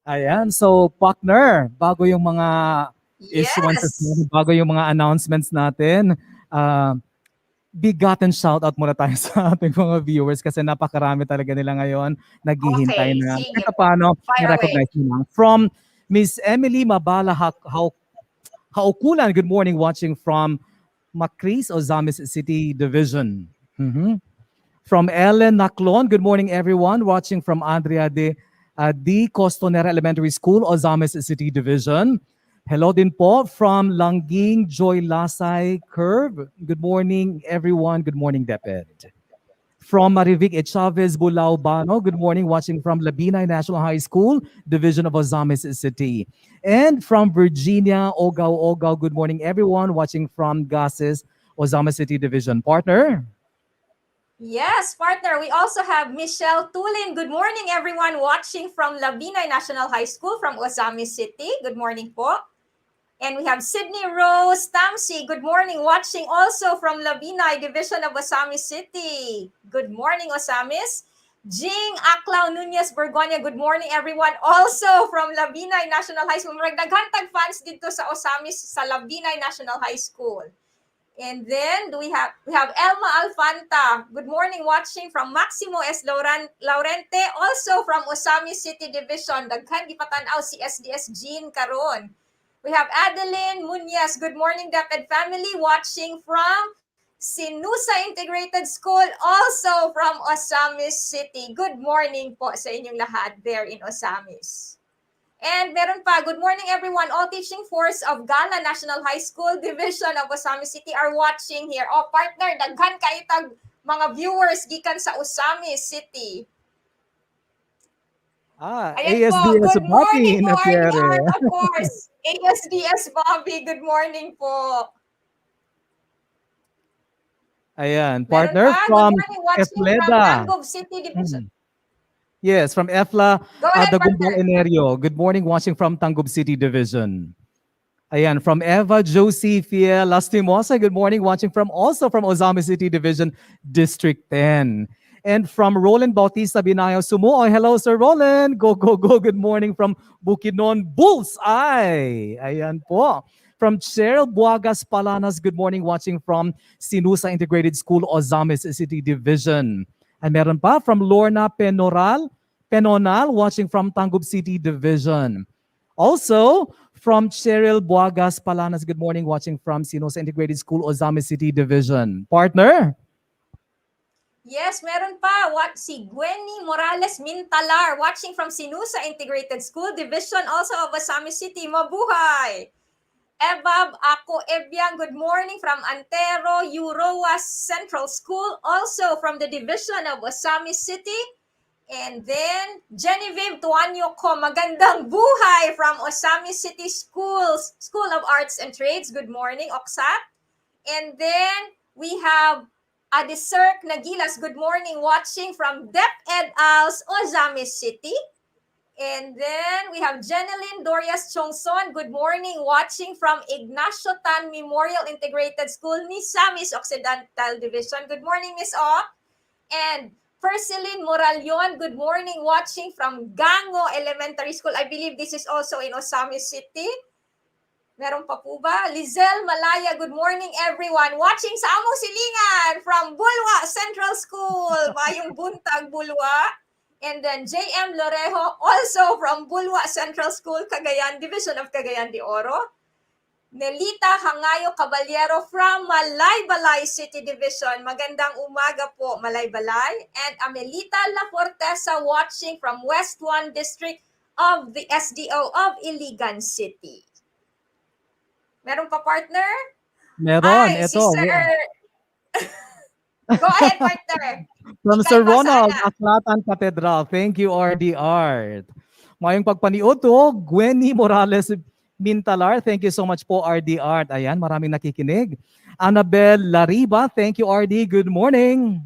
D: Ayan, so partner, bago yung mga issuances natin, bago yung mga announcements natin, BigaTEN shoutout muna tayo sa ating mga viewers kasi napakarami talaga nila ngayon naghihintay na kahit paano na-recognize nila. From Miss Emily Mabala Haukulan, good morning, watching from Macris, Ozamis City Division. From Ellen Naclon, good morning everyone, watching from Andrea de Costonera Elementary School, Ozamis City Division. Hello din po from Langing Joy Lasay Curve. Good morning everyone, good morning DepEd. From Marivic Chavez Bulao Bano, good morning, watching from Labinay National High School, Division of Ozamis City. And from Virginia, Ogaw, good morning everyone, watching from Gases, Ozamis City Division. Partner?
C: Yes, partner. We also have Michelle Tulin. Good morning, everyone watching from Labinay National High School from Ozamis City. Good morning po. And we have Sydney Rose Tamsi. Good morning, watching also from Labinay Division of Ozamis City. Good morning, Ozamis. Jing Aclao Nunez Borgonia. Good morning, everyone. Also from Labinay National High School. Naghantag fans dito sa Ozamis sa Labinay National High School. And then we have Elma Alfanta. Good morning, watching from Maximo S. Laurente, also from Ozamis City Division. Daghan gipatanaw si SDS Jean karon. We have Adeline Muñez. Good morning, DepEd family, watching from Sinusa Integrated School, also from Ozamis City. Good morning po sa inyong lahat there in Ozamis. And meron pa, good morning everyone. All teaching force of Gala National High School Division of Ozamis City are watching here. O partner, daghan kayo tag mga viewers gikan sa Ozamis City. Ayan
D: ASDS
C: po, good morning po,
D: Bobby,
C: of course. ASDS Bobby, good morning po.
D: Ayan, partner
C: pa,
D: from
C: good morning, watching from
D: Efleda.
C: Tangub City Division.
D: Yes, from Efla
C: Go ahead,
D: Dagumbal
C: partner.
D: Enerio. Good morning, watching from Tangub City Division. Ayan, from Eva Josie Fiel Lastimosa. Good morning, watching from also from Ozamis City Division, District 10. And from Roland Bautista Binayo Sumuoy. Hello, Sir Roland. Go. Good morning from Bukidnon Bullseye. Ayan po. From Cheryl Buagas Palanas. Good morning, watching from Sinusa Integrated School, Ozamis City Division. And meron pa from Lorna Penonal, watching from Tangub City Division. Also, from Cheryl Buagas Palanas, good morning, watching from Sinusa Integrated School, Ozamis City Division. Partner?
C: Yes, meron pa. Si Gwenny Morales Mintalar, watching from Sinusa Integrated School Division, also of Ozamis City. Mabuhay! Ebab Ako Ebyang, good morning from Antero, Uroa Central School, also from the Division of Ozamis City. And then, Genevieve Tuanyo Ko, magandang buhay from Ozamis City Schools, School of Arts and Trades. Good morning, Oksat. And then, we have Adisirk Nagilas, good morning, watching from DepEd Als, Ozamis City. And then we have Jeneline Dorias Chongson. Good morning, watching from Ignacio Tan Memorial Integrated School, Misamis Occidental Division. Good morning, Miss O. And Perceline Moralion, good morning, watching from Gango Elementary School. I believe this is also in Ozamis City. Meron pa po ba? Lizelle Malaya, good morning everyone. Watching sa among silingan from Bulwa Central School. Mayong buntag Bulwa. And then J.M. Lorejo, also from Bulwa Central School, Cagayan, Division of Cagayan de Oro. Nelita Hangayo Caballero from Malaybalay City Division. Magandang umaga po, Malaybalay. And Amelita La Fortesa watching from West 1 District of the SDO of Iligan City. Meron pa, partner?
D: Meron,
C: Ay, si
D: ito.
C: Sir... Go ahead, partner.
D: From
C: Ikay
D: Sir
C: pa
D: Ronald,
C: sana.
D: Aklatan Cathedral. Thank you, RD Art. Mayong pagpaniod to, Gwenny Morales Mintalar. Thank you so much po, RD Art. Ayan, maraming nakikinig. Annabel Lariba. Thank you, RD. Good morning.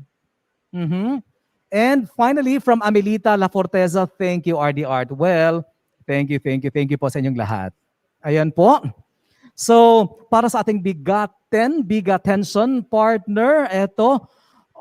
D: And finally, from Amelita La Forteza. Thank you, RD Art. Well, thank you po sa inyong lahat. Ayan po. So, para sa ating BigaTension partner, ito,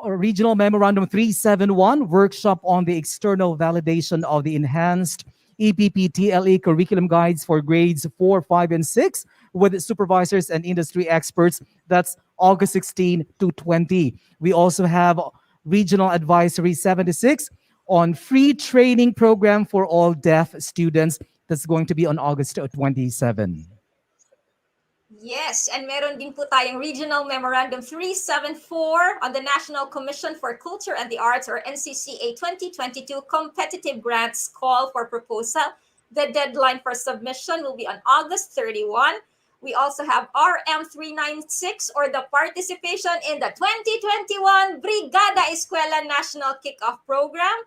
D: Regional Memorandum 371, Workshop on the External Validation of the Enhanced EPP-TLE Curriculum Guides for Grades 4, 5, and 6 with supervisors and industry experts. That's August 16 to 20. We also have Regional Advisory 76 on free training program for all deaf students. That's going to be on August 27.
C: Yes, and meron din po tayong Regional Memorandum 374 on the National Commission for Culture and the Arts or NCCA 2022 Competitive Grants Call for Proposal. The deadline for submission will be on August 31. We also have RM 396 or the participation in the 2021 Brigada Eskwela National Kickoff Program.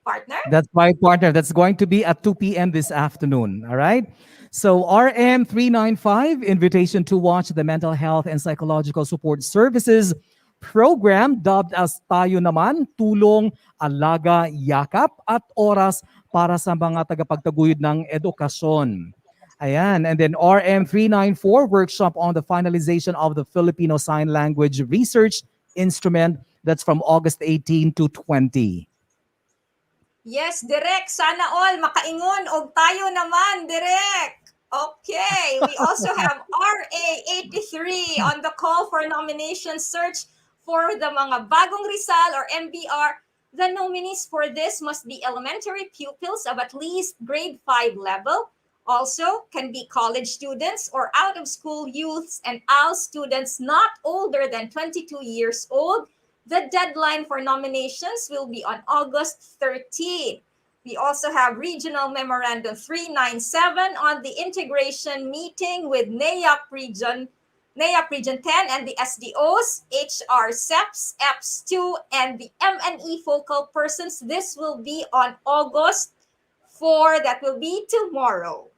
C: Partner?
D: That's right, partner. That's going to be at 2 p.m. this afternoon. All right. So RM 395, invitation to watch the Mental Health and Psychological Support Services program dubbed as Tayo Naman, Tulong, Alaga, Yakap at Oras para sa mga tagapagtaguyod ng edukasyon. Ayan. And then RM 394, workshop on the finalization of the Filipino Sign Language Research Instrument. That's from August 18 to 20.
C: Yes, Direk. Sana all makaingon og tayo naman, Direk. Okay, we also have RA 83 on the call for nomination search for the mga bagong Rizal or MBR. The nominees for this must be elementary pupils of at least grade 5 level. Also, can be college students or out-of-school youths and AL students not older than 22 years old. The deadline for nominations will be on August 13. We also have Regional Memorandum 397 on the integration meeting with NAYAP Region 10 and the SDOs, HR SEPs, EPS2, and the MNE focal persons. This will be on August 4. That will be tomorrow.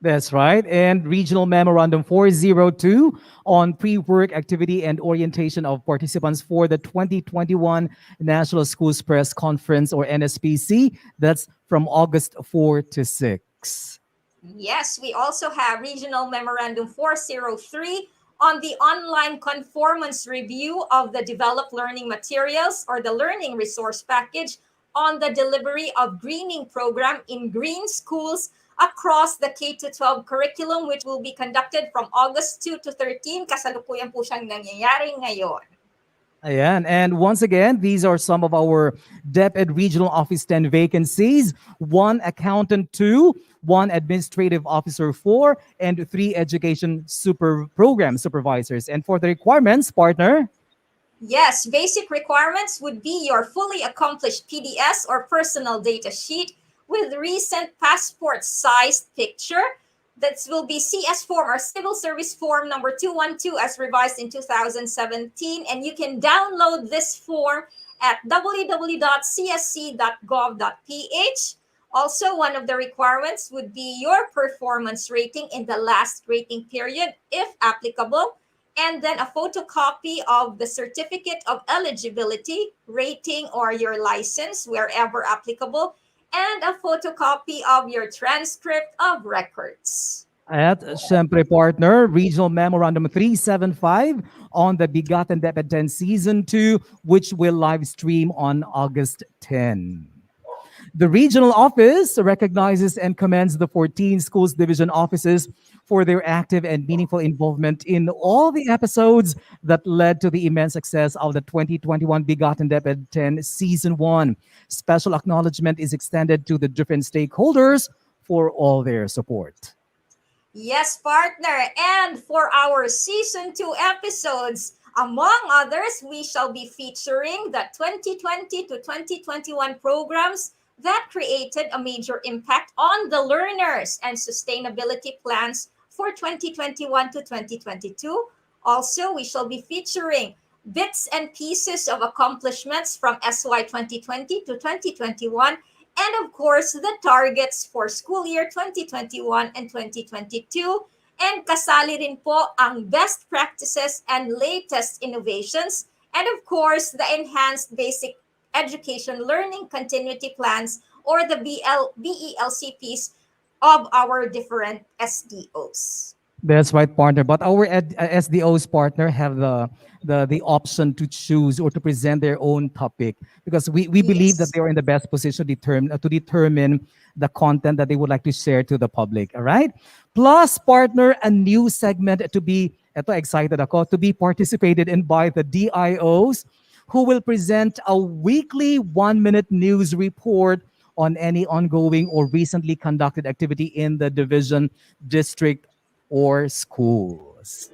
D: That's right. And Regional Memorandum 402 on pre-work activity and orientation of participants for the 2021 National Schools Press Conference or NSPC. That's from August 4 to 6.
C: Yes, we also have Regional Memorandum 403 on the online conformance review of the developed learning materials or the learning resource package on the delivery of greening program in green schools across the K-12 curriculum, which will be conducted from August 2 to 13. Kasalukuyan po siyang nangyayari ngayon.
D: Ayan. And once again, these are some of our DepEd Regional Office 10 vacancies. 1 Accountant 2, 1 Administrative Officer 4, and 3 Education Program Supervisors. And for the requirements, partner?
C: Yes, basic requirements would be your fully accomplished PDS or personal data sheet with recent passport-sized picture. That will be CS form or Civil Service Form number 212 as revised in 2017. And you can download this form at www.csc.gov.ph. Also, one of the requirements would be your performance rating in the last rating period, if applicable. And then a photocopy of the certificate of eligibility, rating, or your license, wherever applicable. And a photocopy of your transcript of records.
D: At syempre, partner, Regional Memorandum 375 on the BigaTEN DepEd 10 Season 2, which will live stream on August 10. The regional office recognizes and commends the 14 schools division offices for their active and meaningful involvement in all the episodes that led to the immense success of the 2021 BigaTEN DepEd 10 Season 1. Special acknowledgement is extended to the different stakeholders for all their support.
C: Yes, partner. And for our season 2 episodes, among others, we shall be featuring the 2020 to 2021 programs that created a major impact on the learners and sustainability plans for 2021 to 2022. Also, we shall be featuring bits and pieces of accomplishments from SY 2020 to 2021, and of course, the targets for school year 2021 and 2022. And kasali rin po ang best practices and latest innovations. And of course, the enhanced basic education learning continuity plans, or the BELCPs of our different SDOs.
D: That's right, partner. But our SDOs partner have the option to choose or to present their own topic, because we believe that
C: Yes.
D: they are in the best position to determine the content that they would like to share to the public. All right. Plus, partner, a new segment to be, eto excited ako, to be participated in by the DIOs, who will present a weekly 1-minute news report on any ongoing or recently conducted activity in the division, district, or schools.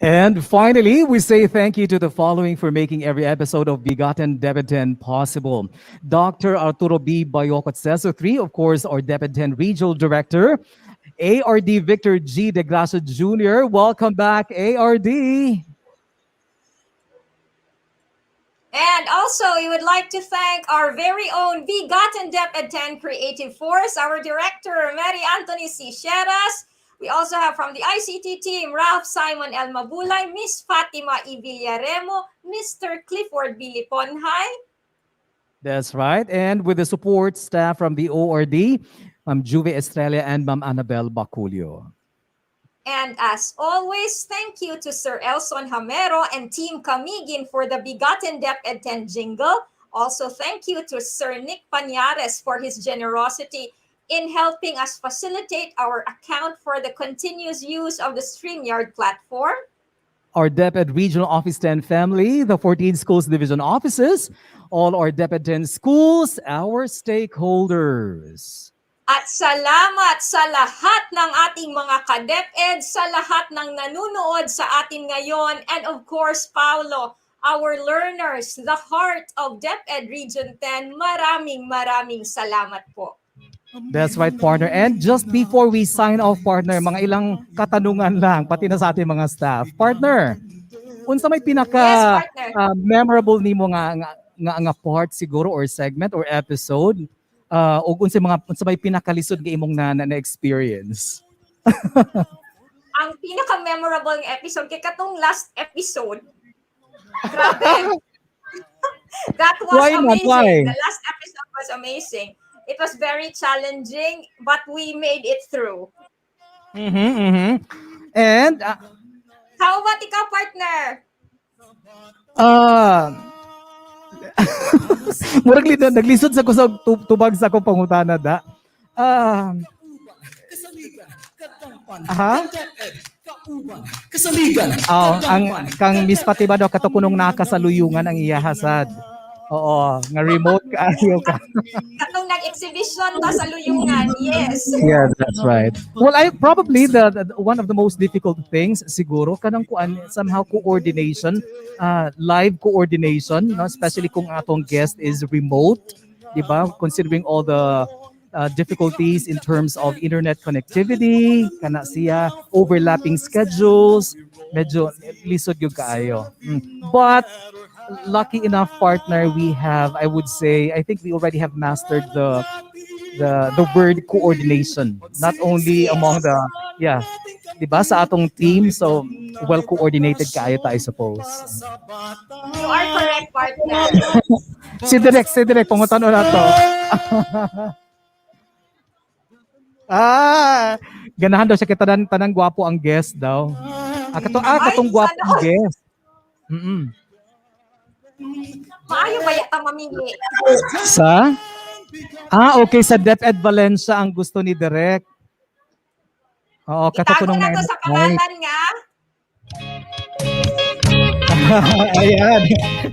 D: And finally, we say thank you to the following for making every episode of BigaTEN DepEd 10 possible. Dr. Arturo B. Bayocot, CESO 3, of course, our DepEd 10 Regional Director. ARD Victor G. De Gracia Jr. Welcome back, ARD.
C: And also, we would like to thank our very own BigaTEN DepEd 10 Creative Force, our director, Mary Anthony C. Sheras. We also have from the ICT team, Ralph Simon L. Mabulay, Miss Fatima E. Villaremo, Mr. Clifford B. Liponhay.
D: That's right. And with the support staff from the ORD, Ma'am Juve Estrella and Ma'am Annabel Baculio.
C: And as always, thank you to Sir Elson Hamero and Team Camigin for the BigaTEN DepEd 10 jingle. Also, thank you to Sir Nick Pañares for his generosity in helping us facilitate our account for the continuous use of the StreamYard platform.
D: Our DepEd Regional Office 10 family, the 14 schools division offices, all our DepEd 10 schools, our stakeholders.
C: At salamat sa lahat ng ating mga ka-DepEd, sa lahat ng nanunood sa atin ngayon, and of course, Paolo, our learners, the heart of DepEd Region 10, maraming salamat po.
D: That's right, partner. And just before we sign off, partner, mga ilang katanungan lang, pati na sa ating mga staff. Partner, unsa may pinaka
C: Yes, partner.
D: memorable nimo nga part siguro or segment or episode, o unsa may pinakalisod nga imong na experience?
C: Ang pinaka-memorable ng episode, kay katong last episode, grabe. That was
D: Why not?
C: amazing.
D: Why?
C: The last episode was amazing. It was very challenging, but we made it through.
D: And
C: How about ikaw, partner?
D: murag naglisod sa ko sa tubag sa akong pangutana da.
A: Kasaligan.
D: Ang kang Miss Fatima daw katukunong nakasaluyungan ang iyahasad. Oo, nga remote kaayo ka.
C: Katong nag-exhibition ta sa Luyungan, yes.
D: Yeah, that's right. Well, I probably the one of the most difficult things siguro kanang kuan somehow coordination, live coordination, no? Especially kung atong guest is remote, di ba? Considering all the difficulties in terms of internet connectivity, kana siya overlapping schedules, medyo lisod yung kaayo. But lucky enough partner we have, I would say, I think we already have mastered the word coordination, not only among the yeah, 'di ba sa atong team, so well coordinated kayo ta, I suppose.
C: You are correct, partner.
D: Si Direk pangutan na to. Ganahan daw siya kita tanang gwapo ang guest daw. Katong gwapo ang guest.
C: Maayo ba yata mamili?
D: Sa? Okay, sa DepEd Valencia ang gusto ni Direk. Oo,
C: Itago na to sa pangalan nga.
D: Ayan.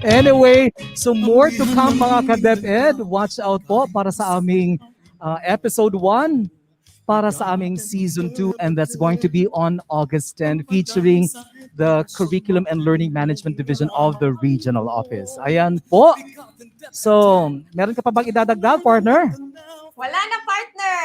D: Anyway, so more to come mga ka-DepEd. Watch out po para sa aming episode 1 para sa aming season 2, and that's going to be on August 10 featuring the Curriculum and Learning Management Division of the Regional Office. Ayan po. So, meron ka pa bang idadagdag, partner?
C: Wala na, partner.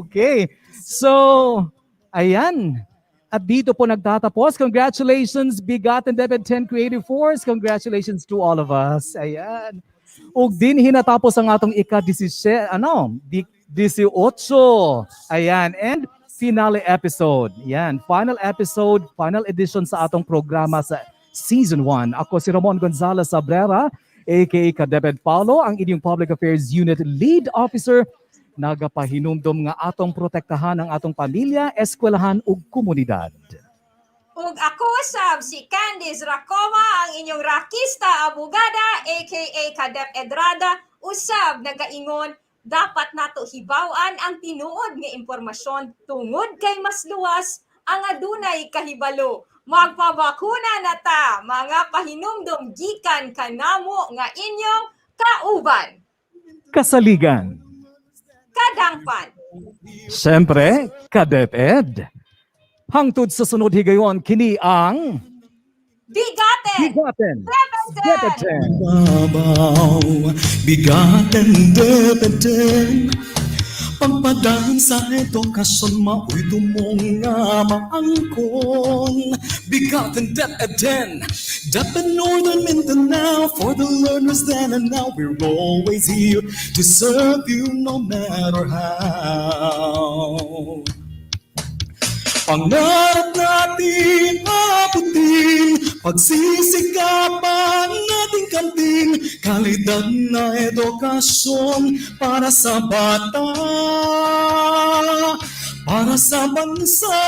D: Okay. So, ayan. At dito po nagtatapos. Congratulations, BigaTEN DepEd 10 Creative Force. Congratulations to all of us. Ayan. Ug din hinatapos ang atong ika-18, 18. Ayan. And finale episode. Yan. Final episode, final edition sa atong programa sa Season 1. Ako si Ramon Gonzalez Sabrera, aka ka-DepEd Paulo, ang inyong Public Affairs Unit Lead Officer. Nagapahinumdom nga atong protektahan ang atong pamilya, eskwelahan ug komunidad.
C: Ug ako sab si Candice Racoma, ang inyong rakista abogada, aka ka-DepEd Rada, usab nagaingon, dapat nato hibaw-an ang tinuod nga impormasyon tungod kay mas luwas ang adunay kahibalo. Magpabakuna na ta, mga pahinumdom gikan kanamo nga inyong kauban.
D: Kasaligan.
C: Kadangpan.
D: Siyempre, ka-DepEd. Hangtod sa sunod higayon, kini ang
C: BigaTEN
D: DepEd
A: Babaw, BigaTEN DepEd pagpadaan sa edukasyon, mao'y dumong nga maangkon. BigaTEN DepEd DepEd Northern Mindanao, for the learners then and now. We're always here to serve you no matter how. Pangarap natin abutin, pagsisikapan nating kamting kalidad na edukasyon para sa bata, para sa bansa.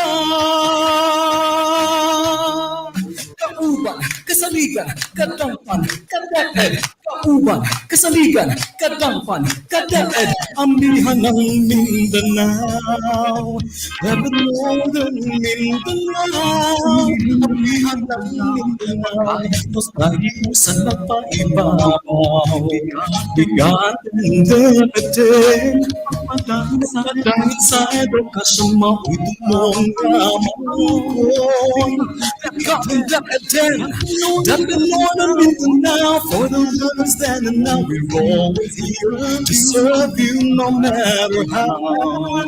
A: Kauban, kasaligan, kadangpan, ka-DepEd. Kauban, kasaligan, kadangpan, ka-DepEd. Amihan ng Mindanao, DepEd Northern Mindanao. Amihan ng Mindanao, mas kaiusan na paibabaw. BigaTEN DepEd, padang sa edukasyon, mao'y dumong nga maangkon. BigaTEN DepEd DepEd Northern Mindanao, for the learners then and now. We're always here to serve you no matter how.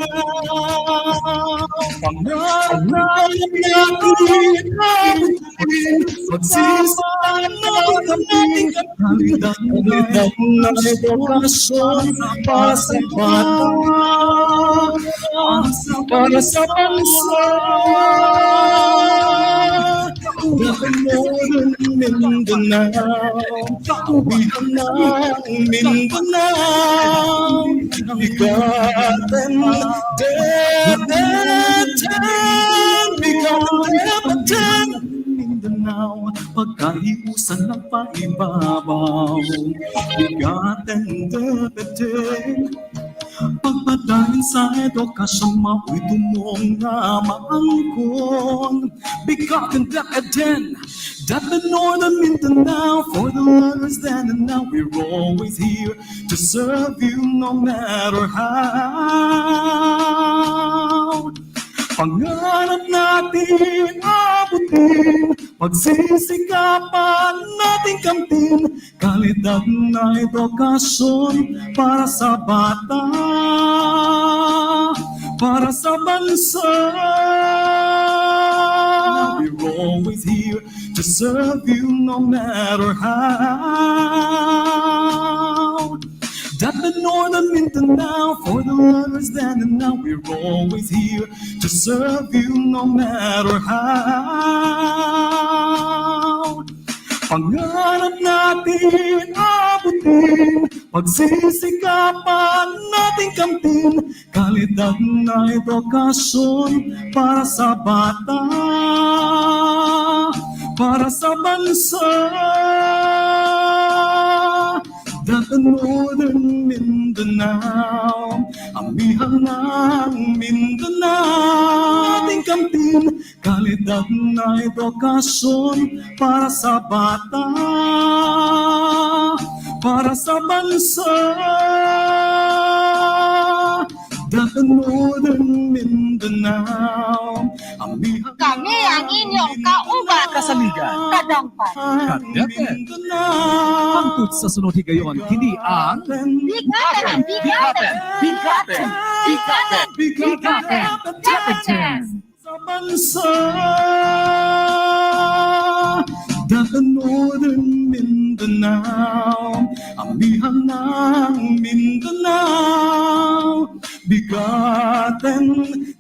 A: Pangarap natin abutin, pagsisipan natin kalidad na edukasyon para sa bata, para sa bansa. DepEd Northern Mindanao, uwihan ng Mindanao. BigaTEN DepEd, BigaTEN DepEd Mindanao, pagkaiusan ng paibabaw. BigaTEN DepEd, Pagpadayon sa edukasyon, mao'y tumong nga maangkon. BigaTEN DepEd DepEd Northern Mindanao, for the learners then and now. We're always here to serve you no matter how. Pangarap natin abutin, pagsisikapan natin kamtin, kalidad na edukasyon para sa bata, para sa bansa. We're always here to serve you no matter how. DepEd Northern Mindanao, for the learners then and now. We're always here to serve you no matter how. Pangarap natin abutin, pagsisikapan natin kamtin, kalidad na edukasyon para sa bata, para sa bansa. DepEd Northern Mindanao, amihan ng Mindanao, ating kamtin, kalidad na edukasyon para sa bata, para sa bansa. DepEd Northern Mindanao, amihan
I: Kami ang inyong kauban.
D: Kasaligan.
I: Kadampan.
D: DepEd. Hangtod sa sunod higayon, kini ang
I: BigaTEN.
D: BigaTEN DepEd
A: sa bansa. DepEd Northern Mindanao, amihan ng Mindanao. BigaTEN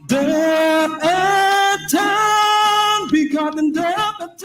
A: DepEd, BigaTEN DepEd.